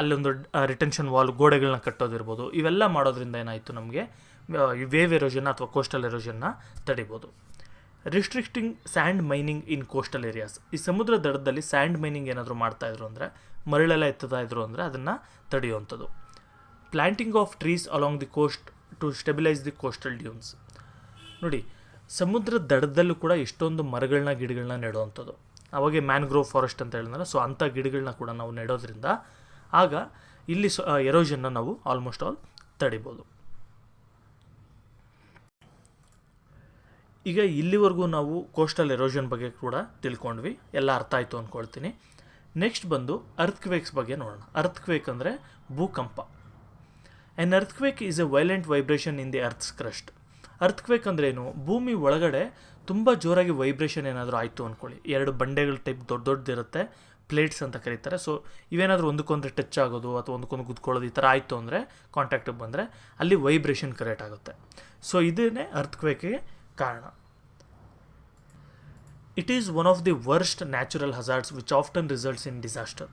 S1: ಅಲ್ಲೊಂದು ರಿಟೆನ್ಷನ್ ವಾಲ್ ಗೋಡೆಗಳನ್ನ ಕಟ್ಟೋದಿರ್ಬೋದು. ಇವೆಲ್ಲ ಮಾಡೋದ್ರಿಂದ ಏನಾಯಿತು, ನಮಗೆ ವೇವ್ ಎರೋಷನ್ ಅಥವಾ ಕೋಸ್ಟಲ್ ಎರೋಷನ್ನ ತಡಿಬೋದು. Restricting sand mining in coastal areas. ಈ ಸಮುದ್ರ ದಡದಲ್ಲಿ ಸ್ಯಾಂಡ್ ಮೈನಿಂಗ್ ಏನಾದರೂ ಮಾಡ್ತಾಯಿದ್ರು ಅಂದರೆ, ಮರಳೆಲ್ಲ ಎತ್ತುತ್ತಾ ಇದ್ರು ಅಂದರೆ ಅದನ್ನು ತಡೆಯುವಂಥದ್ದು. Planting of trees along the coast to stabilise the coastal dunes. ನೋಡಿ, ಸಮುದ್ರದ ದಡದಲ್ಲೂ ಕೂಡ ಎಷ್ಟೊಂದು ಮರಗಳನ್ನ ಗಿಡಗಳನ್ನ ನೆಡುವಂಥದ್ದು. ಅವಾಗೆ ಮ್ಯಾನ್ಗ್ರೋವ್ ಫಾರೆಸ್ಟ್ ಅಂತ ಹೇಳಿದ್ರೆ, ಸೊ ಅಂಥ ಗಿಡಗಳನ್ನ ಕೂಡ ನಾವು ನೆಡೋದ್ರಿಂದ ಆಗ ಇಲ್ಲಿ ಎರೋಷನ್ನ ನಾವು ಆಲ್ಮೋಸ್ಟ್ ಆಲ್ ತಡಿಬೋದು. ಈಗ ಇಲ್ಲಿವರೆಗೂ ನಾವು ಕೋಸ್ಟಲ್ ಎರೋಷನ್ ಬಗ್ಗೆ ಕೂಡ ತಿಳ್ಕೊಂಡ್ವಿ, ಎಲ್ಲ ಅರ್ಥ ಆಯಿತು ಅಂದ್ಕೊಳ್ತೀನಿ. ನೆಕ್ಸ್ಟ್ ಬಂದು ಅರ್ಥ್ಕ್ವೇಕ್ಸ್ ಬಗ್ಗೆ ನೋಡೋಣ. ಅರ್ಥ್ಕ್ವೇಕ್ ಅಂದರೆ ಭೂಕಂಪ. An earthquake is a violent vibration in the earth's crust. Earthquake ಅಂದ್ರೇನು? ಭೂಮಿ ಒಳಗಡೆ ತುಂಬ ಜೋರಾಗಿ ವೈಬ್ರೇಷನ್ ಏನಾದರೂ ಆಯಿತು ಅಂದ್ಕೊಳ್ಳಿ, ಎರಡು ಬಂಡೆಗಳ ಟೈಪ್ ದೊಡ್ಡದಿರುತ್ತೆ, ಪ್ಲೇಟ್ಸ್ ಅಂತ ಕರೀತಾರೆ. ಸೊ ಇವೇನಾದರೂ ಒಂದಕ್ಕೊಂದು ಟಚ್ ಆಗೋದು ಅಥವಾ ಒಂದಕ್ಕೊಂದು ಗುದ್ಕೊಳ್ಳೋದು ಈ ಥರ ಆಯಿತು ಅಂದರೆ, ಕಾಂಟ್ಯಾಕ್ಟಿಗೆ ಬಂದರೆ ಅಲ್ಲಿ ವೈಬ್ರೇಷನ್ ಕ್ರಿಯೇಟ್ ಆಗುತ್ತೆ. ಸೊ ಇದನ್ನೇ ಅರ್ಥ್ಕ್ವೇಕ್ಗೆ ಕಾರಣ. It is one of the worst natural hazards which often results in disaster.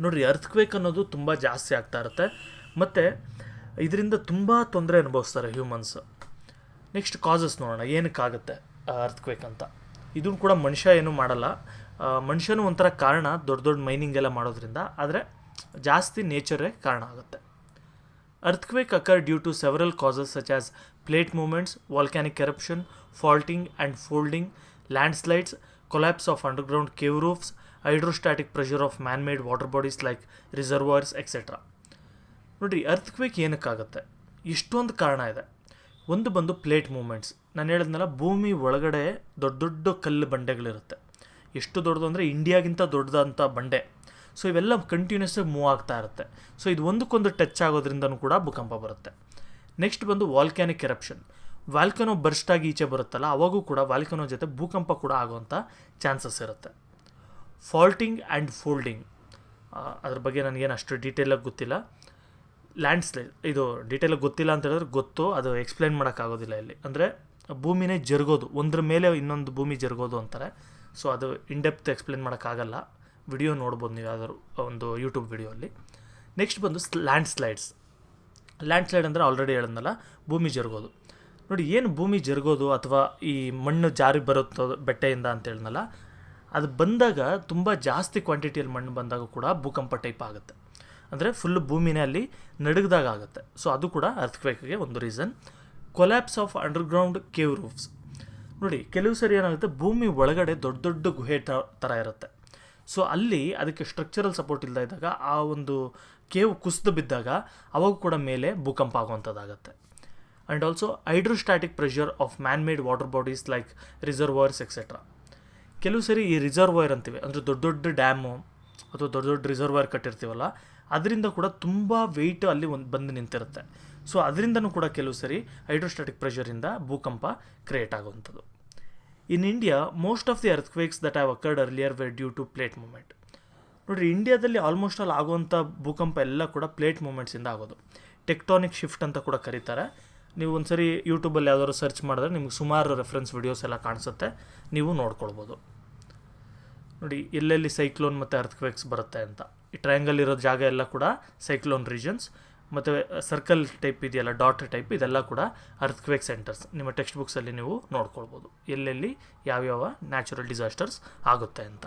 S1: ನೋಡಿರಿ, ಅರ್ಥ್ಕ್ವೇಕ್ ಅನ್ನೋದು ತುಂಬ ಜಾಸ್ತಿ ಆಗ್ತಾ ಇರುತ್ತೆ ಮತ್ತು ಇದರಿಂದ ತುಂಬ ತೊಂದರೆ ಅನುಭವಿಸ್ತಾರೆ ಹ್ಯೂಮನ್ಸ್. ನೆಕ್ಸ್ಟ್ ಕಾಸಸ್ ನೋಡೋಣ, ಏನಕ್ಕಾಗುತ್ತೆ ಅರ್ಥ್ಕ್ವೇಕ್ ಅಂತ. ಇದನ್ನು ಕೂಡ ಮನುಷ್ಯ ಏನೂ ಮಾಡಲ್ಲ, ಮನುಷ್ಯನೂ ಒಂಥರ ಕಾರಣ ದೊಡ್ಡ ದೊಡ್ಡ ಮೈನಿಂಗ್ ಎಲ್ಲ ಮಾಡೋದ್ರಿಂದ, ಆದರೆ ಜಾಸ್ತಿ ನೇಚರೇ ಕಾರಣ ಆಗುತ್ತೆ. Earthquake occur due to several causes such as plate movements, volcanic eruption, faulting and folding, landslides, collapse of underground cave roofs, hydrostatic pressure of man made water bodies like reservoirs etcetera. ನೋಡಿರಿ, earthquake ಏನಕ್ಕಾಗುತ್ತೆ? ಇಷ್ಟೊಂದು ಕಾರಣ ಇದೆ. ಒಂದು ಬಂದು plate movements. ನಾನು ಹೇಳಿದ್ನಲ್ಲ, ಭೂಮಿ ಒಳಗಡೆ ದೊಡ್ಡ ದೊಡ್ಡ ಕಲ್ಲು ಬಂಡೆಗಳಿರುತ್ತೆ. ಎಷ್ಟು ದೊಡ್ಡದು ಅಂದರೆ ಇಂಡಿಯಾಗಿಂತ ದೊಡ್ಡದಂಥ ಬಂಡೆ. ಸೊ ಇವೆಲ್ಲ ಕಂಟಿನ್ಯೂಸ್ಸಾಗಿ ಮೂವ್ ಆಗ್ತಾ ಇರುತ್ತೆ. ಸೊ ಇದು ಒಂದಕ್ಕೊಂದು ಟಚ್ ಆಗೋದ್ರಿಂದನೂ ಕೂಡ ಭೂಕಂಪ ಬರುತ್ತೆ. ನೆಕ್ಸ್ಟ್ ಬಂದು ವಾಲ್ಕ್ಯಾನಿಕ್ ಎರಪ್ಷನ್. ವಾಲ್ಕನೋ ಬರ್ಸ್ಟಾಗಿ ಈಚೆ ಬರುತ್ತಲ್ಲ, ಅವಾಗೂ ಕೂಡ ವಾಲ್ಕನೋ ಜೊತೆ ಭೂಕಂಪ ಕೂಡ ಆಗುವಂಥ ಚಾನ್ಸಸ್ ಇರುತ್ತೆ. ಫಾಲ್ಟಿಂಗ್ ಆ್ಯಂಡ್ ಫೋಲ್ಡಿಂಗ್, ಅದ್ರ ಬಗ್ಗೆ ನನಗೇನು ಅಷ್ಟು ಡೀಟೇಲಾಗಿ ಗೊತ್ತಿಲ್ಲ. ಲ್ಯಾಂಡ್ಸ್ಲೈಡ್, ಇದು ಡೀಟೇಲಾಗಿ ಗೊತ್ತಿಲ್ಲ ಅಂತ ಹೇಳಿದ್ರೆ ಗೊತ್ತು, ಅದು ಎಕ್ಸ್ಪ್ಲೈನ್ ಮಾಡೋಕ್ಕಾಗೋದಿಲ್ಲ ಇಲ್ಲಿ. ಅಂದರೆ ಭೂಮಿನೇ ಜರುಗೋದು, ಒಂದ್ರ ಮೇಲೆ ಇನ್ನೊಂದು ಭೂಮಿ ಜರುಗೋದು ಅಂತಾರೆ. ಸೊ ಅದು ಇನ್ಡೆಪ್ತ್ ಎಕ್ಸ್ಪ್ಲೈನ್ ಮಾಡೋಕ್ಕಾಗಲ್ಲ, ವಿಡಿಯೋ ನೋಡ್ಬೋದು ನೀವು ಯಾವ್ದಾದ್ರು ಒಂದು ಯೂಟ್ಯೂಬ್ ವಿಡಿಯೋಲ್ಲಿ. ನೆಕ್ಸ್ಟ್ ಬಂದು ಲ್ಯಾಂಡ್ಸ್ಲೈಡ್ಸ್. ಲ್ಯಾಂಡ್ಸ್ಲೈಡ್ ಅಂದರೆ ಆಲ್ರೆಡಿ ಹೇಳಿದ್ನಲ್ಲ, ಭೂಮಿ ಜರುಗೋದು. ನೋಡಿ, ಏನು ಭೂಮಿ ಜರುಗೋದು ಅಥವಾ ಈ ಮಣ್ಣು ಜಾರಿ ಬರುತ್ತೋ ಬೆಟ್ಟೆಯಿಂದ ಅಂತ ಹೇಳಿದ್ನಲ್ಲ, ಅದು ಬಂದಾಗ ತುಂಬ ಜಾಸ್ತಿ ಕ್ವಾಂಟಿಟಿಯಲ್ಲಿ ಮಣ್ಣು ಬಂದಾಗ ಕೂಡ ಭೂಕಂಪ ಟೈಪ್ ಆಗುತ್ತೆ. ಅಂದರೆ ಫುಲ್ಲು ಭೂಮಿನೇ ಅಲ್ಲಿ ನಡುಗ್ದಾಗ ಆಗುತ್ತೆ. ಸೊ ಅದು ಕೂಡ ಅರ್ಥ್ಕ್ವೇಕ್ಗೆ ಒಂದು reason. Collapse of underground cave roofs. ನೋಡಿ, ಕೆಲವು ಸರಿ ಏನಾಗುತ್ತೆ, ಭೂಮಿ ಒಳಗಡೆ ದೊಡ್ಡ ದೊಡ್ಡ ಗುಹೆ ಥರ ಇರುತ್ತೆ. ಸೊ ಅಲ್ಲಿ ಅದಕ್ಕೆ ಸ್ಟ್ರಕ್ಚರಲ್ ಸಪೋರ್ಟ್ ಇಲ್ಲದ ಇದ್ದಾಗ ಆ ಒಂದು ಕೇವ್ ಕುಸಿದು ಬಿದ್ದಾಗ ಅವಾಗ ಕೂಡ ಮೇಲೆ ಭೂಕಂಪ ಆಗುವಂಥದ್ದಾಗುತ್ತೆ. And also hydrostatic pressure of man made water bodies like reservoirs etcetera. ಕೆಲವು ಸರಿ ಈ ರಿಸರ್ವಾಯರ್ ಅಂತೀವಿ, ಅಂದರೆ ದೊಡ್ಡ ದೊಡ್ಡ ಡ್ಯಾಮು ಅಥವಾ ದೊಡ್ಡ ದೊಡ್ಡ ರಿಸರ್ವಾಯರ್ ಕಟ್ಟಿರ್ತೀವಲ್ಲ, ಅದರಿಂದ ಕೂಡ ತುಂಬ ವೆಯ್ಟ್ ಅಲ್ಲಿ ಬಂದು ನಿಂತಿರುತ್ತೆ. ಸೊ ಅದರಿಂದನೂ ಕೂಡ ಕೆಲವು ಸರಿ ಹೈಡ್ರೋಸ್ಟ್ಯಾಟಿಕ್ ಪ್ರೆಷರಿಂದ ಭೂಕಂಪ ಕ್ರಿಯೇಟ್ ಆಗುವಂಥದ್ದು. In India most of the earthquakes that have occurred earlier were due to plate movement. ನೋಡಿರಿ, ಇಂಡಿಯಾದಲ್ಲಿ ಆಲ್ಮೋಸ್ಟ್ ಆಲ್ ಆಗುವಂಥ ಭೂಕಂಪ ಎಲ್ಲ ಕೂಡ ಪ್ಲೇಟ್ ಮೂವ್ಮೆಂಟ್ಸಿಂದ ಆಗೋದು. ಟೆಕ್ಟಾನಿಕ್ ಶಿಫ್ಟ್ ಅಂತ ಕೂಡ ಕರೀತಾರೆ. ನೀವು ಒಂದು ಸರಿ ಯೂಟ್ಯೂಬಲ್ಲಿ ಯಾವ್ದಾದ್ರು ಸರ್ಚ್ ಮಾಡಿದ್ರೆ ನಿಮ್ಗೆ ಸುಮಾರು ರೆಫರೆನ್ಸ್ ವಿಡಿಯೋಸ್ ಎಲ್ಲ ಕಾಣಿಸುತ್ತೆ, ನೀವು ನೋಡ್ಕೊಳ್ಬೋದು. ನೋಡಿ, ಎಲ್ಲೆಲ್ಲಿ ಸೈಕ್ಲೋನ್ ಮತ್ತು ಅರ್ಥ್ಕ್ವೇಕ್ಸ್ ಬರುತ್ತೆ ಅಂತ. ಈ ಟ್ರಯಾಂಗಲ್ ಇರೋ ಜಾಗ ಎಲ್ಲ ಕೂಡ ಸೈಕ್ಲೋನ್ ರೀಜನ್ಸ್, ಮತ್ತು ಸರ್ಕಲ್ ಟೈಪ್ ಇದೆಯಲ್ಲ, ಡಾಟ್ ಟೈಪ್, ಇದೆಲ್ಲ ಕೂಡ ಅರ್ಥ್ಕ್ವೇಕ್ ಸೆಂಟರ್ಸ್. ನಿಮ್ಮ ಟೆಕ್ಸ್ಟ್ ಬುಕ್ಸಲ್ಲಿ ನೀವು ನೋಡ್ಕೊಳ್ಬೋದು ಎಲ್ಲೆಲ್ಲಿ ಯಾವ್ಯಾವ ನ್ಯಾಚುರಲ್ ಡಿಸಾಸ್ಟರ್ಸ್ ಆಗುತ್ತೆ ಅಂತ.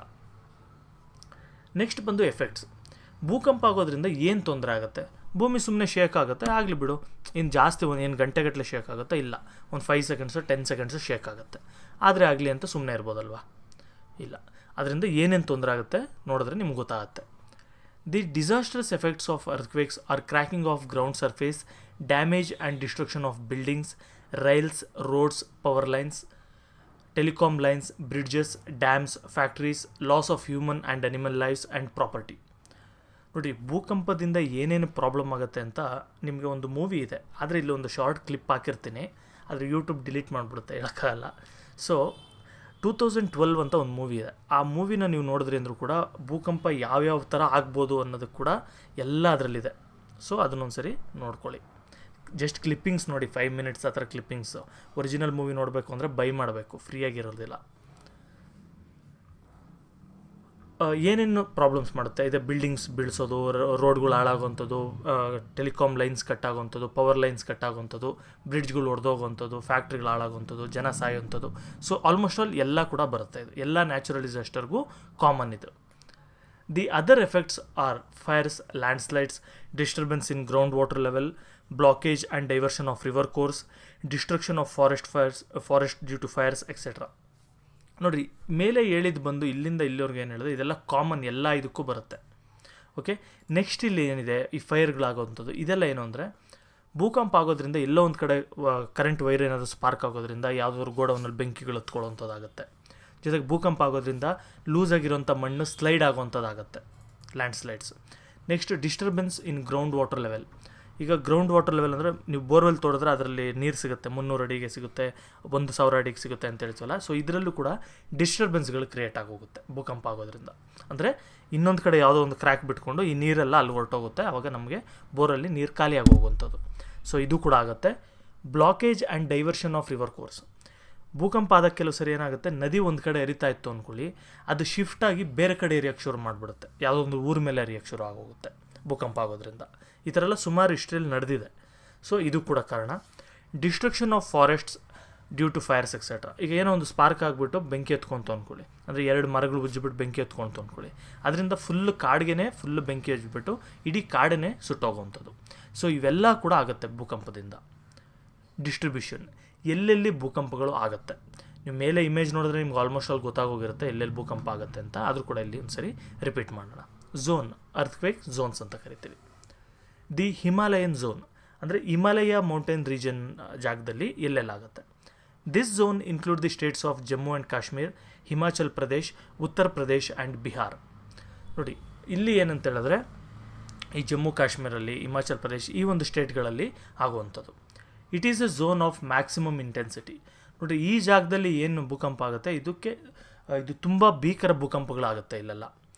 S1: ನೆಕ್ಸ್ಟ್ ಬಂದು ಎಫೆಕ್ಟ್ಸ್. ಭೂಕಂಪ ಆಗೋದ್ರಿಂದ ಏನು ತೊಂದರೆ ಆಗುತ್ತೆ? ಭೂಮಿ ಸುಮ್ಮನೆ ಶೇಕ್ ಆಗುತ್ತೆ, ಆಗಲಿ ಬಿಡು, ಇನ್ನು ಜಾಸ್ತಿ ಏನು ಗಂಟೆಗಟ್ಟಲೆ ಶೇಕ್ ಆಗುತ್ತೆ, ಇಲ್ಲ ಒಂದು 5 ಸೆಕೆಂಡ್ಸು 10 ಸೆಕೆಂಡ್ಸು ಶೇಕ್ ಆಗುತ್ತೆ, ಆದರೆ ಆಗಲಿ ಅಂತ ಸುಮ್ಮನೆ ಇರ್ಬೋದಲ್ವಾ? ಇಲ್ಲ. ಅದರಿಂದ ಏನೇನು ತೊಂದರೆ ಆಗುತ್ತೆ ನೋಡಿದ್ರೆ ನಿಮ್ಗೆ ಗೊತ್ತಾಗುತ್ತೆ. The disasters effects of earthquakes are cracking of ground surface, damage and destruction of buildings, rails, roads, power lines, telecom lines, bridges, dams, factories, loss of human and animal lifes and property. ನೋಡಿ, ಭೂಕಂಪದಿಂದ ಏನೇನು problem ಆಗುತ್ತೆ ಅಂತ ನಿಮಗೆ ಒಂದು movie ಇದೆ, ಆದರೆ ಇಲ್ಲಿ ಒಂದು ಶಾರ್ಟ್ ಕ್ಲಿಪ್ ಹಾಕಿರ್ತೀನಿ, ಆದರೆ ಯೂಟ್ಯೂಬ್ ಡಿಲೀಟ್ ಮಾಡಿಬಿಡುತ್ತೆ, ಹೇಳೋಕ್ಕಾಗಲ್ಲ. ಸೊ 2012 ಅಂತ ಒಂದು ಮೂವಿ ಇದೆ, ಆ ಮೂವಿನ ನೀವು ನೋಡಿದ್ರಿ ಅಂದರೂ ಕೂಡ ಭೂಕಂಪ ಯಾವ್ಯಾವ ಥರ ಆಗ್ಬೋದು ಅನ್ನೋದಕ್ಕೆ ಕೂಡ ಎಲ್ಲ ಅದರಲ್ಲಿದೆ. ಸೊ ಅದನ್ನೊಂದು ಸರಿ ನೋಡ್ಕೊಳ್ಳಿ. ಜಸ್ಟ್ ಕ್ಲಿಪ್ಪಿಂಗ್ಸ್ ನೋಡಿ, 5 ಮಿನಿಟ್ಸ್ ಆ ಥರ ಕ್ಲಿಪ್ಪಿಂಗ್ಸು. ಒರಿಜಿನಲ್ ಮೂವಿ ನೋಡಬೇಕು ಅಂದರೆ ಬೈ ಮಾಡಬೇಕು, ಫ್ರೀಯಾಗಿರೋದಿಲ್ಲ. ಏನೇನು ಪ್ರಾಬ್ಲಮ್ಸ್ ಮಾಡುತ್ತೆ ಇದೆ, ಬಿಲ್ಡಿಂಗ್ಸ್ ಬೀಳ್ಸೋದು, ರೋಡ್ಗಳು ಹಾಳಾಗೋವಂಥದ್ದು, ಟೆಲಿಕಾಮ್ ಲೈನ್ಸ್ ಕಟ್ಟಾಗೋವಂಥದ್ದು, ಪವರ್ ಲೈನ್ಸ್ ಕಟ್ಟಾಗೋವಂಥದ್ದು, ಬ್ರಿಡ್ಜ್ಗಳು ಒಡೆದೋಗೋವಂಥದ್ದು, ಫ್ಯಾಕ್ಟ್ರಿಗಳು ಹಾಳಾಗೋವಂಥದ್ದು, ಜನ ಸಾಯೋವಂಥದ್ದು. ಸೊ ಆಲ್ಮೋಸ್ಟ್ ಆಲ್ ಎಲ್ಲ ಕೂಡ ಬರುತ್ತೆ. ಇದು ಎಲ್ಲ ನ್ಯಾಚುರಲ್ ಡಿಸಾಸ್ಟರ್ಗೂ ಕಾಮನ್ ಇದು. The other effects are fires, landslides, disturbance in ground water level, blockage and diversion of river course, destruction of forest due to fires etcetera. ನೋಡಿರಿ, ಮೇಲೆ ಹೇಳಿದ್ದು ಬಂದು ಇಲ್ಲಿಂದ ಇಲ್ಲಿವರೆಗೆ ಏನು ಹೇಳಿದೆ, ಇದೆಲ್ಲ ಕಾಮನ್, ಎಲ್ಲ ಇದಕ್ಕೂ ಬರುತ್ತೆ. ಓಕೆ, ನೆಕ್ಸ್ಟ್ ಇಲ್ಲಿ ಏನಿದೆ, ಈ ಫೈರ್ಗಳಾಗೋವಂಥದ್ದು, ಇದೆಲ್ಲ ಏನು ಅಂದರೆ ಭೂಕಂಪ ಆಗೋದ್ರಿಂದ ಎಲ್ಲೋ ಒಂದು ಕಡೆ ಕರೆಂಟ್ ವೈರ್ ಏನಾದರೂ ಸ್ಪಾರ್ಕ್ ಆಗೋದ್ರಿಂದ ಯಾವುದಾದ್ರು ಗೋಡೌನಲ್ಲಿ ಬೆಂಕಿಗಳು ಹತ್ಕೊಳ್ಳೋವಂಥದ್ದಾಗುತ್ತೆ. ಜೊತೆಗೆ ಭೂಕಂಪ ಆಗೋದ್ರಿಂದ ಲೂಸ್ ಆಗಿರೋಂಥ ಮಣ್ಣು ಸ್ಲೈಡ್ ಆಗೋವಂಥದ್ದಾಗುತ್ತೆ, landslides. Next disturbance in ground water level. ಈಗ ಗ್ರೌಂಡ್ ವಾಟರ್ ಲೆವೆಲ್ ಅಂದರೆ ನೀವು ಬೋರ್ವೆಲ್ ತೋಡಿದ್ರೆ ಅದರಲ್ಲಿ ನೀರು ಸಿಗುತ್ತೆ, 300 ಅಡಿಗೆ ಸಿಗುತ್ತೆ, 1000 ಅಡಿಗೆ ಸಿಗುತ್ತೆ ಅಂತ ಹೇಳ್ತೀವಲ್ಲ. ಸೊ ಇದರಲ್ಲೂ ಕೂಡ ಡಿಸ್ಟರ್ಬೆನ್ಸ್ಗಳು ಕ್ರಿಯೇಟ್ ಆಗೋಗುತ್ತೆ ಭೂಕಂಪ ಆಗೋದ್ರಿಂದ. ಅಂದರೆ ಇನ್ನೊಂದು ಕಡೆ ಯಾವುದೋ ಒಂದು ಕ್ರ್ಯಾಕ್ ಬಿಟ್ಕೊಂಡು ಈ ನೀರೆಲ್ಲ ಅಲ್ಲಿ ಹೊರಟೋಗುತ್ತೆ, ಆವಾಗ ನಮಗೆ ಬೋರಲ್ಲಿ ನೀರು ಖಾಲಿಯಾಗಿ ಹೋಗುವಂಥದ್ದು. ಸೊ ಇದು ಕೂಡ ಆಗುತ್ತೆ. Blockage and diversion of river course. ಭೂಕಂಪ ಆದ ಕೆಲವು ಸರಿ ಏನಾಗುತ್ತೆ, ನದಿ ಒಂದು ಕಡೆ ಹರಿತಾ ಇತ್ತು ಅಂದ್ಕೊಳ್ಳಿ, ಅದು ಶಿಫ್ಟಾಗಿ ಬೇರೆ ಕಡೆ ಏರಿಯಾಕ್ಕೆ ಶುರು ಮಾಡಿಬಿಡುತ್ತೆ, ಯಾವುದೋ ಒಂದು ಊರ ಮೇಲೆ ಏರಿಯಾಕ್ಕೆ ಶುರು ಆಗೋಗುತ್ತೆ ಭೂಕಂಪ ಆಗೋದ್ರಿಂದ. ಈ ಥರ ಎಲ್ಲ ಸುಮಾರು ಹಿಸ್ಟ್ರಿಯಲ್ಲಿ ನಡೆದಿದೆ. ಸೊ ಇದು ಕೂಡ ಕಾರಣ. Destruction of forests due to fires etcetera. ಈಗ ಏನೋ ಒಂದು ಸ್ಪಾರ್ಕ್ ಆಗಿಬಿಟ್ಟು ಬೆಂಕಿ ಎತ್ಕೊಂತು ಅಂದ್ಕೊಳ್ಳಿ, ಅಂದರೆ 2 ಮರಗಳು ಉಜ್ಜಿಬಿಟ್ಟು ಬೆಂಕಿ ಎತ್ಕೊಂತು ಅಂದ್ಕೊಳ್ಳಿ, ಅದರಿಂದ ಫುಲ್ಲು ಬೆಂಕಿ ಹಚ್ಚಿಬಿಟ್ಟು ಇಡೀ ಕಾಡನ್ನೇ ಸುಟ್ಟೋಗುವಂಥದ್ದು. ಸೊ ಇವೆಲ್ಲ ಕೂಡ ಆಗುತ್ತೆ ಭೂಕಂಪದಿಂದ. ಡಿಸ್ಟ್ರಿಬ್ಯೂಷನ್, ಎಲ್ಲೆಲ್ಲಿ ಭೂಕಂಪಗಳು ಆಗುತ್ತೆ. ನೀವು ಮೇಲೆ ಇಮೇಜ್ ನೋಡಿದ್ರೆ ನಿಮ್ಗೆ ಆಲ್ಮೋಸ್ಟ್ ಆಲ್ ಗೊತ್ತಾಗೋಗಿರುತ್ತೆ ಎಲ್ಲೆಲ್ಲಿ ಭೂಕಂಪ ಆಗುತ್ತೆ ಅಂತ, ಆದರೂ ಕೂಡ ಇಲ್ಲಿ ಒಂದು ಸರಿ ರಿಪೀಟ್ ಮಾಡೋಣ. ಝೋನ್, ಅರ್ಥ್ಕ್ವೇಕ್ ಝೋನ್ಸ್ ಅಂತ ಕರಿತೀವಿ. ದಿ ಹಿಮಾಲಯನ್ ಝೋನ್ ಅಂದರೆ ಹಿಮಾಲಯ ಮೌಂಟೇನ್ ರೀಜನ್ ಜಾಗದಲ್ಲಿ ಎಲ್ಲೆಲ್ಲಾಗುತ್ತೆ. This zone include the states of Jammu and Kashmir, Himachal Pradesh, Uttar Pradesh and Bihar. ನೋಡಿ, ಇಲ್ಲಿ ಏನಂತ ಹೇಳಿದ್ರೆ ಈ ಜಮ್ಮು ಕಾಶ್ಮೀರಲ್ಲಿ, ಹಿಮಾಚಲ್ ಪ್ರದೇಶ್, ಈ ಒಂದು ಸ್ಟೇಟ್ಗಳಲ್ಲಿ ಆಗುವಂಥದ್ದು. It is A zone of maximum intensity. ನೋಡಿ, ಈ ಜಾಗದಲ್ಲಿ ಏನು ಭೂಕಂಪ ಆಗುತ್ತೆ, ಇದು ತುಂಬ ಭೀಕರ ಭೂಕಂಪಗಳಾಗುತ್ತೆ ಇಲ್ಲೆಲ್ಲ.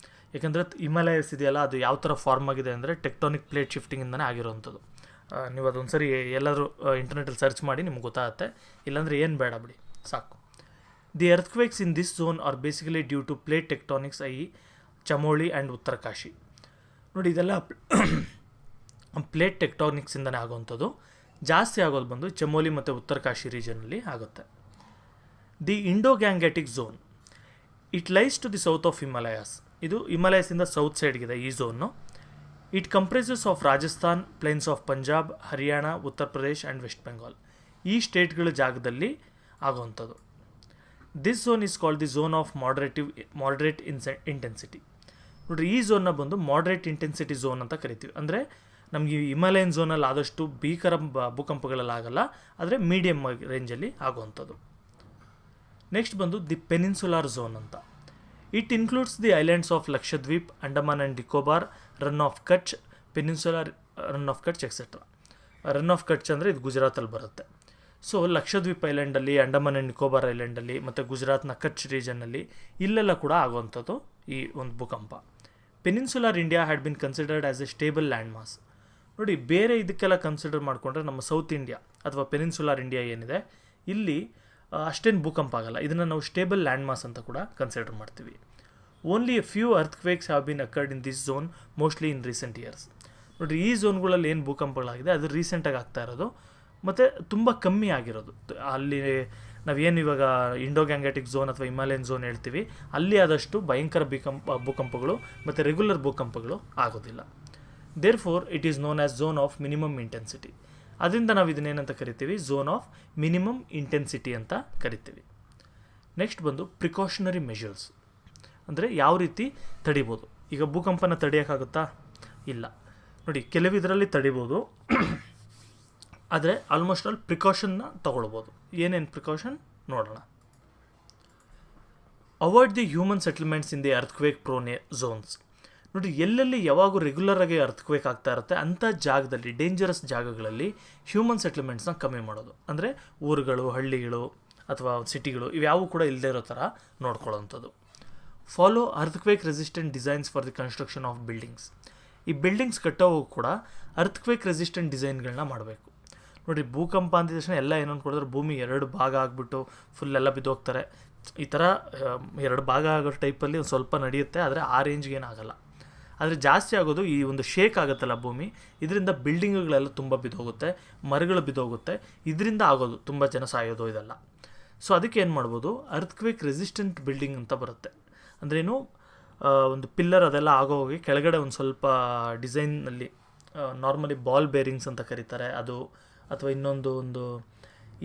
S1: ಯಾಕೆಂದರೆ ಹಿಮಾಲಯಸ್ ಇದೆಯಲ್ಲ, ಅದು ಯಾವ ಥರ ಫಾರ್ಮ್ ಆಗಿದೆ ಅಂದರೆ ಟೆಕ್ಟಾನಿಕ್ ಪ್ಲೇಟ್ ಶಿಫ್ಟಿಂಗಿಂದನೇ ಆಗಿರೋವಂಥದ್ದು. ನೀವು ಅದೊಂದು ಸರಿ ಎಲ್ಲರೂ ಇಂಟರ್ನೆಟಲ್ಲಿ ಸರ್ಚ್ ಮಾಡಿ ನಿಮ್ಗೆ ಗೊತ್ತಾಗುತ್ತೆ, ಇಲ್ಲಾಂದರೆ ಏನು ಬೇಡ ಬಿಡಿ, ಸಾಕು. The earthquakes in this zone are basically due to plate tectonics, Chamoli and Uttarkashi. ನೋಡಿ, ಇದೆಲ್ಲ ಪ್ಲೇಟ್ ಟೆಕ್ಟಾನಿಕ್ಸಿಂದನೇ ಆಗುವಂಥದ್ದು. ಜಾಸ್ತಿ ಆಗೋದು ಬಂದು ಚಮೋಲಿ ಮತ್ತು ಉತ್ತರ ಕಾಶಿ ರೀಜನಲ್ಲಿ ಆಗುತ್ತೆ. The Indo Gangetic zone, it lies to the south of Himalayas. ಇದು ಹಿಮಾಲಯಸಿಂದ ಸೌತ್ ಸೈಡ್ಗಿದೆ ಈ zone. It comprises of Rajasthan, plains of Punjab, Haryana, Uttar Pradesh and West Bengal. ಈ ಸ್ಟೇಟ್ಗಳ ಜಾಗದಲ್ಲಿ ಆಗುವಂಥದ್ದು. This zone is called the zone of moderate intensity. ನೋಡಿರಿ, ಈ ಝೋನ್ನ ಬಂದು ಮಾಡ್ರೇಟ್ ಇಂಟೆನ್ಸಿಟಿ ಝೋನ್ ಅಂತ ಕರಿತೀವಿ. ಅಂದರೆ ನಮಗೆ ಹಿಮಾಲಯನ್ ಝೋನಲ್ಲಿ ಆದಷ್ಟು ಭೀಕರ ಭೂಕಂಪಗಳಲ್ಲಿ ಆಗಲ್ಲ, ಆದರೆ ಮೀಡಿಯಮ್ ರೇಂಜಲ್ಲಿ ಆಗುವಂಥದ್ದು. ನೆಕ್ಸ್ಟ್ ಬಂದು ದಿ ಪೆನಿನ್ಸುಲಾರ್ ಝೋನ್ ಅಂತ. It includes the islands of Lakshadweep, Andaman and Nicobar, run of Kutch, peninsular run of Kutch etcetera. Run of Kutch ಅಂದರೆ ಇದು ಗುಜರಾತಲ್ಲಿ ಬರುತ್ತೆ. ಸೊ ಲಕ್ಷದ್ವೀಪ್ ಐಲ್ಯಾಂಡಲ್ಲಿ, ಅಂಡಮಾನ್ ಆ್ಯಂಡ್ ನಿಕೋಬಾರ್ ಐಲ್ಯಾಂಡಲ್ಲಿ ಮತ್ತು ಗುಜರಾತ್ನ ಕಚ್ ರೀಜನ್ನಲ್ಲಿ ಇಲ್ಲೆಲ್ಲ ಕೂಡ ಆಗುವಂಥದ್ದು ಈ ಒಂದು ಭೂಕಂಪ. Peninsular India had been considered as a stable land mass. ನೋಡಿ, ಬೇರೆ ಇದಕ್ಕೆಲ್ಲ ಕನ್ಸಿಡರ್ ಮಾಡಿಕೊಂಡ್ರೆ ನಮ್ಮ ಸೌತ್ ಇಂಡಿಯಾ ಅಥವಾ ಪೆನಿನ್ಸುಲಾರ್ ಇಂಡಿಯಾ ಏನಿದೆ, ಇಲ್ಲಿ ಅಷ್ಟೇನು ಭೂಕಂಪ ಆಗಲ್ಲ. ಇದನ್ನು ನಾವು ಸ್ಟೇಬಲ್ ಲ್ಯಾಂಡ್ ಮಾಸ್ ಅಂತ ಕೂಡ ಕನ್ಸಿಡರ್ ಮಾಡ್ತೀವಿ. Only a few ಅರ್ಥ್ಕ್ವೇಕ್ಸ್ have been occurred in this zone, mostly in recent years. ನೋಡಿರಿ, ಈ ಝೋನ್ಗಳಲ್ಲಿ ಏನು ಭೂಕಂಪಗಳಾಗಿದೆ ಅದು ರೀಸೆಂಟಾಗಿ ಆಗ್ತಾ ಇರೋದು ಮತ್ತು ತುಂಬ ಕಮ್ಮಿ ಆಗಿರೋದು. ಅಲ್ಲಿ ನಾವೇನು ಇವಾಗ ಇಂಡೋ ಗ್ಯಾಂಗೆಟಿಕ್ ಝೋನ್ ಅಥವಾ ಹಿಮಾಲಯನ್ ಝೋನ್ ಹೇಳ್ತೀವಿ, ಅಲ್ಲಿ ಆದಷ್ಟು ಭಯಂಕರ ಭೂಕಂಪಗಳು ಮತ್ತು ರೆಗ್ಯುಲರ್ ಭೂಕಂಪಗಳು ಆಗೋದಿಲ್ಲ. Therefore it is known as zone of minimum intensity. ಅದರಿಂದ ನಾವು ಇದನ್ನೇನಂತ ಕರಿತೀವಿ, ಝೋನ್ ಆಫ್ ಮಿನಿಮಮ್ ಇಂಟೆನ್ಸಿಟಿ ಅಂತ ಕರಿತೀವಿ. ನೆಕ್ಸ್ಟ್ ಬಂದು ಪ್ರಿಕಾಷನರಿ ಮೆಷರ್ಸ್, ಅಂದರೆ ಯಾವ ರೀತಿ ತಡಿಬೋದು. ಈಗ ಭೂಕಂಪನ ತಡೆಯೋಕ್ಕಾಗುತ್ತಾ? ಇಲ್ಲ. ನೋಡಿ, ಕೆಲವು ಇದರಲ್ಲಿ ತಡಿಬೋದು, ಆದರೆ ಆಲ್ಮೋಸ್ಟ್ ಆಲ್ ಪ್ರಿಕಾಷನ್ನ ತೊಗೊಳ್ಬೋದು. ಏನೇನು ಪ್ರಿಕಾಷನ್ ನೋಡೋಣ. Avoid the human settlements in the earthquake prone zones. ನೋಡಿ, ಎಲ್ಲೆಲ್ಲಿ ಯಾವಾಗೂ ರೆಗ್ಯುಲರಾಗಿ ಅರ್ಥಕ್ವೇಕ್ ಆಗ್ತಾ ಇರುತ್ತೆ ಅಂಥ ಜಾಗದಲ್ಲಿ, ಡೇಂಜರಸ್ ಜಾಗಗಳಲ್ಲಿ ಹ್ಯೂಮನ್ ಸೆಟಲ್ಮೆಂಟ್ಸ್ನ ಕಮ್ಮಿ ಮಾಡೋದು. ಅಂದರೆ ಊರುಗಳು, ಹಳ್ಳಿಗಳು ಅಥವಾ ಸಿಟಿಗಳು ಇವ್ಯಾವು ಕೂಡ ಇಲ್ಲದೇ ಇರೋ ಥರ ನೋಡ್ಕೊಳ್ಳೋವಂಥದ್ದು. Follow earthquake resistant designs for the construction of buildings. ಈ ಬಿಲ್ಡಿಂಗ್ಸ್ ಕಟ್ಟೋವು ಕೂಡ ಅರ್ಥಕ್ವೇಕ್ ರೆಸಿಸ್ಟೆಂಟ್ ಡಿಸೈನ್ಗಳನ್ನ ಮಾಡಬೇಕು. ನೋಡಿ, ಭೂಕಂಪ ಅಂದ ತಕ್ಷಣ ಎಲ್ಲ ಏನು ಅಂದ್ಕೊಡಿದ್ರೆ ಭೂಮಿ 2 ಭಾಗ ಆಗಿಬಿಟ್ಟು ಫುಲ್ಲೆಲ್ಲ ಬಿದ್ದೋಗ್ತಾರೆ. ಈ ಥರ 2 ಭಾಗ ಆಗೋ ಟೈಪಲ್ಲಿ ಒಂದು ಸ್ವಲ್ಪ ನಡೆಯುತ್ತೆ, ಆದರೆ ಆ ರೇಂಜ್ಗೆ ಏನಾಗಲ್ಲ. ಆದರೆ ಜಾಸ್ತಿ ಆಗೋದು ಈ ಒಂದು ಶೇಕ್ ಆಗುತ್ತಲ್ಲ ಭೂಮಿ, ಇದರಿಂದ ಬಿಲ್ಡಿಂಗ್ಗಳೆಲ್ಲ ತುಂಬ ಬಿದ್ದೋಗುತ್ತೆ, ಮರಗಳು ಬಿದ್ದೋಗುತ್ತೆ, ಇದರಿಂದ ಆಗೋದು ತುಂಬ ಜನ ಸಾಯೋದು ಇದೆಲ್ಲ. ಸೊ ಅದಕ್ಕೆ ಏನು ಮಾಡ್ಬೋದು, ಅರ್ಥಕ್ವೇಕ್ ರೆಸಿಸ್ಟೆಂಟ್ ಬಿಲ್ಡಿಂಗ್ ಅಂತ ಬರುತ್ತೆ. ಅಂದ್ರೇನು, ಒಂದು ಪಿಲ್ಲರ್ ಅದೆಲ್ಲ ಆಗೋಗಿ ಕೆಳಗಡೆ ಒಂದು ಸ್ವಲ್ಪ ಡಿಸೈನ್ನಲ್ಲಿ, ನಾರ್ಮಲಿ ಬಾಲ್ ಬೇರಿಂಗ್ಸ್ ಅಂತ ಕರೀತಾರೆ ಅದು, ಅಥವಾ ಒಂದು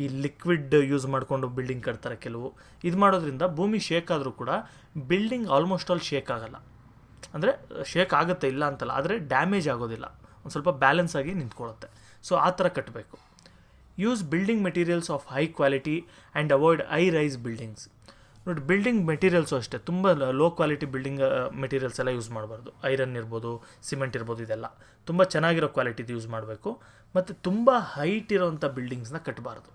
S1: ಈ ಲಿಕ್ವಿಡ್ ಯೂಸ್ ಮಾಡಿಕೊಂಡು ಬಿಲ್ಡಿಂಗ್ ಕಟ್ತಾರೆ ಕೆಲವು. ಇದು ಮಾಡೋದ್ರಿಂದ ಭೂಮಿ ಶೇಕ್ ಆದರೂ ಕೂಡ ಬಿಲ್ಡಿಂಗ್ ಆಲ್ಮೋಸ್ಟ್ ಆಲ್ ಶೇಕ್ ಆಗೋಲ್ಲ. ಅಂದರೆ ಶೇಕ್ ಆಗುತ್ತೆ, ಇಲ್ಲ ಅಂತಲ್ಲ, ಆದರೆ ಡ್ಯಾಮೇಜ್ ಆಗೋದಿಲ್ಲ, ಒಂದು ಸ್ವಲ್ಪ ಬ್ಯಾಲೆನ್ಸ್ ಆಗಿ ನಿಂತ್ಕೊಳ್ಳುತ್ತೆ. ಸೊ ಆ ಥರ ಕಟ್ಟಬೇಕು. Use building materials of high quality and avoid high rise buildings. ನೋಡಿ, ಬಿಲ್ಡಿಂಗ್ ಮೆಟೀರಿಯಲ್ಸು ಅಷ್ಟೇ, ತುಂಬ ಲೋ ಕ್ವಾಲಿಟಿ ಬಿಲ್ಡಿಂಗ್ ಮೆಟೀರಿಯಲ್ಸ್ ಎಲ್ಲ ಯೂಸ್ ಮಾಡಬಾರ್ದು. ಐರನ್ ಇರ್ಬೋದು, ಸಿಮೆಂಟ್ ಇರ್ಬೋದು, ಇದೆಲ್ಲ ತುಂಬ ಚೆನ್ನಾಗಿರೋ ಕ್ವಾಲಿಟಿದು ಯೂಸ್ ಮಾಡಬೇಕು. ಮತ್ತು ತುಂಬ ಹೈಟ್ ಇರೋವಂಥ ಬಿಲ್ಡಿಂಗ್ಸ್ನ ಕಟ್ಟಬಾರ್ದು.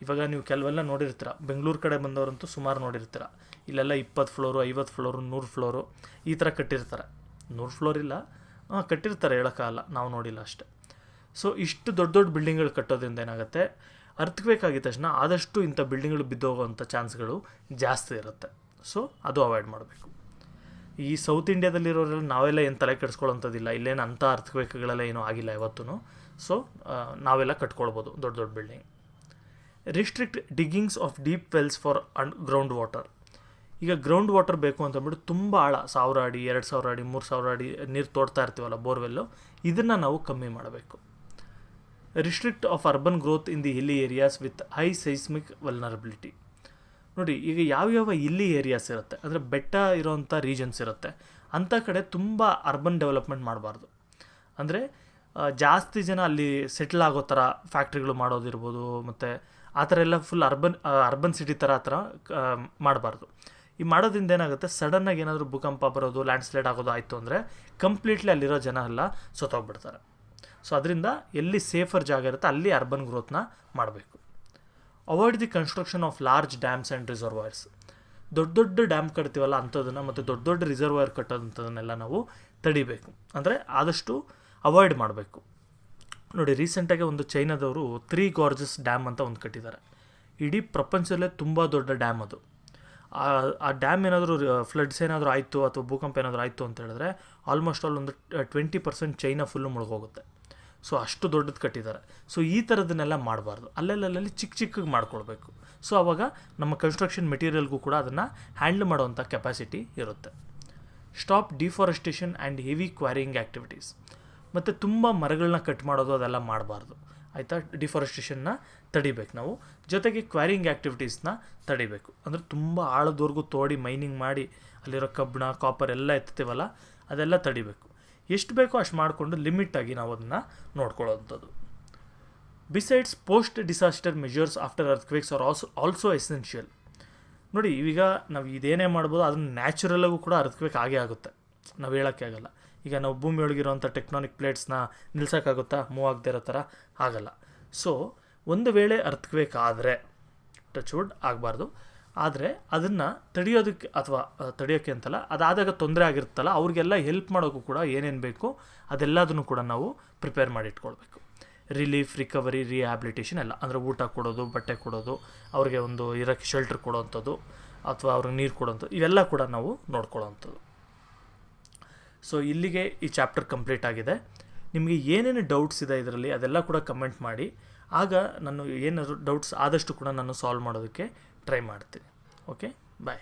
S1: ಇವಾಗ ನೀವು ಕೆಲವೆಲ್ಲ ನೋಡಿರ್ತೀರ, ಬೆಂಗಳೂರು ಕಡೆ ಬಂದವರಂತೂ ಸುಮಾರು ನೋಡಿರ್ತೀರ, ಇಲ್ಲೆಲ್ಲ 20 ಫ್ಲೋರು, 50 ಫ್ಲೋರು, 100 ಫ್ಲೋರು ಈ ಥರ ಕಟ್ಟಿರ್ತಾರೆ. 100 ಫ್ಲೋರ್ ಇಲ್ಲ, ಕಟ್ಟಿರ್ತಾರೆ, ಹೇಳೋಕ್ಕಾಗಲ್ಲ, ನಾವು ನೋಡಿಲ್ಲ ಅಷ್ಟೇ. ಸೊ ಇಷ್ಟು ದೊಡ್ಡ ದೊಡ್ಡ ಬಿಲ್ಡಿಂಗ್ಗಳು ಕಟ್ಟೋದ್ರಿಂದ ಏನಾಗುತ್ತೆ, ಅರ್ಥಕ್ವೇಕ್ ಆಗಿದ ತಕ್ಷಣ ಆದಷ್ಟು ಇಂಥ ಬಿಲ್ಡಿಂಗ್ಗಳು ಬಿದ್ದೋಗೋವಂಥ ಚಾನ್ಸ್ಗಳು ಜಾಸ್ತಿ ಇರುತ್ತೆ. ಸೊ ಅದು ಅವಾಯ್ಡ್ ಮಾಡಬೇಕು. ಈ ಸೌತ್ ಇಂಡಿಯಾದಲ್ಲಿರೋರೆಲ್ಲ ನಾವೆಲ್ಲ ಏನು ತಲೆ ಕೆಡಿಸ್ಕೊಳ್ಳೋಂಥದ್ದಿಲ್ಲ, ಇಲ್ಲೇನು ಅಂಥ ಅರ್ಥಕ್ವೇಕ್ಗಳೆಲ್ಲ ಏನೂ ಆಗಿಲ್ಲ ಯಾವತ್ತೂ. ಸೊ ನಾವೆಲ್ಲ ಕಟ್ಕೊಳ್ಬೋದು ದೊಡ್ಡ ದೊಡ್ಡ building. Restrict diggings of deep wells for ground water. ಈಗ ಗ್ರೌಂಡ್ ವಾಟರ್ ಬೇಕು ಅಂತಂದ್ಬಿಟ್ಟು ತುಂಬ ಆಳ 1000 ಅಡಿ, 2000 ಅಡಿ, 3000 ಅಡಿ ನೀರು ತೋಡ್ತಾ ಇರ್ತೀವಲ್ಲ ಬೋರ್ವೆಲ್ಲು, ಇದನ್ನು ನಾವು ಕಮ್ಮಿ ಮಾಡಬೇಕು. Restrict of urban growth in the hilly areas with high seismic vulnerability. ನೋಡಿ, ಈಗ ಯಾವ್ಯಾವ ಹಿಲ್ಲಿ ಏರಿಯಾಸ್ ಇರುತ್ತೆ, ಅಂದರೆ ಬೆಟ್ಟ ಇರೋವಂಥ ರೀಜನ್ಸ್ ಇರುತ್ತೆ, ಅಂಥ ಕಡೆ ತುಂಬ ಅರ್ಬನ್ ಡೆವಲಪ್ಮೆಂಟ್ ಮಾಡಬಾರ್ದು. ಅಂದರೆ ಜಾಸ್ತಿ ಜನ ಅಲ್ಲಿ ಸೆಟ್ಲ್ ಆಗೋ ಥರ ಫ್ಯಾಕ್ಟ್ರಿಗಳು ಮಾಡೋದಿರ್ಬೋದು, ಮತ್ತು ಆ ಥರ ಎಲ್ಲ ಫುಲ್ ಅರ್ಬನ್ ಸಿಟಿ ಥರ ಮಾಡಬಾರ್ದು. ಈ ಮಾಡೋದ್ರಿಂದ ಏನಾಗುತ್ತೆ, ಸಡನ್ನಾಗಿ ಏನಾದರೂ ಭೂಕಂಪ ಬರೋದು, ಲ್ಯಾಂಡ್ಸ್ಲೈಡ್ ಆಗೋದು ಆಯಿತು ಅಂದರೆ ಕಂಪ್ಲೀಟ್ಲಿ ಅಲ್ಲಿರೋ ಜನ ಎಲ್ಲ ಸತ್ತೋಗ್ಬಿಡ್ತಾರೆ. ಸೊ ಅದರಿಂದ ಎಲ್ಲಿ ಸೇಫರ್ ಜಾಗ ಇರುತ್ತೆ ಅಲ್ಲಿ ಅರ್ಬನ್ ಗ್ರೋತ್ನ ಮಾಡಬೇಕು. Avoid the construction of large dams and reservoirs. ದೊಡ್ಡ ದೊಡ್ಡ ಡ್ಯಾಮ್ ಕಟ್ತೀವಲ್ಲ ಅಂಥದನ್ನು, ಮತ್ತು ದೊಡ್ಡ ದೊಡ್ಡ ರಿಸರ್ವಾಯರ್ ಕಟ್ಟೋದಂಥದನ್ನೆಲ್ಲ ನಾವು ತಡಿಬೇಕು, ಅಂದರೆ ಆದಷ್ಟು ಅವಾಯ್ಡ್ ಮಾಡಬೇಕು. ನೋಡಿ, ರೀಸೆಂಟಾಗಿ ಒಂದು ಚೈನಾದವರು 3 Gorges ಡ್ಯಾಮ್ ಅಂತ ಒಂದು ಕಟ್ಟಿದ್ದಾರೆ. ಇಡೀ ಪ್ರಪಂಚದಲ್ಲೇ ತುಂಬ ದೊಡ್ಡ ಡ್ಯಾಮ್ ಅದು. ಆ ಡ್ಯಾಮ್ ಏನಾದರೂ ಫ್ಲಡ್ಸ್ ಏನಾದರೂ ಆಯಿತು ಅಥವಾ ಭೂಕಂಪ ಏನಾದರೂ ಆಯಿತು ಅಂತ ಹೇಳಿದ್ರೆ ಆಲ್ಮೋಸ್ಟ್ ಆಲ್ ಒಂದು 20% ಚೈನಾ ಫುಲ್ಲು ಮುಳುಗೋಗುತ್ತೆ. ಸೊ ಅಷ್ಟು ದೊಡ್ಡದು ಕಟ್ಟಿದ್ದಾರೆ. ಸೊ ಈ ಥರದನ್ನೆಲ್ಲ ಮಾಡಬಾರ್ದು, ಅಲ್ಲಲ್ಲಿ ಚಿಕ್ಕ ಚಿಕ್ಕಗೆ ಮಾಡ್ಕೊಳ್ಬೇಕು. ಸೊ ಆವಾಗ ನಮ್ಮ ಕನ್ಸ್ಟ್ರಕ್ಷನ್ ಮೆಟೀರಿಯಲ್ಗೂ ಕೂಡ ಅದನ್ನು ಹ್ಯಾಂಡಲ್ ಮಾಡುವಂಥ ಕೆಪಾಸಿಟಿ ಇರುತ್ತೆ. Stop deforestation and heavy quarrying activities. ಮತ್ತು ತುಂಬ ಮರಗಳನ್ನ ಕಟ್ ಮಾಡೋದು ಅದೆಲ್ಲ ಮಾಡಬಾರ್ದು, ಆಯಿತಾ. ಡಿಫಾರೆಸ್ಟೇಷನ್ನ ತಡಿಬೇಕು ನಾವು, ಜೊತೆಗೆ ಕ್ವಾರಿಂಗ್ ಆ್ಯಕ್ಟಿವಿಟೀಸ್ನ ತಡಿಬೇಕು. ಅಂದರೆ ತುಂಬ ಆಳದವರೆಗೂ ತೋಡಿ ಮೈನಿಂಗ್ ಮಾಡಿ ಅಲ್ಲಿರೋ ಕಬ್ಬಣ, ಕಾಪರ್ ಎಲ್ಲ ಎತ್ತೀವಲ್ಲ, ಅದೆಲ್ಲ ತಡಿಬೇಕು. ಎಷ್ಟು ಬೇಕೋ ಅಷ್ಟು ಮಾಡಿಕೊಂಡು ಲಿಮಿಟಾಗಿ ನಾವು ಅದನ್ನು ನೋಡ್ಕೊಳ್ಳೋವಂಥದ್ದು. Besides post disaster measures after earthquakes are also essential. ನೋಡಿ, ಈಗ ನಾವು ಇದೇನೇ ಮಾಡ್ಬೋದು, ಅದನ್ನು ನ್ಯಾಚುರಲಾಗೂ ಕೂಡ ಅರ್ಥಕ್ವೇಕ್ ಆಗೇ ಆಗುತ್ತೆ, ನಾವು ಹೇಳೋಕ್ಕೆ ಆಗಲ್ಲ. ಈಗ ನಾವು ಭೂಮಿಯೊಳಗಿರೋಂಥ ಟೆಕ್ಟಾನಿಕ್ ಪ್ಲೇಟ್ಸ್ನ ನಿಲ್ಸೋಕ್ಕಾಗುತ್ತಾ, ಮೂವ್ ಆಗದೆ ಇರೋ ಥರ ಆಗಲ್ಲ. ಸೊ ಒಂದು ವೇಳೆ ಅರ್ಥಕ್ವೇಕ್ ಆದರೆ, ಟಚ್ ವುಡ್ ಆಗಬಾರ್ದು, ಆದರೆ ಅದನ್ನು ತಡೆಯೋದಕ್ಕೆ ಅಥವಾ ತಡೆಯೋಕ್ಕೆ ಅಂತಲ್ಲ, ಅದಾದಾಗ ತೊಂದರೆ ಆಗಿರುತ್ತಲ್ಲ ಅವ್ರಿಗೆಲ್ಲ ಹೆಲ್ಪ್ ಮಾಡೋಕ್ಕೂ ಕೂಡ ಏನೇನು ಬೇಕು ಅದೆಲ್ಲದನ್ನು ಕೂಡ ನಾವು ಪ್ರಿಪೇರ್ ಮಾಡಿ ಇಟ್ಕೊಳ್ಬೇಕು. ರಿಲೀಫ್, ರಿಕವರಿ, ರಿಹ್ಯಾಬಿಲಿಟೇಷನ್ ಎಲ್ಲ, ಅಂದರೆ ಊಟ ಕೊಡೋದು, ಬಟ್ಟೆ ಕೊಡೋದು, ಅವ್ರಿಗೆ ಒಂದು ಇರೋಕ್ಕೆ ಶೆಲ್ಟರ್ ಕೊಡೋವಂಥದ್ದು, ಅಥವಾ ಅವ್ರಿಗೆ ನೀರು ಕೊಡೋವಂಥದ್ದು, ಇವೆಲ್ಲ ಕೂಡ ನಾವು ನೋಡ್ಕೊಳ್ಳೋವಂಥದ್ದು. ಸೊ ಇಲ್ಲಿಗೆ ಈ ಚಾಪ್ಟರ್ ಕಂಪ್ಲೀಟ್ ಆಗಿದೆ. ನಿಮಗೆ ಏನೇನು ಡೌಟ್ಸ್ ಇದೆ ಇದರಲ್ಲಿ ಅದೆಲ್ಲ ಕೂಡ ಕಮೆಂಟ್ ಮಾಡಿ, ಆಗ ನಾನು ಏನಾದರೂ ಡೌಟ್ಸ್ ಆದಷ್ಟು ಕೂಡ ನಾನು ಸಾಲ್ವ್ ಮಾಡೋದಕ್ಕೆ ಟ್ರೈ ಮಾಡ್ತೀನಿ. ಓಕೆ, ಬಾಯ್.